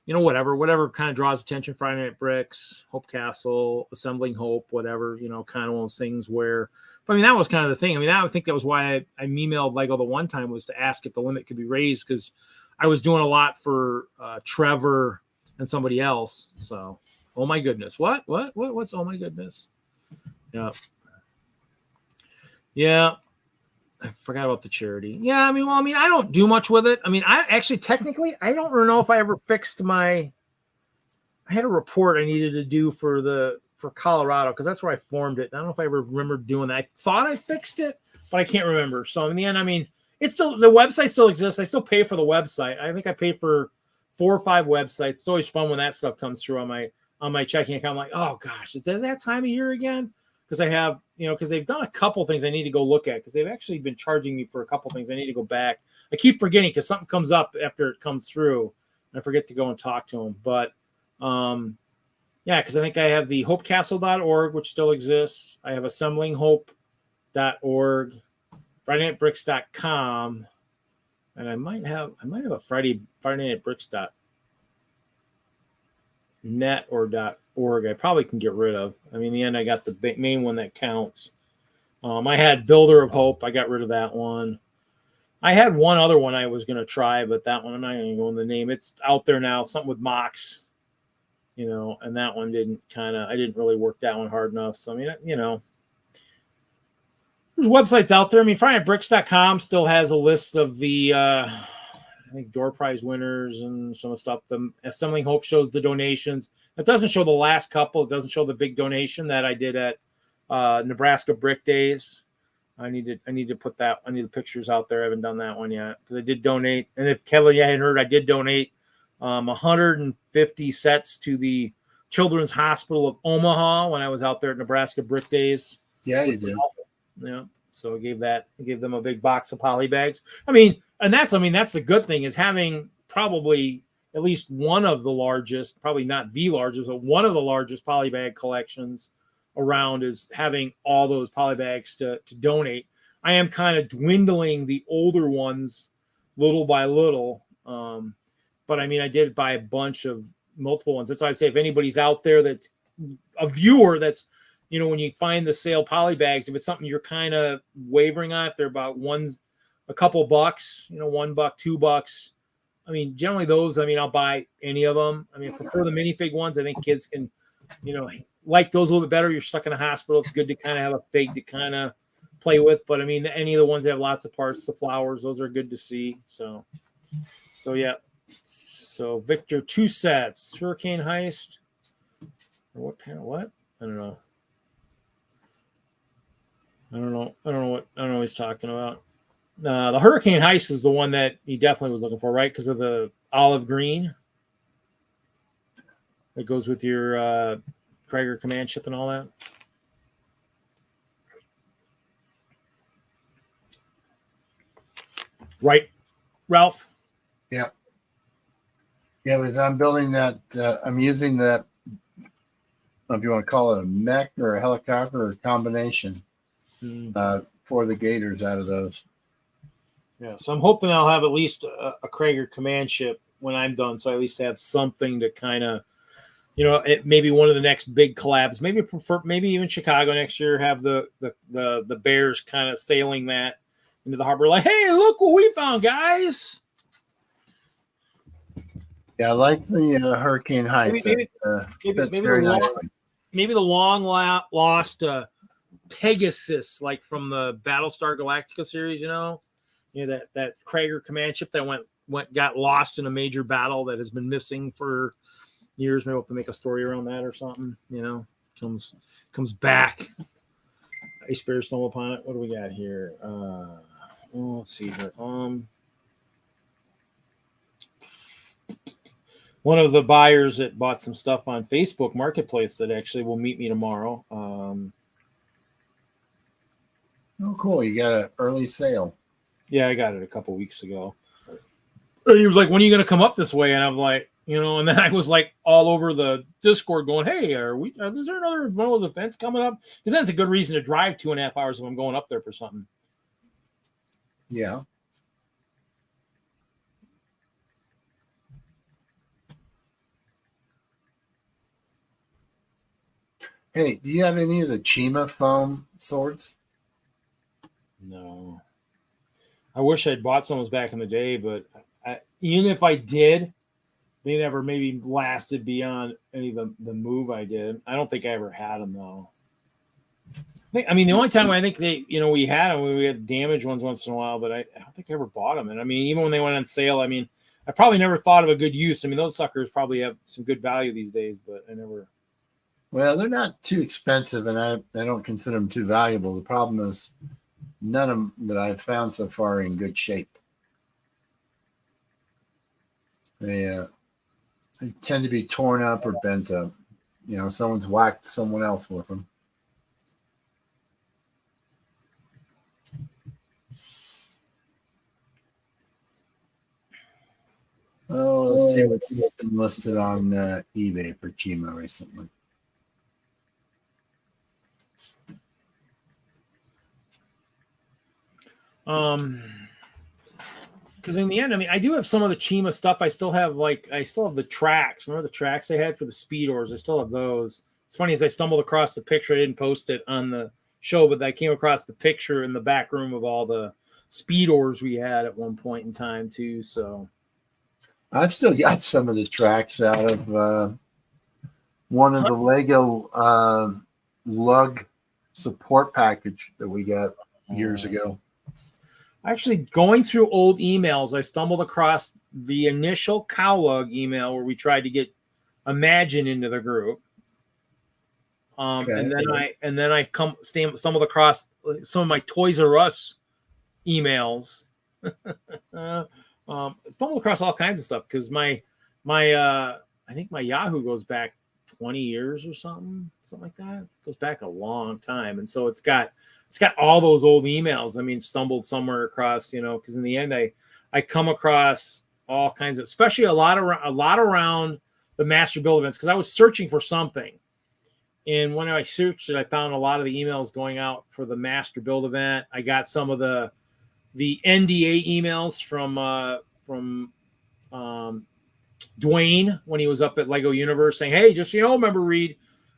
whatever kind of draws attention. Friday Night Bricks, Hope Castle, Assembling Hope, whatever, kind of one of those things where, but I mean, that was kind of the thing. I mean, I think that was why I emailed Lego the one time, was to ask if the limit could be raised, because I was doing a lot for Trevor and somebody else. So, oh my goodness. What's oh my goodness? Yeah. I forgot about the charity. Yeah. I mean, I don't do much with it. I mean, I actually, technically, I don't know if I ever fixed I had a report I needed to do for Colorado, because that's where I formed it. I don't know if I ever remember doing that. I thought I fixed it, but I can't remember. So in the end, I mean, it's still, the website still exists. I still pay for the website. I think I paid for 4 or 5 websites. It's always fun when that stuff comes through on my checking account. I'm like, oh gosh, is that time of year again? Because I have, because they've done a couple things I need to go look at, because they've actually been charging me for a couple things. I need to go back. I keep forgetting because something comes up after it comes through, and I forget to go and talk to them. But yeah, because I think I have the hopecastle.org, which still exists. I have assemblinghope.org, FridayNightBricks.com, and I might have a FridayNightBricks.net or .org. I probably can get rid of. I mean, in the end, I got the main one that counts. I had Builder of Hope. I got rid of that one. I had one other one I was going to try, but that one, I'm not going to go in the name. It's out there now, something with MOCs, and that one I didn't really work that one hard enough. So, I mean, there's websites out there. I mean, FridayNightBricks.com still has a list of the, I think, door prize winners and some of the stuff. The Assembling Hope shows the donations. It doesn't show the last couple. It doesn't show the big donation that I did at Nebraska Brick Days. I need to put that. I need the pictures out there. I haven't done that one yet, because I did donate. And if Kevin, you hadn't heard, I did donate 150 sets to the Children's Hospital of Omaha when I was out there at Nebraska Brick Days. Yeah, you did. Yeah. So I gave them a big box of poly bags. I mean, that's the good thing, is having probably at least one of the largest, probably not the largest, but one of the largest polybag collections around, is having all those polybags to donate. I am kind of dwindling the older ones little by little. But I mean, I did buy a bunch of multiple ones. That's why I say if anybody's out there that's a viewer that's, when you find the sale poly bags, if it's something you're kind of wavering on, if they're about a couple bucks, $1, $2. I mean, generally those, I'll buy any of them. I prefer the minifig ones. I think kids can, like those a little bit better. You're stuck in a hospital. It's good to kind of have a fig to kind of play with. But any of the ones that have lots of parts, the flowers, those are good to see. So yeah. So Victor, 2 sets, Hurricane Heist. What panel? What? I don't know. I don't know what he's talking about. The Hurricane Heist was the one that he definitely was looking for, right? Because of the olive green that goes with your Krager command ship and all that. Right, Ralph? Yeah. Yeah, because I'm building that, I'm using that, I don't know if you want to call it a mech or a helicopter or a combination for the Gators out of those. Yeah, so I'm hoping I'll have at least a Krager command ship when I'm done, so I at least have something to kind of, it maybe one of the next big collabs, maybe even Chicago next year, have the Bears kind of sailing that into the harbor, like, hey, look what we found, guys. Yeah, I like the Hurricane Heist. That's very nicely. Maybe the long lost Pegasus, like from the Battlestar Galactica series, that Krager command ship that got lost in a major battle that has been missing for years. Maybe we'll have to make a story around that or something. Comes back. A Spirit stumble upon it. What do we got here? Let's see here. One of the buyers that bought some stuff on Facebook Marketplace that actually will meet me tomorrow. Oh, cool! You got an early sale. Yeah, I got it a couple weeks ago. And he was like, when are you going to come up this way? And I'm like, and then I was like all over the Discord going, hey, is there another one of those events coming up? Because that's a good reason to drive 2.5 hours if I'm going up there for something. Yeah. Hey, do you have any of the Chima foam swords? No. I wish I'd bought some of those back in the day, but even if I did, they never maybe lasted beyond any of the move I did. I don't think I ever had them, though. The only time I think we had them, we had damaged ones once in a while, but I don't think I ever bought them. And even when they went on sale, I probably never thought of a good use. Those suckers probably have some good value these days, but I never. Well, they're not too expensive, and I don't consider them too valuable. The problem is none of them that I've found so far are in good shape. They tend to be torn up or bent up. Someone's whacked someone else with them. Oh, let's see what's been listed on eBay for Chima recently. Because in the end, I do have some of the Chima stuff. I still have the tracks. Remember the tracks I had for the speed oars? I still have those. It's funny, as I stumbled across the picture, I didn't post it on the show, but I came across the picture in the back room of all the speed oars we had at one point in time too. So I've still got some of the tracks out of one of the Lego lug support package that we got years ago. Actually, going through old emails, I stumbled across the initial CowLug email where we tried to get Imagine into the group. And then I stumbled across some of my Toys R Us emails. Stumbled across all kinds of stuff because my I think my Yahoo goes back 20 years or something like that. It goes back a long time, and so it's got all those old emails. Stumbled somewhere across, because in the end I come across all kinds of, especially a lot around the master build events, because I was searching for something, and when I searched it, I found a lot of the emails going out for the master build event. I got some of the NDA emails from Dwayne, when he was up at Lego Universe, saying, "Hey, just so you know, remember, Reed,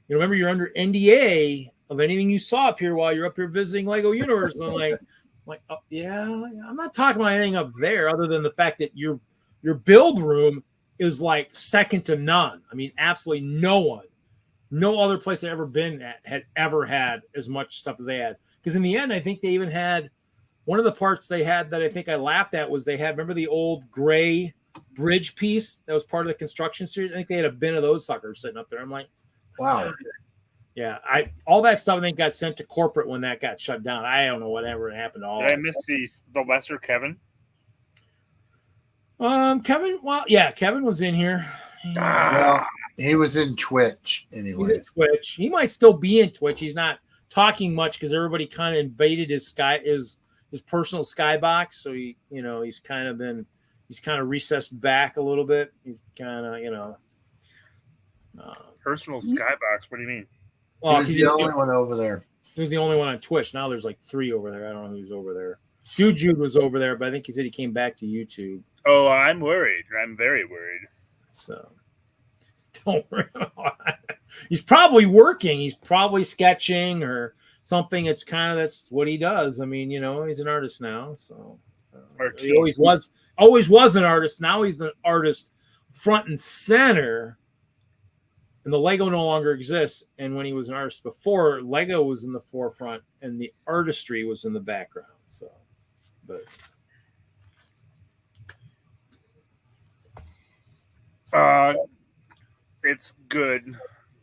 remember you're under NDA of anything you saw up here while you're up here visiting Lego Universe." And I'm like, oh, yeah, I'm not talking about anything up there other than the fact that your build room is like second to none. I mean, absolutely no other place I've ever been at had ever had as much stuff as they had. Because in the end, I think they even had one of the parts they had that I think I laughed at was they had, remember the old gray bridge piece that was part of the construction series? I think they had a bin of those suckers sitting up there. I'm like, wow. Yeah, all that stuff I think got sent to corporate when that got shut down. I don't know whatever happened to all that. Did I miss the lesser Kevin? Kevin, well, yeah, Kevin was in here. Well, he was in Twitch anyway. He's in Twitch. He might still be in Twitch. He's not talking much because everybody kind of invaded his personal skybox. So he's kind of recessed back a little bit. He's kind of personal skybox. What do you mean? Well, he's the only one over there. He was the only one on Twitch. Now there's like 3 over there. I don't know who's over there. Jude was over there, but I think he said he came back to YouTube. Oh, I'm worried. I'm very worried. So don't worry. He's probably working. He's probably sketching or something. That's what he does. I mean, he's an artist now. So he always was an artist. Now he's an artist front and center. And the Lego no longer exists. And when he was an artist before, Lego was in the forefront and the artistry was in the background. So, but it's good,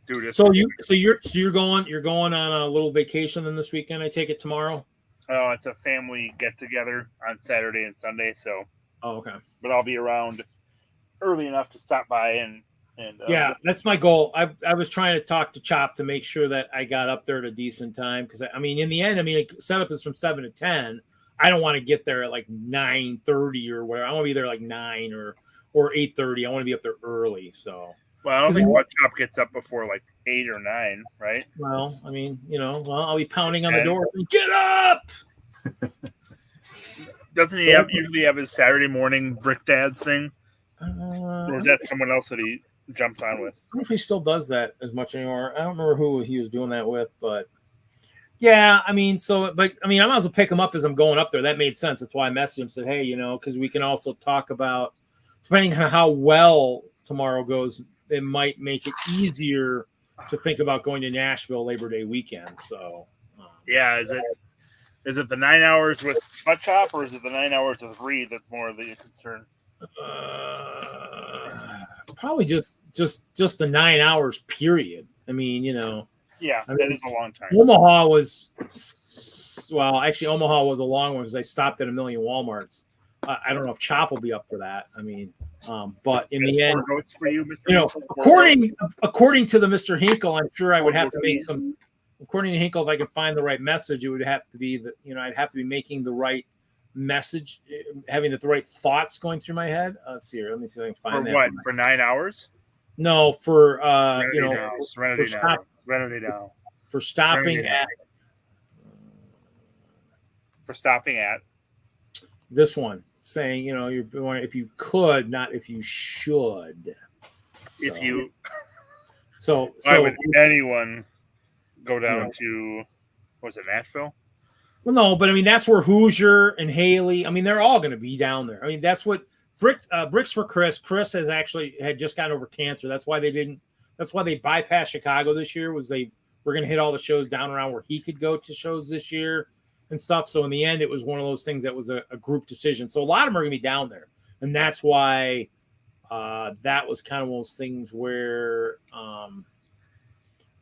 dude. So you're going on a little vacation then this weekend. I take it tomorrow. Oh, it's a family get together on Saturday and Sunday. So, okay. But I'll be around early enough to stop by and yeah, that's my goal. I was trying to talk to Chop to make sure that I got up there at a decent time because I mean, in the end, setup is from 7 to 10. I don't want to get there at like 9:30 or whatever. I want to be there like 9 or 8:30. I want to be up there early. So, well, I don't think Chop gets up before like 8 or 9, right? Well, I mean, I'll be pounding on the door. Get up! Doesn't he usually have his Saturday morning Brick Dads thing? Or is that someone else that he jumps on with? I don't know if he still does that as much anymore. I don't remember who he was doing that with, but yeah, I mean, I might as well pick him up as I'm going up there. That made sense. That's why I messaged him, said, hey, because we can also talk about, depending on how well tomorrow goes, it might make it easier to think about going to Nashville Labor Day weekend. So yeah, is it the 9 hours with Butt Chop or is it the 9 hours with Reed that's more of the concern? Probably just the 9 hours period. I mean, yeah, that is a long time. Omaha was a long one because I stopped at a million Walmarts. I don't know if Chop will be up for that. I mean, but in the end, notes for you, Mr. according to the Mr. Hinkle, I'm sure I would have to make some. According to Hinkle, if I could find the right message, it would have to be I'd have to be making the right message, having the right thoughts going through my head. Let's see here. Let me see if I can find that. For what? For 9 hours? No, for stopping at this one, saying you're if you could, not if you should. So why would anyone go down to was it Nashville? Well, no, but I mean that's where Hoosier and Haley. I mean they're all going to be down there. I mean that's what Bricks for Chris. Chris had just gotten over cancer. That's why they bypassed Chicago this year. Was they were going to hit all the shows down around where he could go to shows this year and stuff. So in the end, it was one of those things that was a group decision. So a lot of them are going to be down there, and that's why that was kind of one of those things where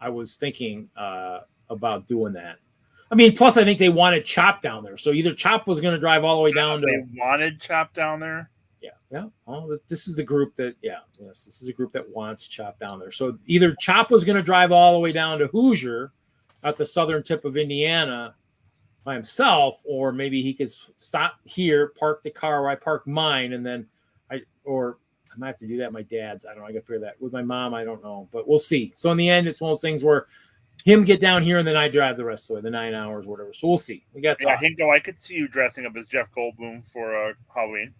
I was thinking about doing that. I mean, plus I think they wanted Chop down there. So either Chop was going to drive all the way down to. They wanted Chop down there. Yeah. Well, this is the group that. This is a group that wants Chop down there. So either Chop was going to drive all the way down to Hoosier, at the southern tip of Indiana, by himself, or maybe he could stop here, park the car where I park mine, and then I might have to do that at my dad's. I don't know. I got to figure that with my mom. I don't know, but we'll see. So in the end, it's one of those things where him get down here and then I drive the rest of the way, the 9 hours, or whatever. So we'll see. We got to talk. Hinkle, I could see you dressing up as Jeff Goldblum for Halloween.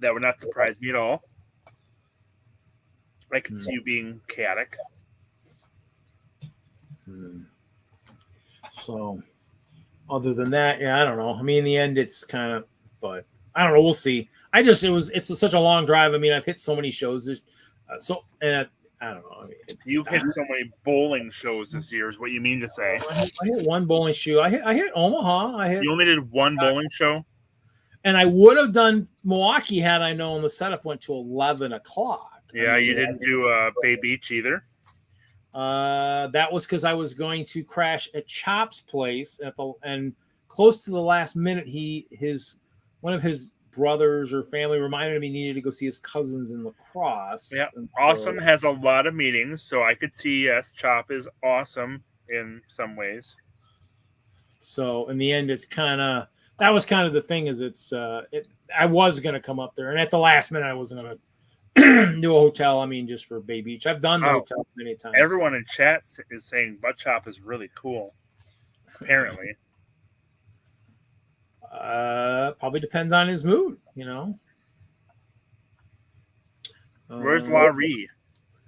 That would not surprise me at all. I could see you being chaotic. So, other than that, yeah, I don't know. I mean, in the end, it's kind of, but I don't know. We'll see. It's such a long drive. I mean, I've hit so many shows. I don't know. I mean, you've hit so many bowling shows this year, is what you mean to say? I hit one bowling shoe. I hit Omaha. You only did one bowling show, and I would have done Milwaukee had I known the setup went to 11 o'clock. Yeah, you didn't do Bay Beach either. That was because I was going to crash at Chop's place and close to the last minute, one of his brothers or family reminded him he needed to go see his cousins in lacrosse. Yeah, Awesome has a lot of meetings, so I could see yes, Chop is awesome in some ways. So in the end, it's that was kind of the thing is I was going to come up there, and at the last minute, I wasn't going to do a hotel. I mean, just for Bay Beach. I've done the hotel many times. Everyone in chat is saying Butt Chop is really cool. Apparently. Probably depends on his mood, Where's Laurie?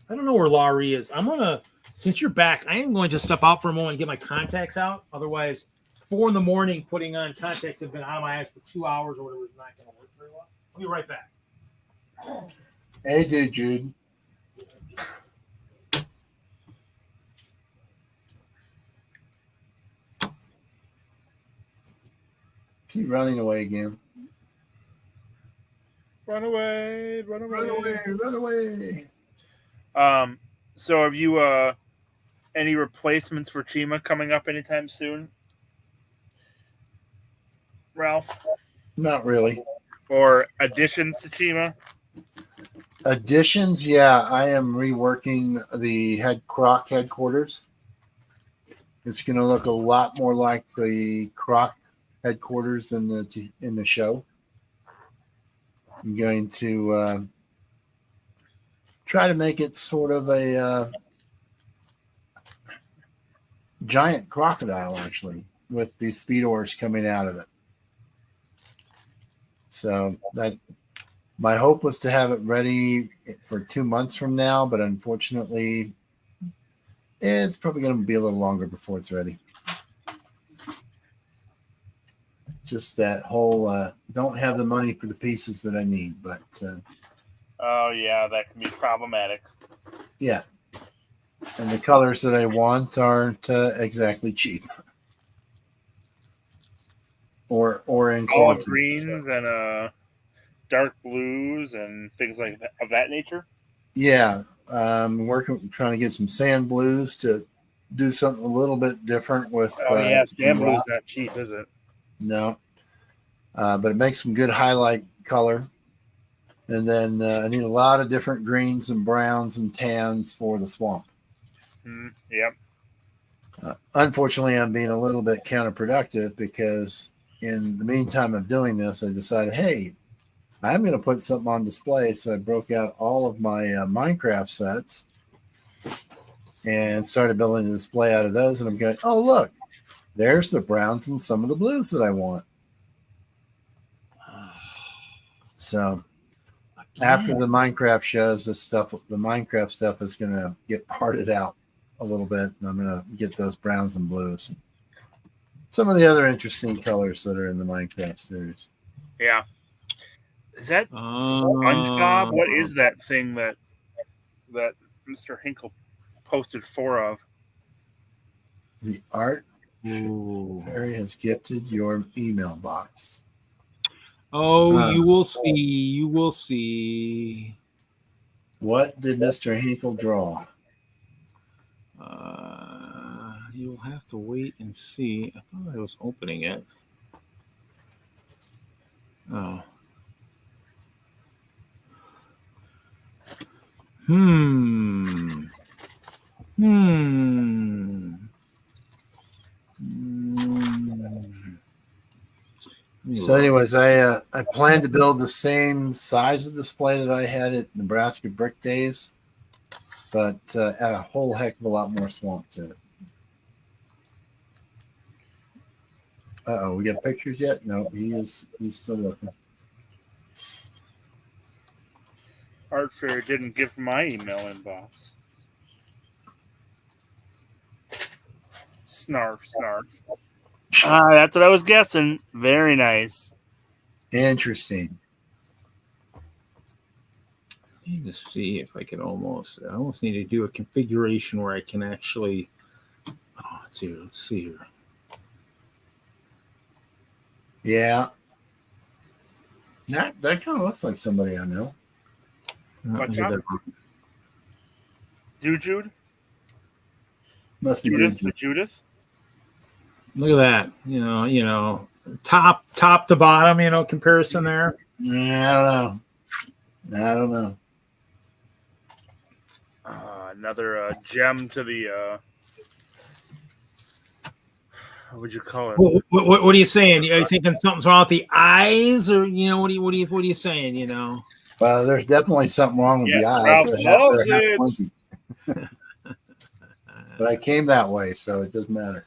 I don't know where Laurie is. Since you're back, I am going to step out for a moment and get my contacts out. Otherwise, 4 a.m, putting on contacts have been out of my eyes for 2 hours or whatever is not going to work very well. I'll be right back. Hey, Jude. Is he running away again? Run away, run away. Run away, run away. So have you any replacements for Chima coming up anytime soon? Ralph? Not really. Or additions to Chima? Additions, yeah. I am reworking the Croc headquarters. It's going to look a lot more like the Croc headquarters in the show. I'm going to try to make it sort of a giant crocodile, actually, with the speed oars coming out of it. So that my hope was to have it ready for 2 months from now, but unfortunately, it's probably going to be a little longer before it's ready. Just that whole don't have the money for the pieces that I need, but oh yeah, that can be problematic. Yeah, and the colors that I want aren't exactly cheap, or in all greens and dark blues and things like that, of that nature. Yeah, trying to get some sand blues to do something a little bit different with. Oh yeah, sand blue's not cheap, is it? No, but it makes some good highlight color. And then I need a lot of different greens and browns and tans for the swamp. Yep. Unfortunately, I'm being a little bit counterproductive because in the meantime of doing this, I decided, hey, I'm going to put something on display. So I broke out all of my Minecraft sets and started building a display out of those. And I'm going, oh, look, there's the browns and some of the blues that I want. So after the Minecraft shows, the Minecraft stuff is going to get parted out a little bit. And I'm going to get those browns and blues. Some of the other interesting colors that are in the Minecraft series. Yeah. Is that SpongeBob? What is that thing that Mr. Hinkle posted 4 of? The art fairy has gifted your email box. Oh, you will see. You will see. What did Mr. Hinkle draw? You'll have to wait and see. I thought I was opening it. Oh. So anyways, I plan to build the same size of display that I had at Nebraska Brick Days, but add a whole heck of a lot more swamp to it. Uh-oh, we got pictures yet? No, he's still looking. Art Fair didn't give my email inbox. Snarf, snarf. That's what I was guessing. Very nice. Interesting. I need to see if I can almost need to do a configuration where I can actually. Oh, let's see here. Yeah. That kind of looks like somebody I know. Watch out. Jude? Must be Judith. Look at that. You know, top to bottom, comparison there. I don't know. Another gem to the what would you call it? What are you saying? Are you thinking something's wrong with the eyes, or what are you saying? Well, there's definitely something wrong with the eyes. But I came that way, so it doesn't matter.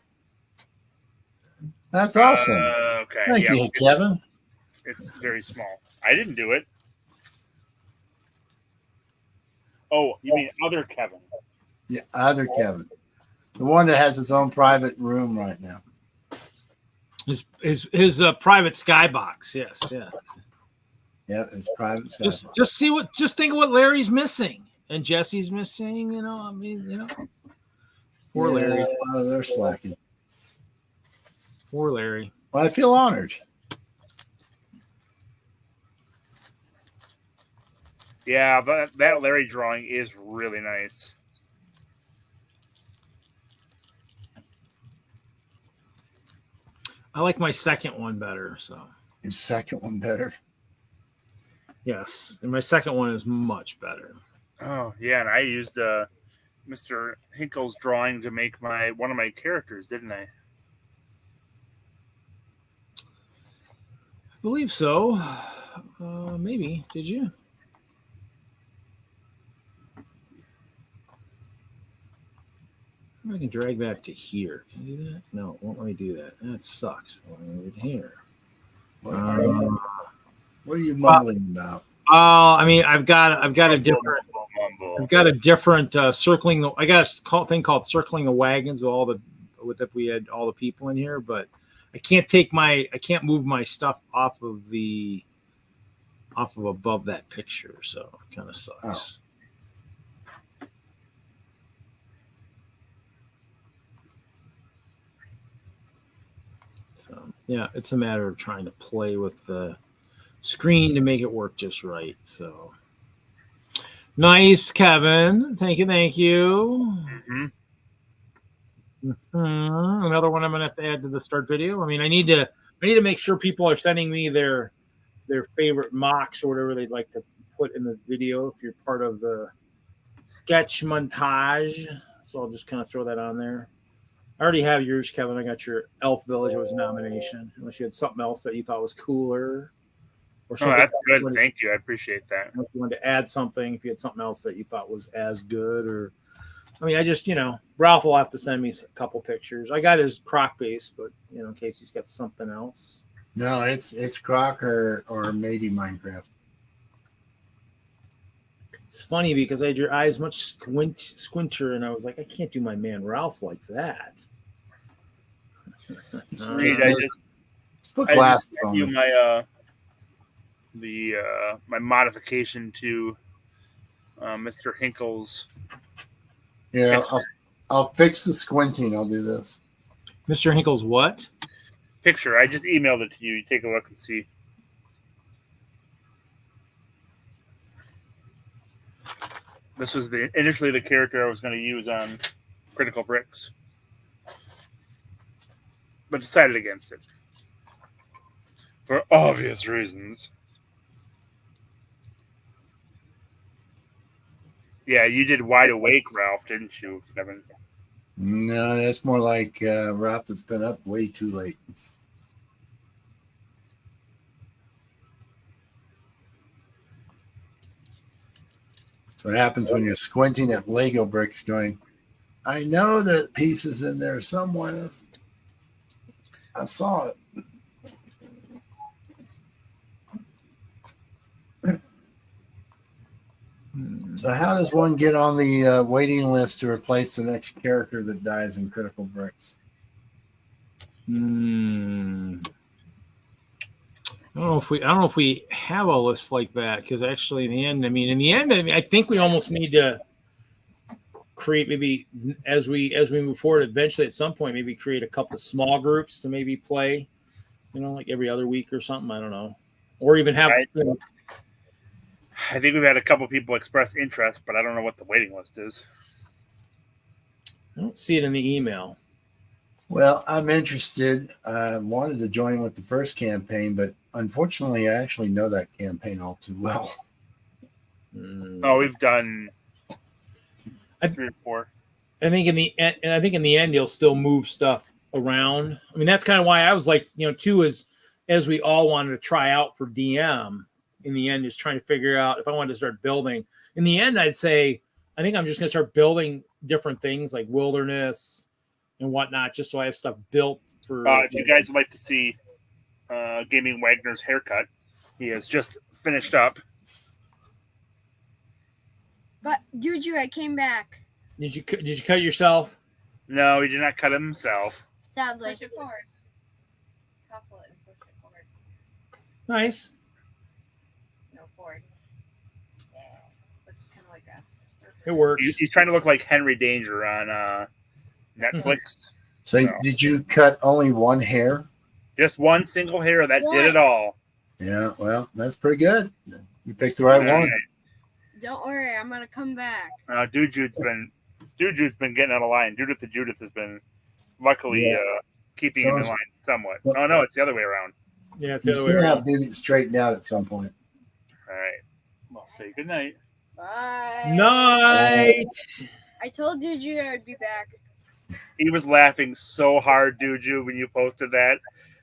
That's awesome. Okay. Thank you, Kevin. It's very small. I didn't do it. Oh, you mean other Kevin? Yeah, other Kevin. The one that has his own private room right now. His private skybox. Yes. Yeah, his private skybox. Just think of what Larry's missing and Jesse's missing. Poor Larry. They're slacking. Poor Larry. Well, I feel honored. Yeah, that Larry drawing is really nice. I like my second one better. So your second one better? Yes, and my second one is much better. Oh yeah, and I used Mr. Hinkle's drawing to make one of my characters, didn't I? I believe so. Maybe. Did you? I can drag that to here. Can I do that? No, it won't let me do that. That sucks. Here. What are you mumbling about? I mean, I've got a different circling. I got a thing called circling the wagons if we had all the people in here, but I can't move my stuff off of above that picture, so it kind of sucks. Oh. So yeah, it's a matter of trying to play with the screen to make it work just right. So nice, Kevin. Thank you. Mm-hmm. Another one I'm gonna have to add to the start video. I mean, I need to make sure people are sending me their favorite MOCs or whatever they'd like to put in the video if you're part of the sketch montage. So I'll just kind of throw that on there. I already have yours, Kevin. I got your Elf Village was nomination. Unless you had something else that you thought was cooler. Or something. Oh, that's good. Thank you. I appreciate that. If you wanted to add something, if you had something else that you thought was as good, or I mean, I just, Ralph will have to send me a couple pictures. I got his Croc base, but in case he's got something else. No, it's Croc or maybe Minecraft. It's funny because I had your eyes much squinter, and I was like, I can't do my man Ralph like that. I just put glasses on. You my modification to Mr. Hinkle's. Yeah, I'll fix the squinting. I'll do this. Mr. Hinkle's what? Picture. I just emailed it to you. You take a look and see. This was initially the character I was going to use on Critical Bricks, but decided against it for obvious reasons. Yeah, you did Wide Awake, Ralph, didn't you, Kevin? No, that's more like Ralph that's been up way too late. What happens when you're squinting at Lego bricks going, I know the piece is in there somewhere. I saw it. So how does one get on the waiting list to replace the next character that dies in Critical Bricks? I don't know if we have a list like that, because actually in the end, I think we almost need to create, maybe as we move forward, eventually at some point, maybe create a couple of small groups to maybe play, like every other week or something. I don't know, or even have. I think we've had a couple people express interest, but I don't know what the waiting list is. I don't see it in the email. Well, I'm interested. I wanted to join with the first campaign, but unfortunately, I actually know that campaign all too well. Oh, we've done 3 or 4. I think in the end, you'll still move stuff around. I mean, that's kind of why I was like, too, as we all wanted to try out for DM. In the end, is trying to figure out if I wanted to start building. In the end, I'd say I think I'm just going to start building different things like wilderness and whatnot, just so I have stuff built for. If you guys would like to see Gaming Wagner's haircut, he has just finished up. But Juju, I came back. Did you cut yourself? No, he did not cut himself. Sadly. Push it forward. Hustle it and push it forward. Nice. No, forward. Yeah. Looks kind of like a surfer. It works. He's trying to look like Henry Danger on Netflix. So did you cut only one hair? Just one single hair. That did it all. Yeah, well, that's pretty good. You picked the right one. Don't worry, I'm gonna come back. Jude's been getting out of line. Judith has been luckily keeping him in line somewhat. Oh no, it's the other way around. Yeah, it's He's the other way gonna around. have Bibi straightened out at some point. All right. I'll say good night. Bye. Night. I told Juju I would be back. He was laughing so hard, Juju, when you posted that,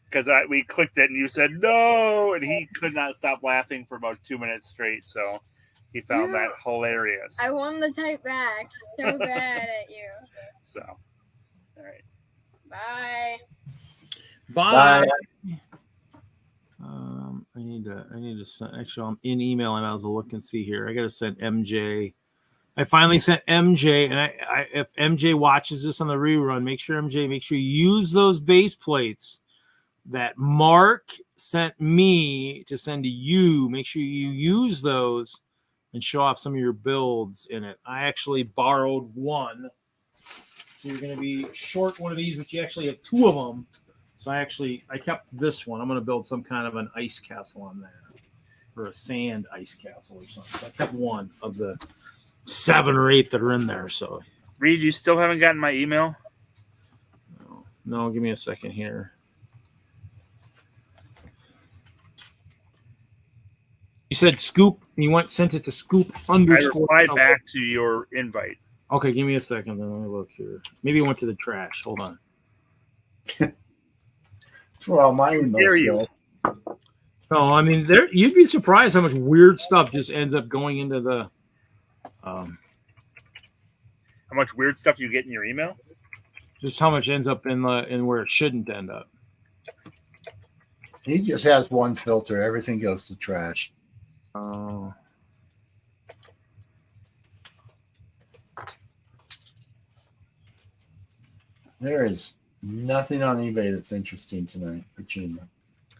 because we clicked it and you said no, and he could not stop laughing for about 2 minutes straight. So he found that hilarious. I wanted to type back so bad at you. So, all right. Bye. Bye. I need to send. Actually, I'm in email, and I was a look and see here. I got to send MJ. I finally sent MJ, and I if MJ watches this on the rerun, make sure you use those base plates that Mark sent me to send to you. Make sure you use those and show off some of your builds in it. I actually borrowed one. So you're going to be short one of these, but you actually have 2 of them. So I kept this one. I'm going to build some kind of an ice castle on there, or a sand ice castle or something. So I kept one of the 7 or 8 that are in there. So, Reed, you still haven't gotten my email? No, give me a second here. You said Scoop. You sent it to Scoop _ I replied back to your invite. Okay, give me a second. Then let me look here. Maybe it went to the trash. Hold on. That's where all my emails go. No, I mean, you'd be surprised how much weird stuff just ends up going into the. How much weird stuff you get in your email? Just how much ends up in where it shouldn't end up. He just has one filter. Everything goes to trash. Oh. There is nothing on eBay that's interesting tonight for Chima.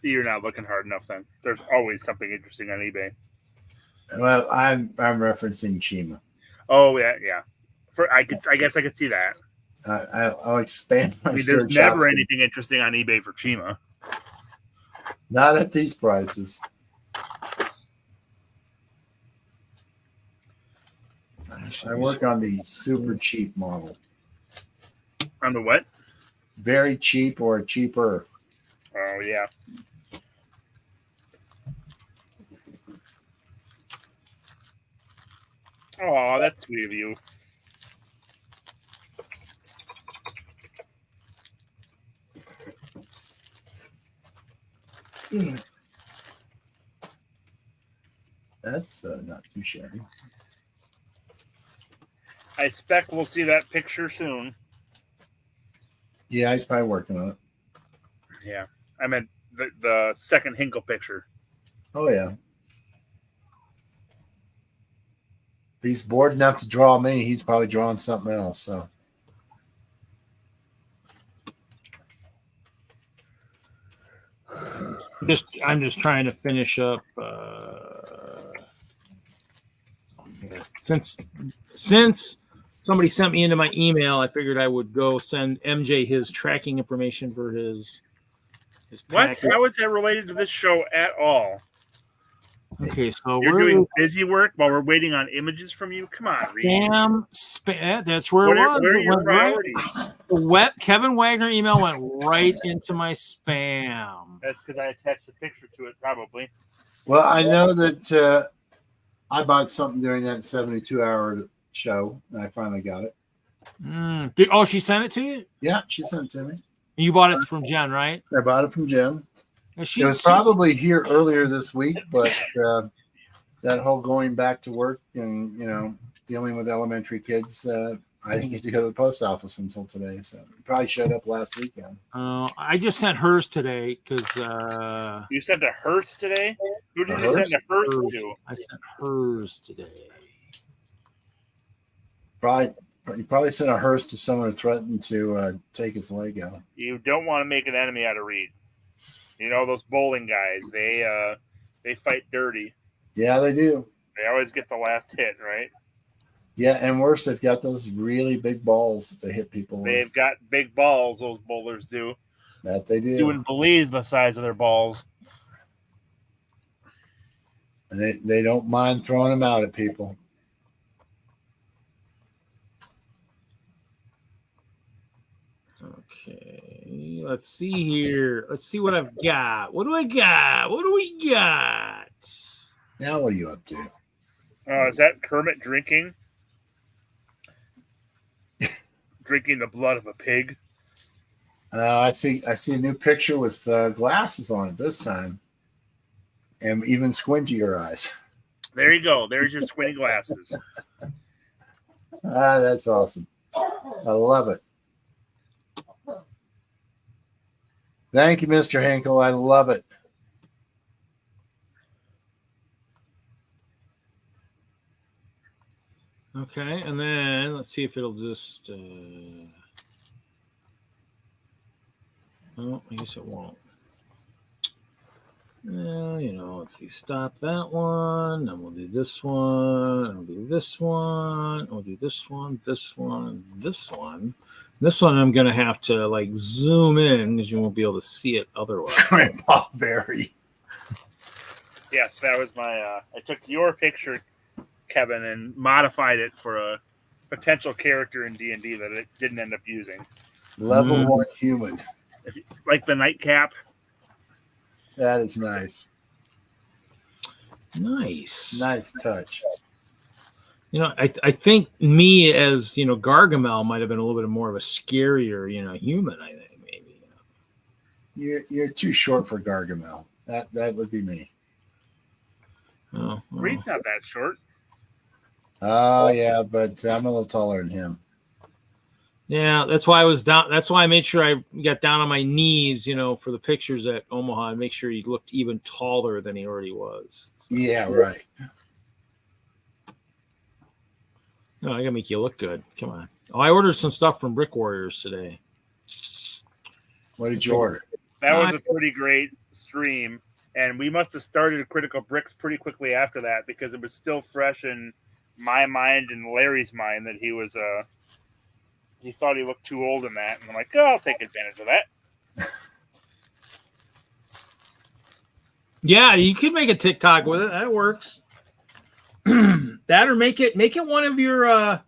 You're not looking hard enough then. There's always something interesting on eBay. Well, I'm referencing Chima. Oh yeah. I guess I could see that. I'll expand my search. There's never option. anything interesting on eBay for Chima. Not at these prices. I work on the super cheap model. On the what? Very cheap or cheaper. Oh yeah. Oh, that's sweet of you. That's not too shabby. I expect we'll see that picture soon. Yeah, he's probably working on it. Yeah, I meant the second Hinkle picture. Oh yeah. he's bored enough to draw me, he's probably drawing something else. So. I'm just trying to finish up. Since somebody sent me into my email, I figured I would go send MJ his tracking information for his What? packet. How is that related to this show at all? Okay, so you're doing busy work while we're waiting on images from you. Come on, spam. That's where it was. Where are your priorities? The Kevin Wagner email went right into my spam. That's because I attached a picture to it, probably. Well, I know that I bought something during that 72-hour show, and I finally got it. She sent it to you? Yeah, she sent it to me. You bought it from Jen, right? I bought it from Jen. It was probably here earlier this week, but that whole going back to work and, dealing with elementary kids, I didn't get to go to the post office until today. So it probably showed up last weekend. I just sent hers today because you sent a hearse today? Who did you send a hearse to? I sent hers today. You probably sent a hearse to someone who threatened to take his Lego. You don't want to make an enemy out of Reed. Those bowling guys, they fight dirty. Yeah, they do. They always get the last hit, right? Yeah, and worse, they've got those really big balls that they hit people with. They've got big balls, those bowlers do. That they do. You wouldn't believe the size of their balls. And they don't mind throwing them out at people. Okay, let's see here. Let's see what I've got. What do I got? What do we got? Now what are you up to? Is that Kermit drinking? Drinking the blood of a pig? I see a new picture with glasses on it this time. And even squintier eyes. There you go. There's your squinty glasses. That's awesome. I love it. Thank you, Mr. Hinkle. I love it. Okay, and then let's see if it'll just. Oh, I guess it won't. Let's see. Stop that one. Then we'll do this one. And we'll do this one. We'll do this one, this one, this one. This one I'm going to have to zoom in because you won't be able to see it otherwise. Grandpa Barry. Yes, that was my. I took your picture, Kevin, and modified it for a potential character in D&D that it didn't end up using. Level 1 human. Like the nightcap. That is nice. Nice. Nice touch. I think me as, Gargamel might have been a little bit more of a scarier, human, I think, maybe. You're too short for Gargamel. That would be me. Oh. Reed's not that short. Oh, yeah, but I'm a little taller than him. Yeah, that's why I was down. That's why I made sure I got down on my knees, for the pictures at Omaha and make sure he looked even taller than he already was. So. Yeah, right. No, I gotta make you look good. Come on. Oh, I ordered some stuff from Brick Warriors today. What did you order? That was a pretty great stream, and we must have started Critical Bricks pretty quickly after that because it was still fresh in my mind and Larry's mind that he was he thought he looked too old in that, and I'm like, I'll take advantage of that. Yeah, you could make a TikTok with it. That works. That or make it one of your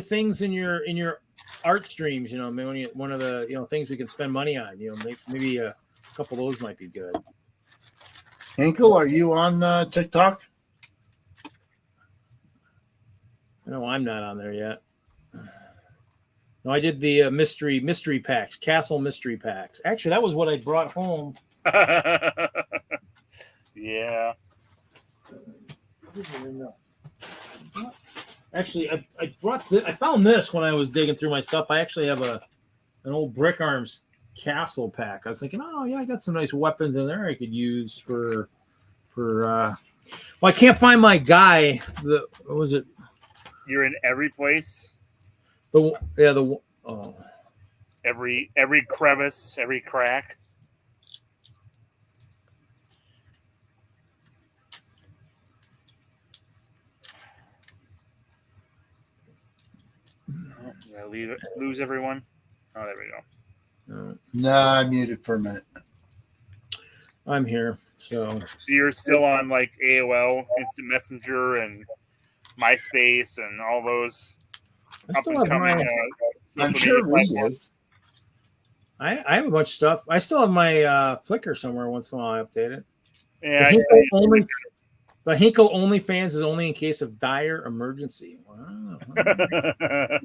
things in your art streams. One of the things we can spend money on. Maybe a couple of those might be good. Hinkle, are you on TikTok? No, I'm not on there yet. No, I did the mystery packs, castle mystery packs. Actually, that was what I brought home. Yeah. Actually, I found this when I was digging through my stuff. I actually have an old Brick Arms castle pack. I was thinking, oh yeah, I got some nice weapons in there I could use for. Well, I can't find my guy. What was it? You're in every place. Every crevice, every crack. Oh, did I lose everyone? Oh, there we go. No, I muted for a minute. I'm here. So you're still on like AOL, Instant Messenger, and MySpace, and all those I still have my. I'm sure Reed is. I have a bunch of stuff. I still have my Flickr somewhere. Once in a while, I update it. Yeah, the Hinkle OnlyFans is only in case of dire emergency. Wow.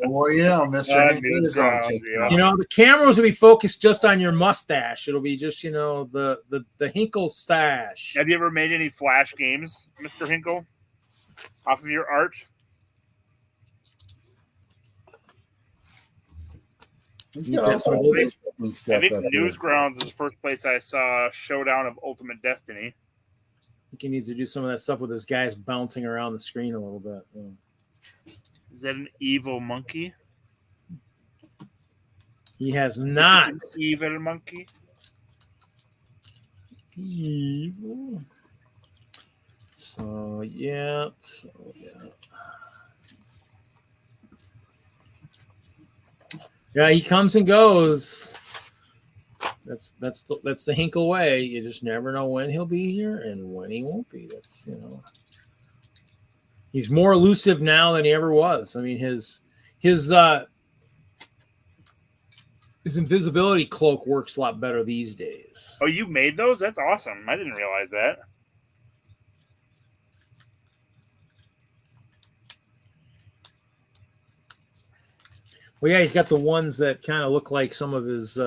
Well, you know, Mr. Hinkle is on TikTok. You know, the cameras will be focused just on your mustache. It'll be just, you know, the Hinkle stash. Have you ever made any Flash games, Mr. Hinkle, off of your art? I think Newsgrounds is the first place I saw Showdown of Ultimate Destiny. I think he needs to do some of that stuff with his guys bouncing around the screen a little bit. Yeah. Is that an evil monkey? He has not. An evil monkey? Evil. So, yeah. Yeah, he comes and goes. That's the Hinkle way. You just never know when he'll be here and when he won't be. That's, you know, he's more elusive now than he ever was. I mean, his invisibility cloak works a lot better these days. Oh, you made those? That's awesome. I didn't realize that. Well, yeah, he's got the ones that kind of look like some of his.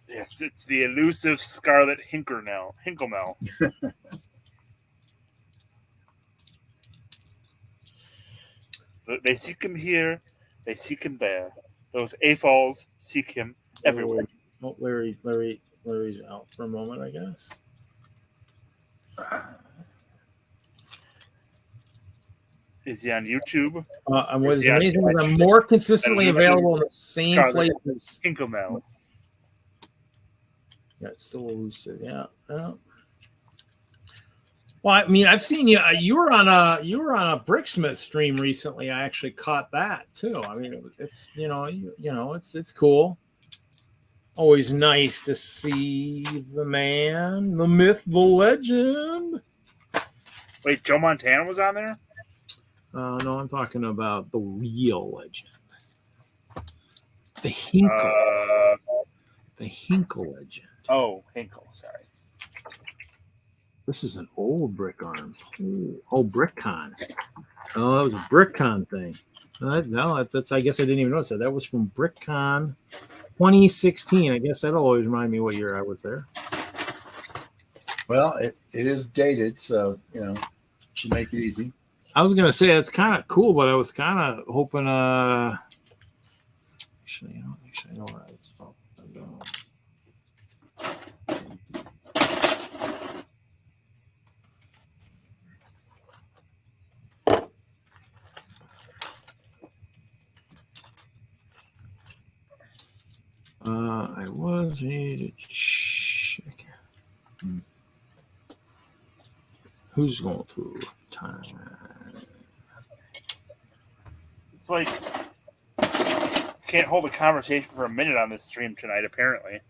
Yes, it's the elusive Scarlet Hinklemel. They seek him here. They seek him there. Those AFOLs seek him everywhere. Oh, Larry's out for a moment, I guess. Is he on YouTube? What's amazing is I'm more consistently available in the same places. Hinklemel. Yeah, it's still elusive. Yeah. Well, I mean, I've seen you. You were on a Bricksmith stream recently. I actually caught that too. I mean, it's it's cool. Always nice to see the man, the myth, the legend. Wait, Joe Montana was on there? No, I'm talking about the real legend. The Hinkle. The Hinkle legend. Oh, Hinkle, sorry. This is an old Brick Arms. Oh, BrickCon. Oh, that was a BrickCon thing. No, that's I guess I didn't even notice that. That was from BrickCon 2016. I guess that'll always remind me what year I was there. Well, it is dated, so, you know, should make it easy. I was gonna say it's kind of cool, but I was kind of hoping. Actually, I know where I was. I was need to check. Who's going through time? It's like can't hold a conversation for a minute on this stream tonight, apparently.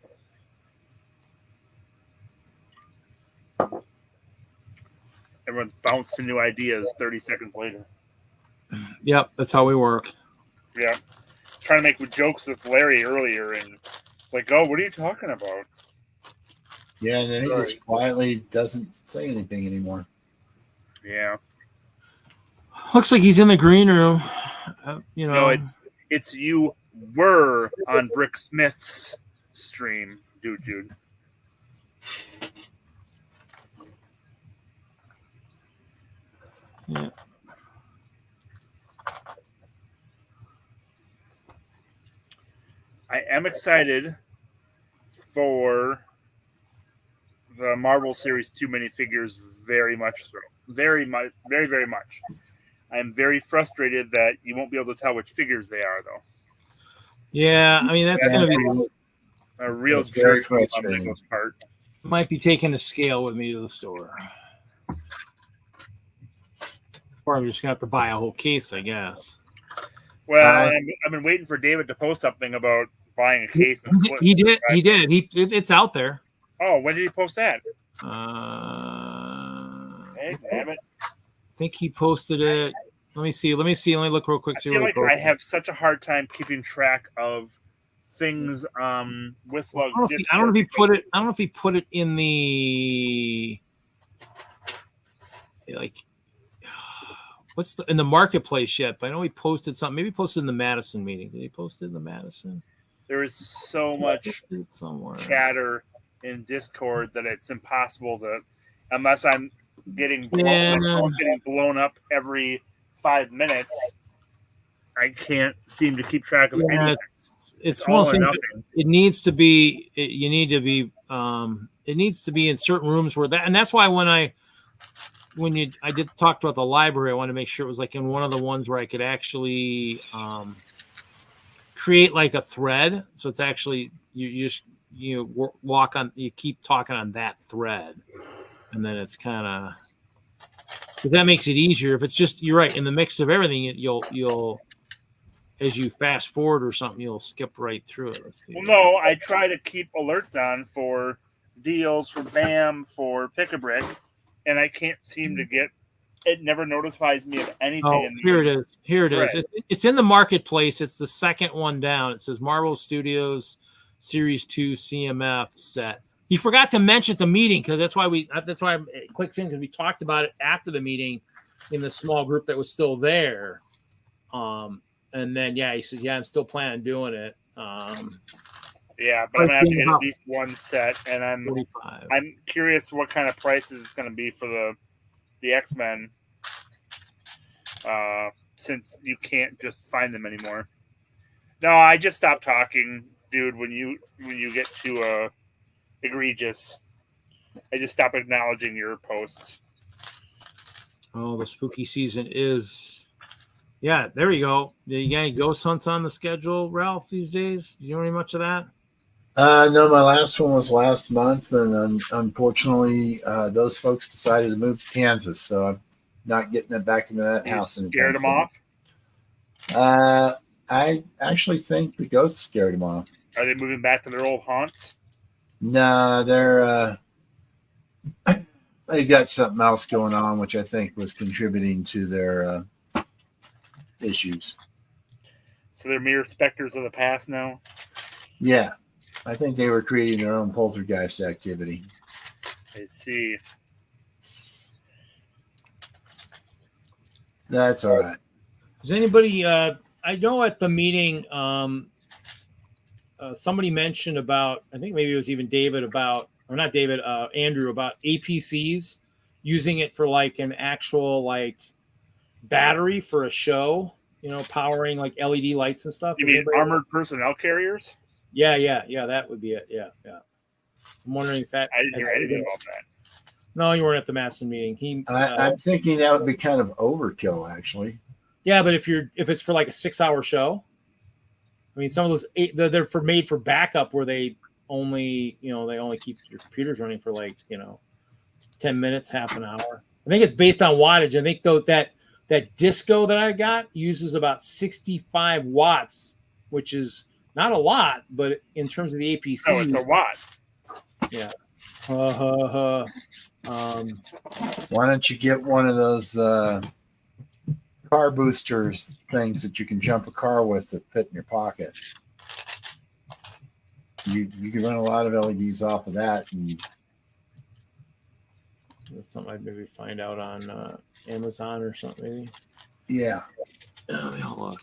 Everyone's bouncing new ideas 30 seconds later. Yep, that's how we work. Yeah. Trying to make jokes with Larry earlier and like, oh, what are you talking about? Yeah, and then he just quietly doesn't say anything anymore. Yeah. Looks like he's in the green room. No, it's you were on Bricksmith's stream, dude. Yeah. I am excited for the Marvel Series 2 minifigures very much so. Very much. I'm very frustrated that you won't be able to tell which figures they are, though. Yeah, I mean that's going to be a real very jerk on frustrating. Lego's part. Might be taking a scale with me to the store, or I'm just going to have to buy a whole case, I guess. Well, I've been waiting for David to post something about buying a case. And He did. It's out there. Oh, when did he post that? Hey, damn it. I think he posted it. Let me see. Let me look real quick. I feel like I have such a hard time keeping track of things. WISLUG. I don't know if he put it. I don't know if he put it in the in the marketplace yet. But I know he posted something. Maybe he posted in the Madison meeting. Did he post it in the Madison? There is so much chatter in Discord that it's impossible to, unless I'm getting blown up every 5 minutes, I can't seem to keep track of anything. It's one of those things. It needs to be. You need to be. It needs to be in certain rooms where that, and that's why I did talk about the library, I wanted to make sure it was like in one of the ones where I could actually create like a thread. So it's actually you keep talking on that thread, and then it's kind of. Because that makes it easier. If it's just, you're right, in the mix of everything, you'll as you fast forward or something, you'll skip right through it. Let's see. Well, no, I try to keep alerts on for deals, for BAM, for Pick-a-Brick, and I can't seem to get. It never notifies me of anything. Oh, here it is. Here it is. It's in the marketplace. It's the second one down. It says Marvel Studios Series 2 CMF set. He forgot to mention the meeting because that's why it clicks in, because we talked about it after the meeting in the small group that was still there. And then he says, I'm still planning on doing it. Yeah, but I'm gonna have to get at least one set, and I'm curious what kind of prices it's gonna be for the X-Men, since you can't just find them anymore. No, I just stopped talking, dude. When you get to egregious, I just stop acknowledging your posts. Oh, the spooky season is, there you go. You got any ghost hunts on the schedule, Ralph, these days? Do you know any much of that? No, my last one was last month, and unfortunately, those folks decided to move to Kansas, so I'm not getting it back into that house. Scared them off? I actually think the ghosts scared them off. Are they moving back to their old haunts? No, they've got something else going on, which I think was contributing to their issues. So they're mere specters of the past now? Yeah. I think they were creating their own poltergeist activity. I see. That's all right. Does anybody, I know at the meeting, somebody mentioned about, I think maybe it was even David Andrew, about APCs, using it for like an actual battery for a show, powering like LED lights and stuff. You mean armored personnel carriers? Yeah, that would be it. Yeah. I'm wondering if that. I didn't hear anything about that. No, you weren't at the Madison meeting. I'm thinking that would be kind of overkill, actually. Yeah, but if it's for like a 6-hour show, I mean, some of those they're made for backup where they only keep your computers running for 10 minutes, half an hour. I think it's based on wattage. I think though that disco that I got uses about 65 watts, which is not a lot, but in terms of the APC, oh, it's a watt. Yeah. Why don't you get one of those car boosters things that you can jump a car with that fit in your pocket? You can run a lot of LEDs off of that, and that's something I'd maybe find out on Amazon or something. Maybe. Yeah. Let me look.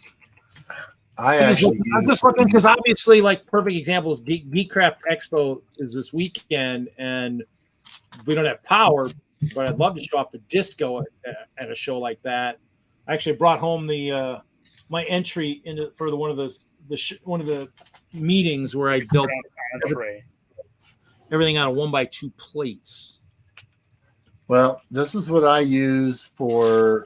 I'm just looking because obviously, perfect example is Geekcraft Expo is this weekend, and we don't have power, but I'd love to show off the disco at a show like that. I actually brought home my entry for one of the meetings where I built everything out of 1x2 plates. Well, this is what I use for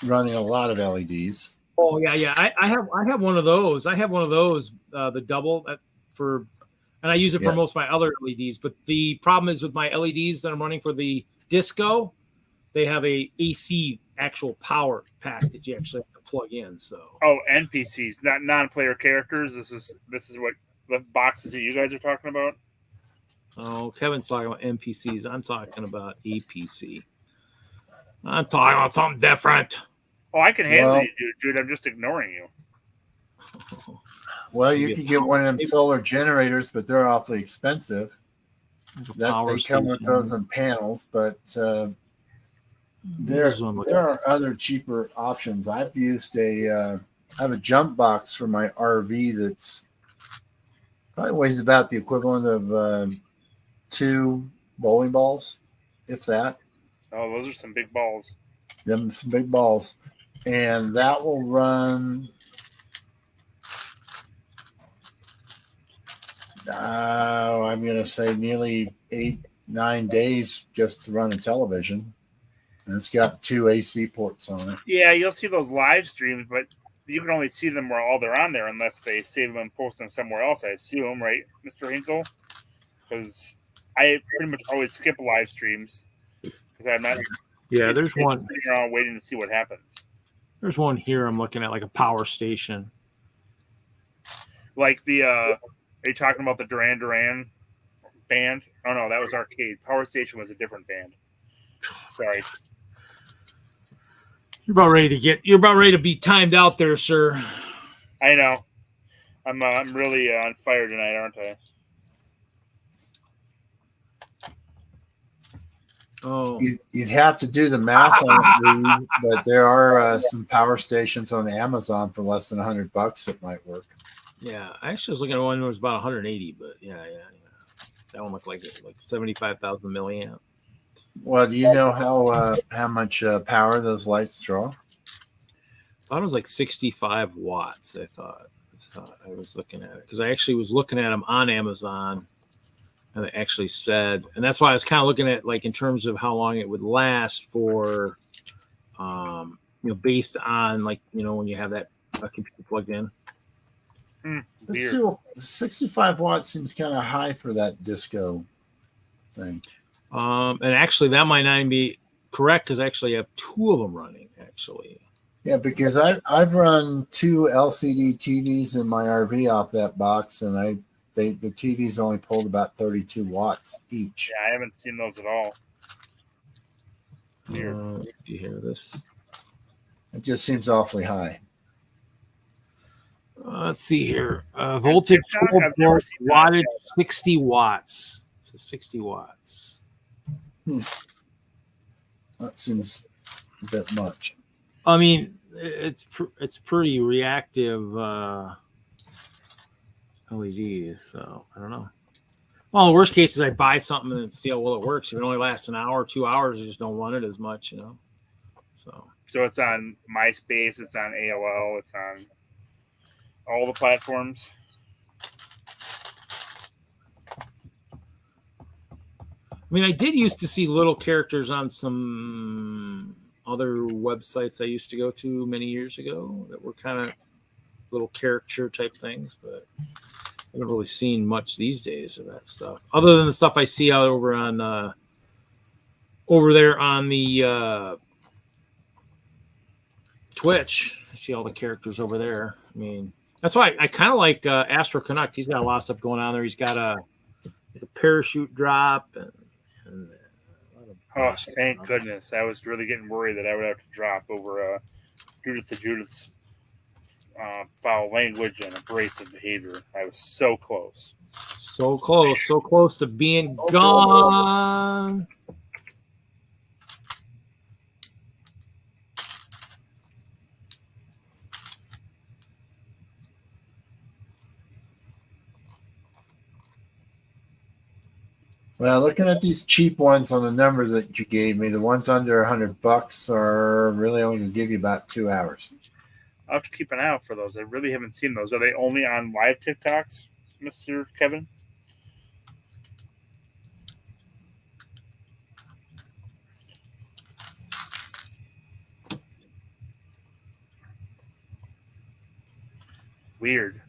running a lot of LEDs. Oh yeah. I have one of those. I have one of those, the double for, and I use it for most of my other LEDs. But the problem is with my LEDs that I'm running for the disco, they have a AC actual power pack that you actually have to plug in. So NPCs, not non-player characters. This is what the boxes that you guys are talking about. Oh, Kevin's talking about NPCs. I'm talking about APC. I'm talking about something different. Oh, I can handle you, dude. I'm just ignoring you. Well, you could get one of them solar generators, but they're awfully expensive. They come with those in panels, but there are other cheaper options. I've used I have a jump box for my RV that's probably weighs about the equivalent of 2 bowling balls, if that. Oh, those are some big balls. Them some big balls, and that will run. I'm going to say nearly 8-9 days just to run a television, and it's got 2 AC ports on it. Yeah, you'll see those live streams, but you can only see them while they're on there unless they save them and post them somewhere else. I assume, right, Mr. Hinkle? Because I pretty much always skip live streams because I'm not. Yeah, there's one sitting around waiting to see what happens. There's one here I'm looking at, like a power station. Like the are you talking about the Duran Duran band? Oh no, that was Arcade. Power Station was a different band. Sorry. You're about ready to be timed out there, sir. I know. I'm really on fire tonight, aren't I? Oh, you'd have to do the math on it, but there are some power stations on Amazon for less than $100 that might work. Yeah, I actually was looking at one that was about 180, but yeah. That one looked like 75,000 milliamp. Well, do you know how much power those lights draw? I thought it was like 65 watts. I thought I was looking at it because I actually was looking at them on Amazon. And they actually said, and that's why I was kind of looking at like in terms of how long it would last for, based on like, when you have that computer plugged in. Still, 65 watts seems kind of high for that disco thing. And actually that might not even be correct because I actually have 2 of them running actually. Yeah, because I've run 2 LCD TVs in my RV off that box, and the TVs only pulled about 32 watts each. Yeah, I haven't seen those at all. Let's see here. It just seems awfully high. Let's see here. Voltage 12 volts, wattage 60 watts. So 60 watts. That seems a bit much. I mean, it's pretty reactive. LEDs, so I don't know. Well, the worst case is I buy something and see how well it works. If it only lasts an hour or 2 hours, you just don't run it as much, So it's on MySpace, it's on AOL, it's on all the platforms. I mean, I did used to see little characters on some other websites I used to go to many years ago that were kind of little caricature type things, but I haven't really seen much these days of that stuff, other than the stuff I see out over on over there on the Twitch. I see all the characters over there. I mean, that's why I kind of like Astro Canuck. He's got a lot of stuff going on there. He's got a parachute drop and oh, thank goodness! I was really getting worried that I would have to drop over Judith's foul language and abrasive behavior. I was so close. So close to being gone. Well, looking at these cheap ones on the numbers that you gave me, the ones under $100 are really only going to give you about 2 hours. I'll have to keep an eye out for those. I really haven't seen those. Are they only on live TikToks, Mr. Kevin? Weird.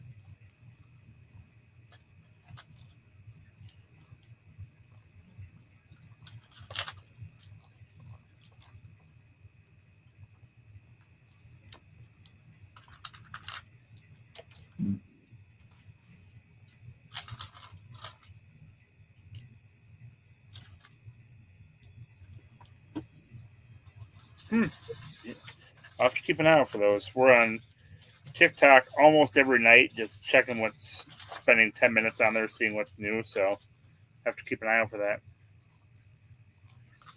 I'll have to keep an eye out for those. We're on TikTok almost every night, just checking spending 10 minutes on there, seeing what's new. So I have to keep an eye out for that.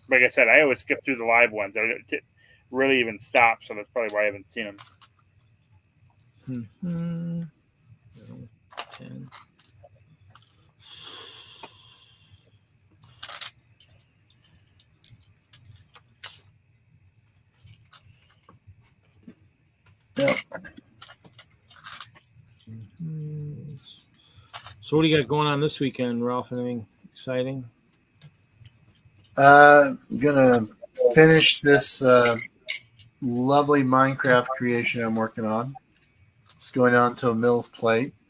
Like I said, I always skip through the live ones. I don't really even stop, so that's probably why I haven't seen them. Mm-hmm. 10. Yep. So what do you got going on this weekend, Ralph? Anything exciting? Gonna finish this lovely Minecraft creation I'm working on. It's going on to a mill's plate.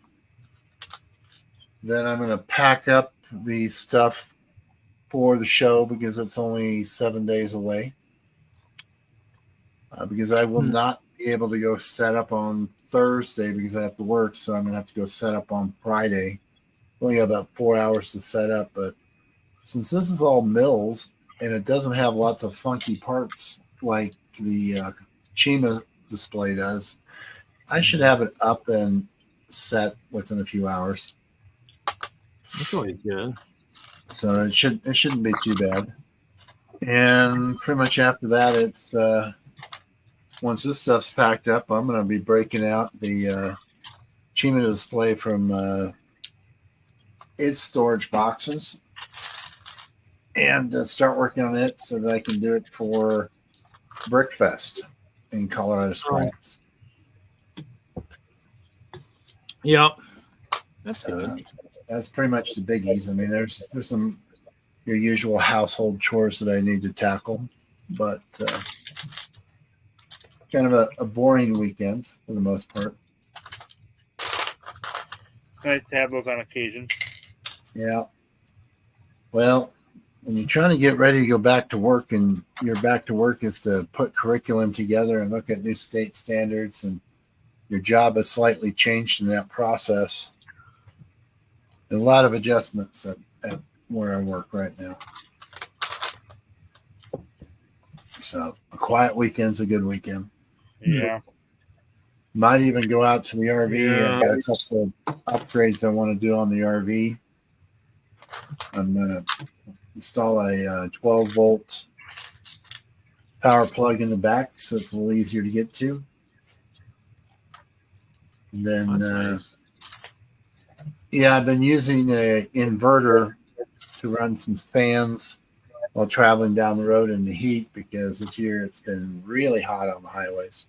Then I'm gonna pack up the stuff for the show because it's only 7 days away. Because I will not be able to go set up on Thursday because I have to work, so I'm going to have to go set up on Friday. Only got about 4 hours to set up, but since this is all mills and it doesn't have lots of funky parts like the Chima display does, I should have it up and set within a few hours. That's always good. So it shouldn't be too bad. And pretty much after that, it's once this stuff's packed up, I'm going to be breaking out the Chima display from its storage boxes and start working on it so that I can do it for Brickfest in Colorado Springs. Yep. That's good. That's pretty much the biggies. I mean, there's some your usual household chores that I need to tackle, but kind of a boring weekend for the most part. It's nice to have those on occasion. Yeah. Well, when you're trying to get ready to go back to work and your back to work is to put curriculum together and look at new state standards, and your job has slightly changed in that process. There's a lot of adjustments at where I work right now. So a quiet weekend's a good weekend. Yeah. Might even go out to the RV. Yeah. I've got a couple of upgrades I want to do on the RV. I'm going to install a 12-volt power plug in the back so it's a little easier to get to. And then, nice. Yeah, I've been using an inverter to run some fans while traveling down the road in the heat because this year it's been really hot on the highways.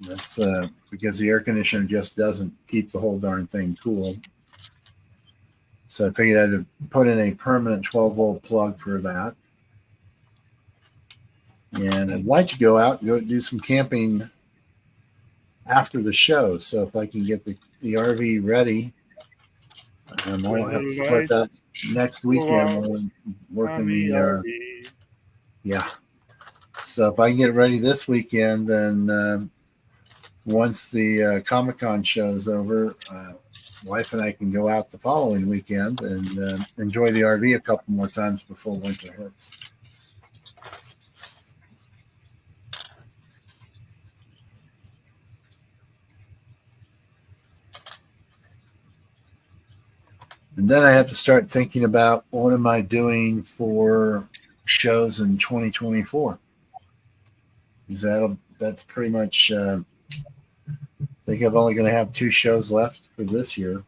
That's because the air conditioner just doesn't keep the whole darn thing cool. So I figured I'd put in a permanent 12-volt plug for that. And I'd like to go out and go do some camping after the show. So if I can get the RV ready, I won't have to split that next weekend when working the RV. Yeah. So if I can get it ready this weekend, then once the Comic-Con show's over, wife and I can go out the following weekend and enjoy the RV a couple more times before winter hits. And then I have to start thinking about what am I doing for shows in 2024. Because that's pretty much, I think I'm only going to have 2 shows left for this year.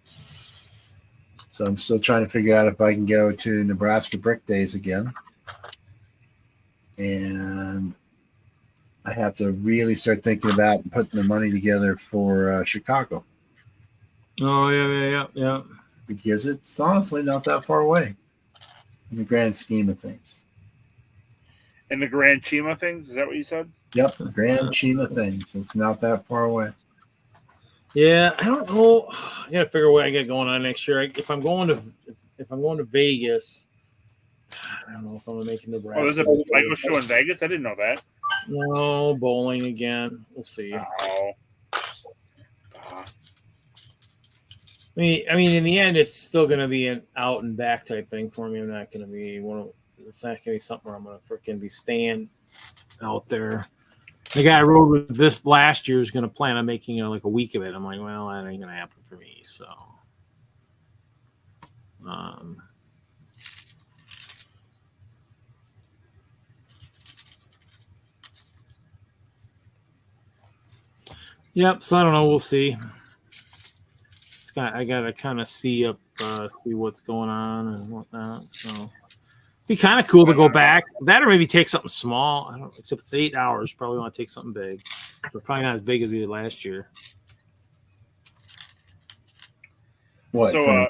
So I'm still trying to figure out if I can go to Nebraska Brick Days again. And I have to really start thinking about putting the money together for Chicago. Oh, yeah. Because it's honestly not that far away in the grand scheme of things. In the Grand Chima things, is that what you said? Yep, Grand Chima things. It's not that far away. Yeah, I don't know. I gotta figure out what I got going on next year. If I'm going to Vegas, I don't know if I'm gonna make Nebraska. Oh, there's a Lego show in Vegas. I didn't know that. No, bowling again. We'll see. Oh. I mean, in the end, it's still going to be an out and back type thing for me. I'm not going to be it's not going to be something where I'm going to freaking be staying out there. The guy I rode with this last year is going to plan on making like a week of it. I'm like, well, that ain't going to happen for me. So, yep. So I don't know. We'll see. I gotta kind of see what's going on and whatnot. So be kind of cool to go back. That or maybe take something small. I don't know, except it's 8 hours. Probably want to take something big. But probably not as big as we did last year. What? So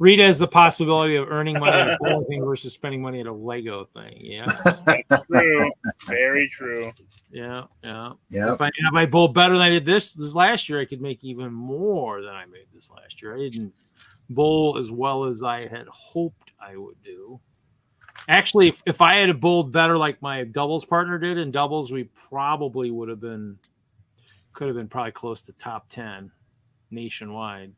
Rita has the possibility of earning money at a bowling thing versus spending money at a Lego thing. Yes. True. Very true. Yeah. Yep. If I bowl better than I did this last year, I could make even more than I made this last year. I didn't bowl as well as I had hoped I would do. Actually, if I had bowled better like my doubles partner did in doubles, we probably could have been probably close to top 10 nationwide.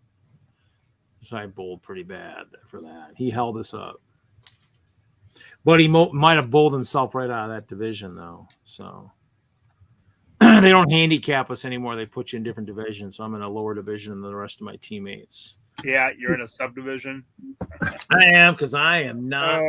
So I bowled pretty bad for that. He held us up. But he might have bowled himself right out of that division, though. So they don't handicap us anymore. They put you in different divisions. So I'm in a lower division than the rest of my teammates. Yeah, you're in a subdivision. I am, because I am not.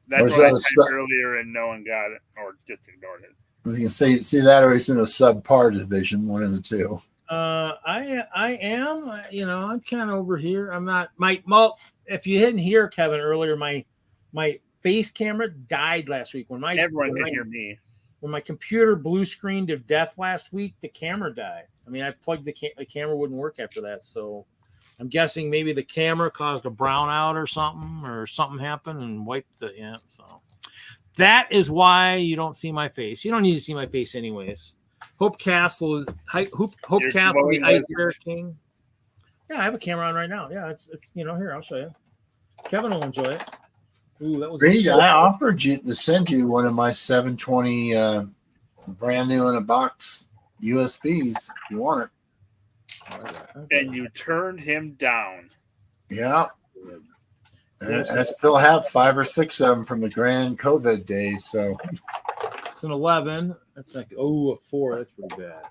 That's what I typed earlier, and no one got it or just ignored it. I was going to see that, or he's in a subpar division, one of the two. I am. I'm kind of over here. I'm not. If you didn't hear Kevin earlier, my face camera died last week everyone can hear me. When my computer blue screened to death last week, the camera died. I mean, I plugged the camera wouldn't work after that. So I'm guessing maybe the camera caused a brownout or something happened and wiped the So that is why you don't see my face. You don't need to see my face anyways. Hope Castle is Hope Castle, the Ice Bear King. Yeah, I have a camera on right now. Yeah, it's here, I'll show you. Kevin will enjoy it. Ooh, that was Reed, I offered to send you one of my 720 brand new in a box USBs if you want it. And you turned him down. Yeah. I still have 5 or 6 of them from the grand COVID days. So it's an 11. That's like a 4. That's pretty bad.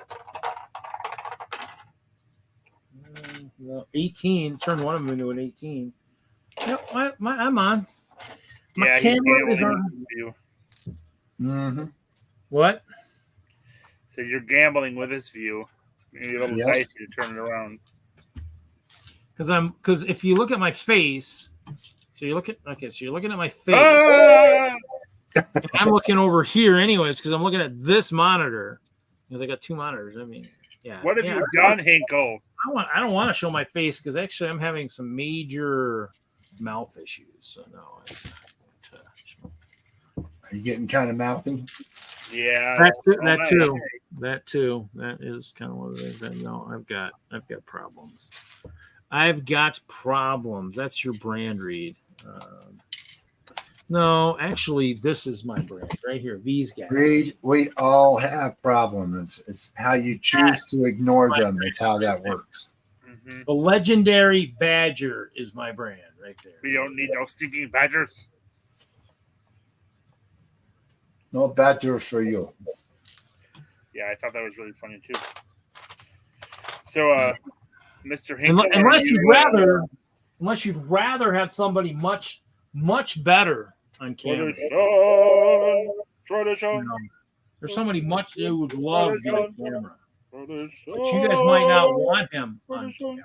18. Turn one of them into an 18. Yep, I'm on. My camera is on. Mm-hmm. What? So you're gambling with this view. Maybe a little dicey to turn it around. Because if you look at my face, so you're looking at my face. I'm looking over here anyways because I'm looking at this monitor because I got 2 monitors. I mean, yeah. What have you done, Hinkle? I don't want to show my face because actually I'm having some major mouth issues. So no. Are you getting kind of mouthy? Yeah. That too. That is kind of one of the things. No, I've got problems. I've got problems. That's your brand, Reed. No, actually, this is my brand right here. These guys. Reed, we all have problems. It's how you choose to ignore them is how that works. Mm-hmm. The legendary Badger is my brand right there. We don't need no stinking badgers. No badger for you. Yeah, I thought that was really funny too. So, Mr. Hinkle, unless you'd rather have somebody much better on camera. Tradition. There's somebody much who would love to be on camera. But you guys might not want him on camera.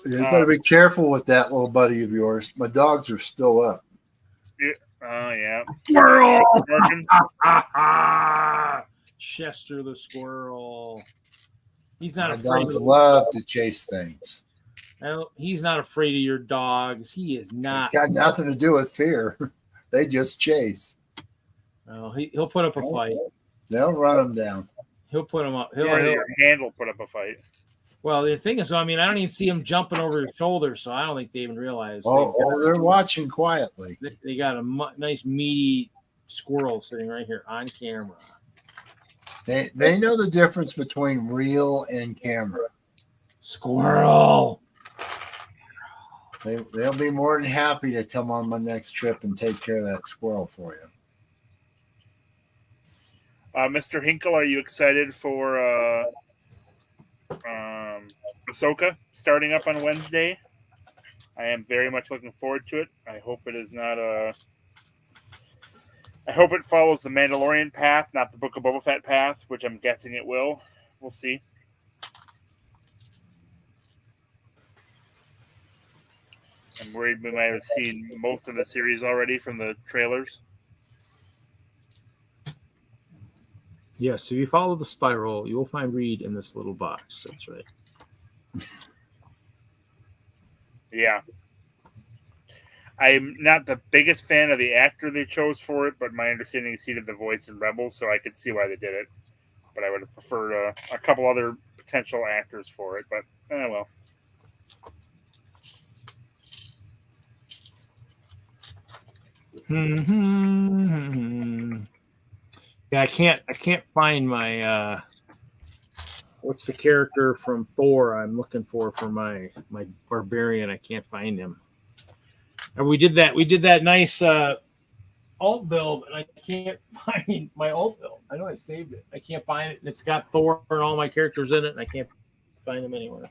You got to be careful with that little buddy of yours. My dogs are still up. Yeah. Squirrel! Chester the squirrel. He's not My afraid. dogs love to chase things. He's not afraid of your dogs. He is not. It's got nothing to do with fear. They just chase. Well, he'll put up a fight. They'll run him down. He'll put him up. Your hand will put up a fight. Well, the thing is, I mean, I don't even see him jumping over his shoulder, so I don't think they even realize. They're watching quietly. They got a nice meaty squirrel sitting right here on camera. They know the difference between real and camera. Squirrel. They'll be more than happy to come on my next trip and take care of that squirrel for you. Mr. Hinkle, are you excited for Ahsoka starting up on Wednesday? I am very much looking forward to it. I hope it is not I hope it follows the Mandalorian path, not the Book of Boba Fett path, which I'm guessing it will. We'll see. I'm worried we might have seen most of the series already from the trailers. Yes, if you follow the spiral, you will find Reed in this little box. That's right. Yeah. I'm not the biggest fan of the actor they chose for it, but my understanding is he did the voice in Rebels, so I could see why they did it. But I would have preferred a couple other potential actors for it, but well. Yeah, I can't find my what's the character from Thor I'm looking for my barbarian. I can't find him. And we did that nice alt build, and I can't find my alt build. I know I saved it. I can't find it, and it's got Thor and all my characters in it, and I can't find them anywhere.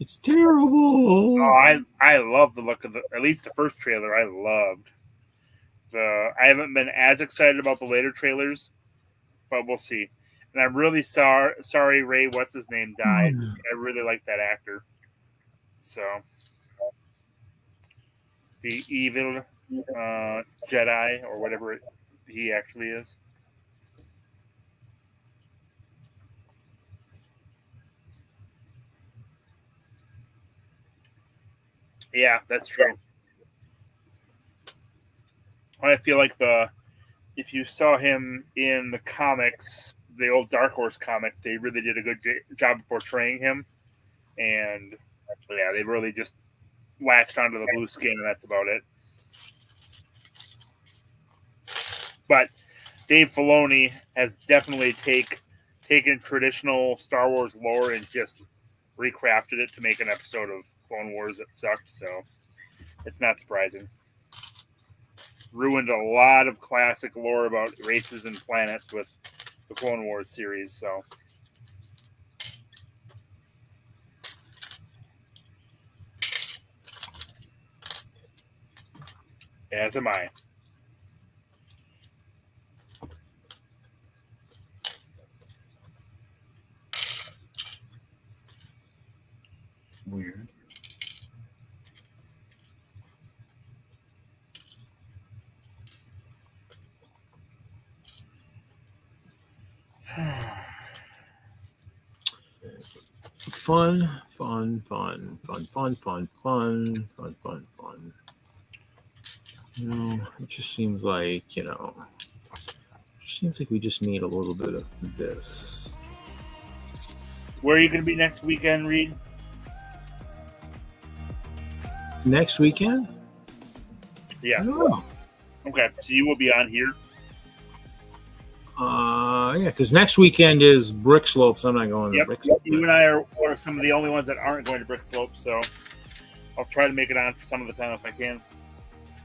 It's terrible. Oh, I love the look of at least the first trailer. I loved. I haven't been as excited about the later trailers, but we'll see. And I'm really sorry Ray, what's his name, died. I really like that actor. So the evil Jedi or whatever he actually is. Yeah, that's true. I feel like if you saw him in the comics, the old Dark Horse comics, they really did a good job of portraying him. And yeah, they really just latched onto the blue skin, and that's about it. But Dave Filoni has definitely taken traditional Star Wars lore and just recrafted it to make an episode of Clone Wars that sucked, so it's not surprising. Ruined a lot of classic lore about races and planets with the Clone Wars series, so. As am I. Weird. Fun. It just seems like, we just need a little bit of this. Where are you going to be next weekend, Reed? Next weekend? Yeah. Oh. Okay, so you will be on here. Yeah, because next weekend is Brick Slopes. I'm not going to Brick Slopes. You and I are some of the only ones that aren't going to Brick Slopes, so I'll try to make it on for some of the time if I can.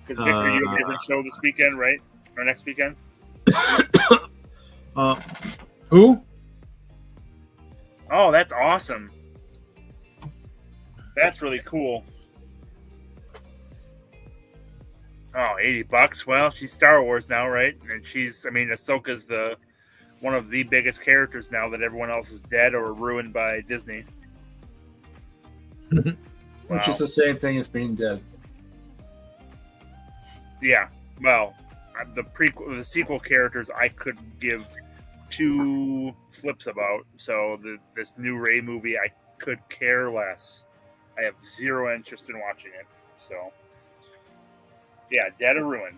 Because Victor, you have a different show this weekend, right? Or next weekend? Who? Oh, that's awesome. That's really cool. Oh, $80. Well, she's Star Wars now, right? And Ahsoka's one of the biggest characters now that everyone else is dead or ruined by Disney. Which is the same thing as being dead. Yeah. Well, the sequel characters I could give two flips about. So this new Ray movie, I could care less. I have zero interest in watching it. So, yeah, dead or ruined.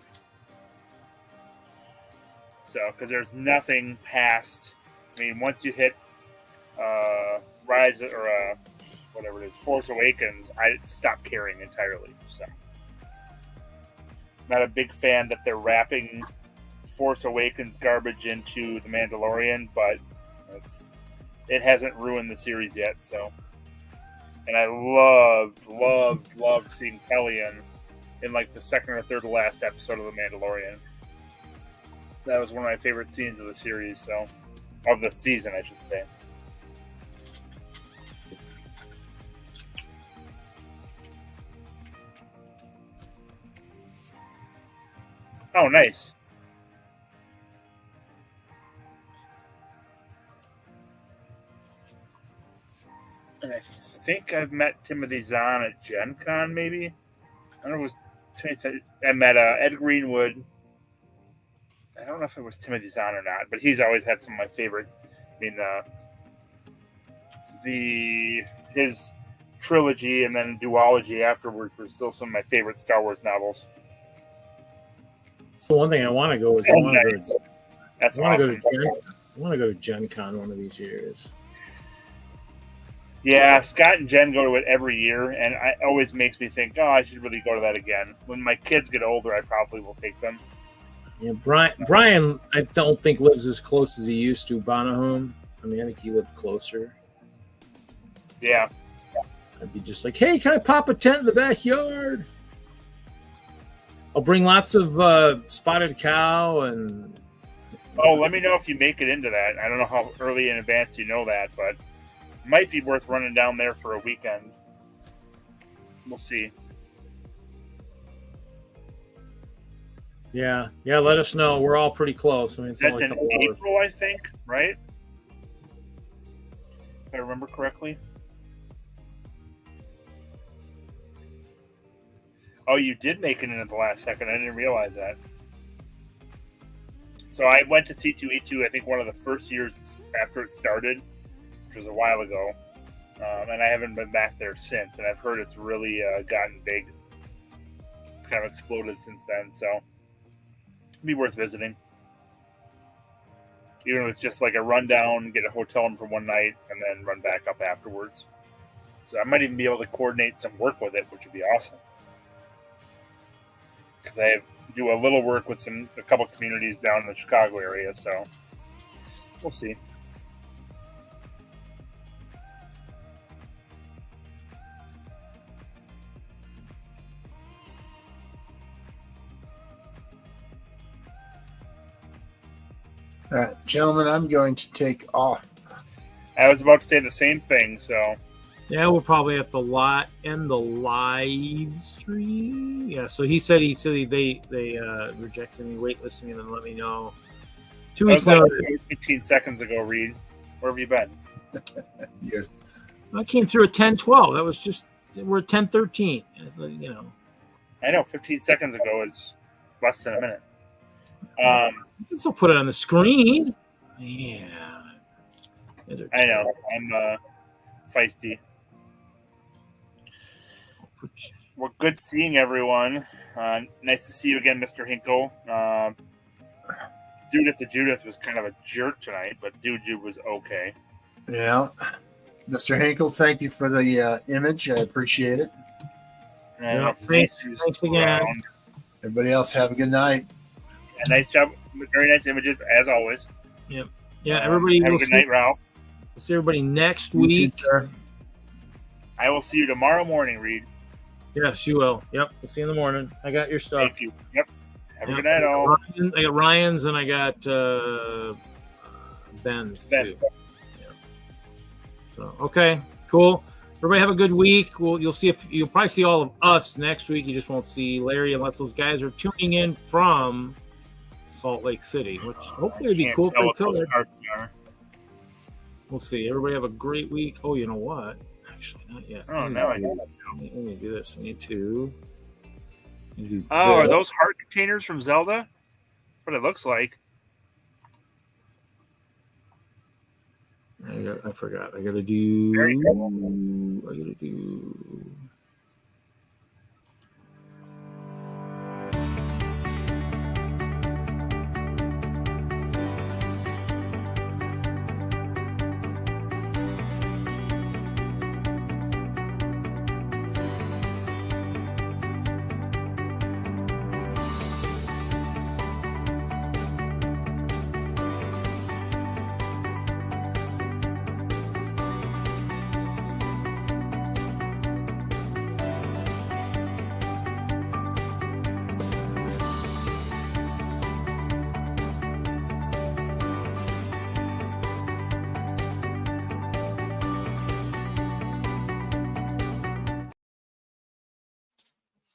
So, because there's nothing past. I mean, once you hit Rise or whatever it is, Force Awakens, I stopped caring entirely. So, not a big fan that they're wrapping Force Awakens garbage into The Mandalorian, but it hasn't ruined the series yet. So, and I loved seeing Hellion in like the second or third to last episode of The Mandalorian. That was one of my favorite scenes of the series, so of the season, I should say. Oh, nice. And I think I've met Timothy Zahn at Gen Con, maybe? I don't know if it was Timothy. I met Ed Greenwood. I don't know if it was Timothy Zahn or not, but he's always had some of my favorite. I mean, his trilogy and then duology afterwards were still some of my favorite Star Wars novels. It's the one thing I want to go is I want to go to Gen Con one of these years. Yeah, Scott and Jen go to it every year, and it always makes me think, I should really go to that again. When my kids get older, I probably will take them. Yeah, Brian, I don't think lives as close as he used to Bonahome. I mean, I think he lived closer. Yeah. I'd be just like, hey, can I pop a tent in the backyard? I'll bring lots of spotted cow and... Oh, let me know if you make it into that. I don't know how early in advance you know that, but it might be worth running down there for a weekend. We'll see. Yeah, let us know. We're all pretty close. I mean, it's that's only in April, I think, right? If I remember correctly. Oh, you did make it in at the last second. I didn't realize that. So I went to C2E2, I think one of the first years after it started, which was a while ago. And I haven't been back there since. And I've heard it's really gotten big. It's kind of exploded since then. So it'd be worth visiting. Even if it's just like a rundown, get a hotel room for one night, and then run back up afterwards. So I might even be able to coordinate some work with it, which would be awesome. Because I do a little work with a couple communities down in the Chicago area, so we'll see. All right, gentlemen, I'm going to take off. I was about to say the same thing, so. Yeah, we'll probably have to end the live stream. Yeah, so he said they rejected me waitlisting and then let me know. 2 weeks ago. 15 seconds ago, Reed. Where have you been? Yes. I came through at 10:12. That was just we're at 10:13. You know. I know. 15 seconds ago is less than a minute. You can still put it on the screen. Yeah. I know. I'm feisty. Well, good seeing everyone. Nice to see you again, Mr. Hinkle. Judith was kind of a jerk tonight, but Juju was okay. Yeah. Mr. Hinkle, thank you for the image. I appreciate it. Thanks again. Everybody else have a good night. Yeah, nice job. Very nice images, as always. Yep. Yeah, everybody. Have a good night, Ralph. We'll see everybody next week. Too, sir. I will see you tomorrow morning, Reed. Yes, you will. Yep. We'll see you in the morning. I got your stuff. Thank you. Yep. Have a good night, all. I got Ryan's and I got Ben's. Too. Yeah. So, okay. Cool. Everybody have a good week. You'll probably see all of us next week. You just won't see Larry unless those guys are tuning in from Salt Lake City, which hopefully would be cool for the We'll see. Everybody have a great week. Oh, you know what? Actually, not yet. Oh, no, I know. Let me do this. We need to. Are those heart containers from Zelda? What it looks like. I forgot. I gotta do.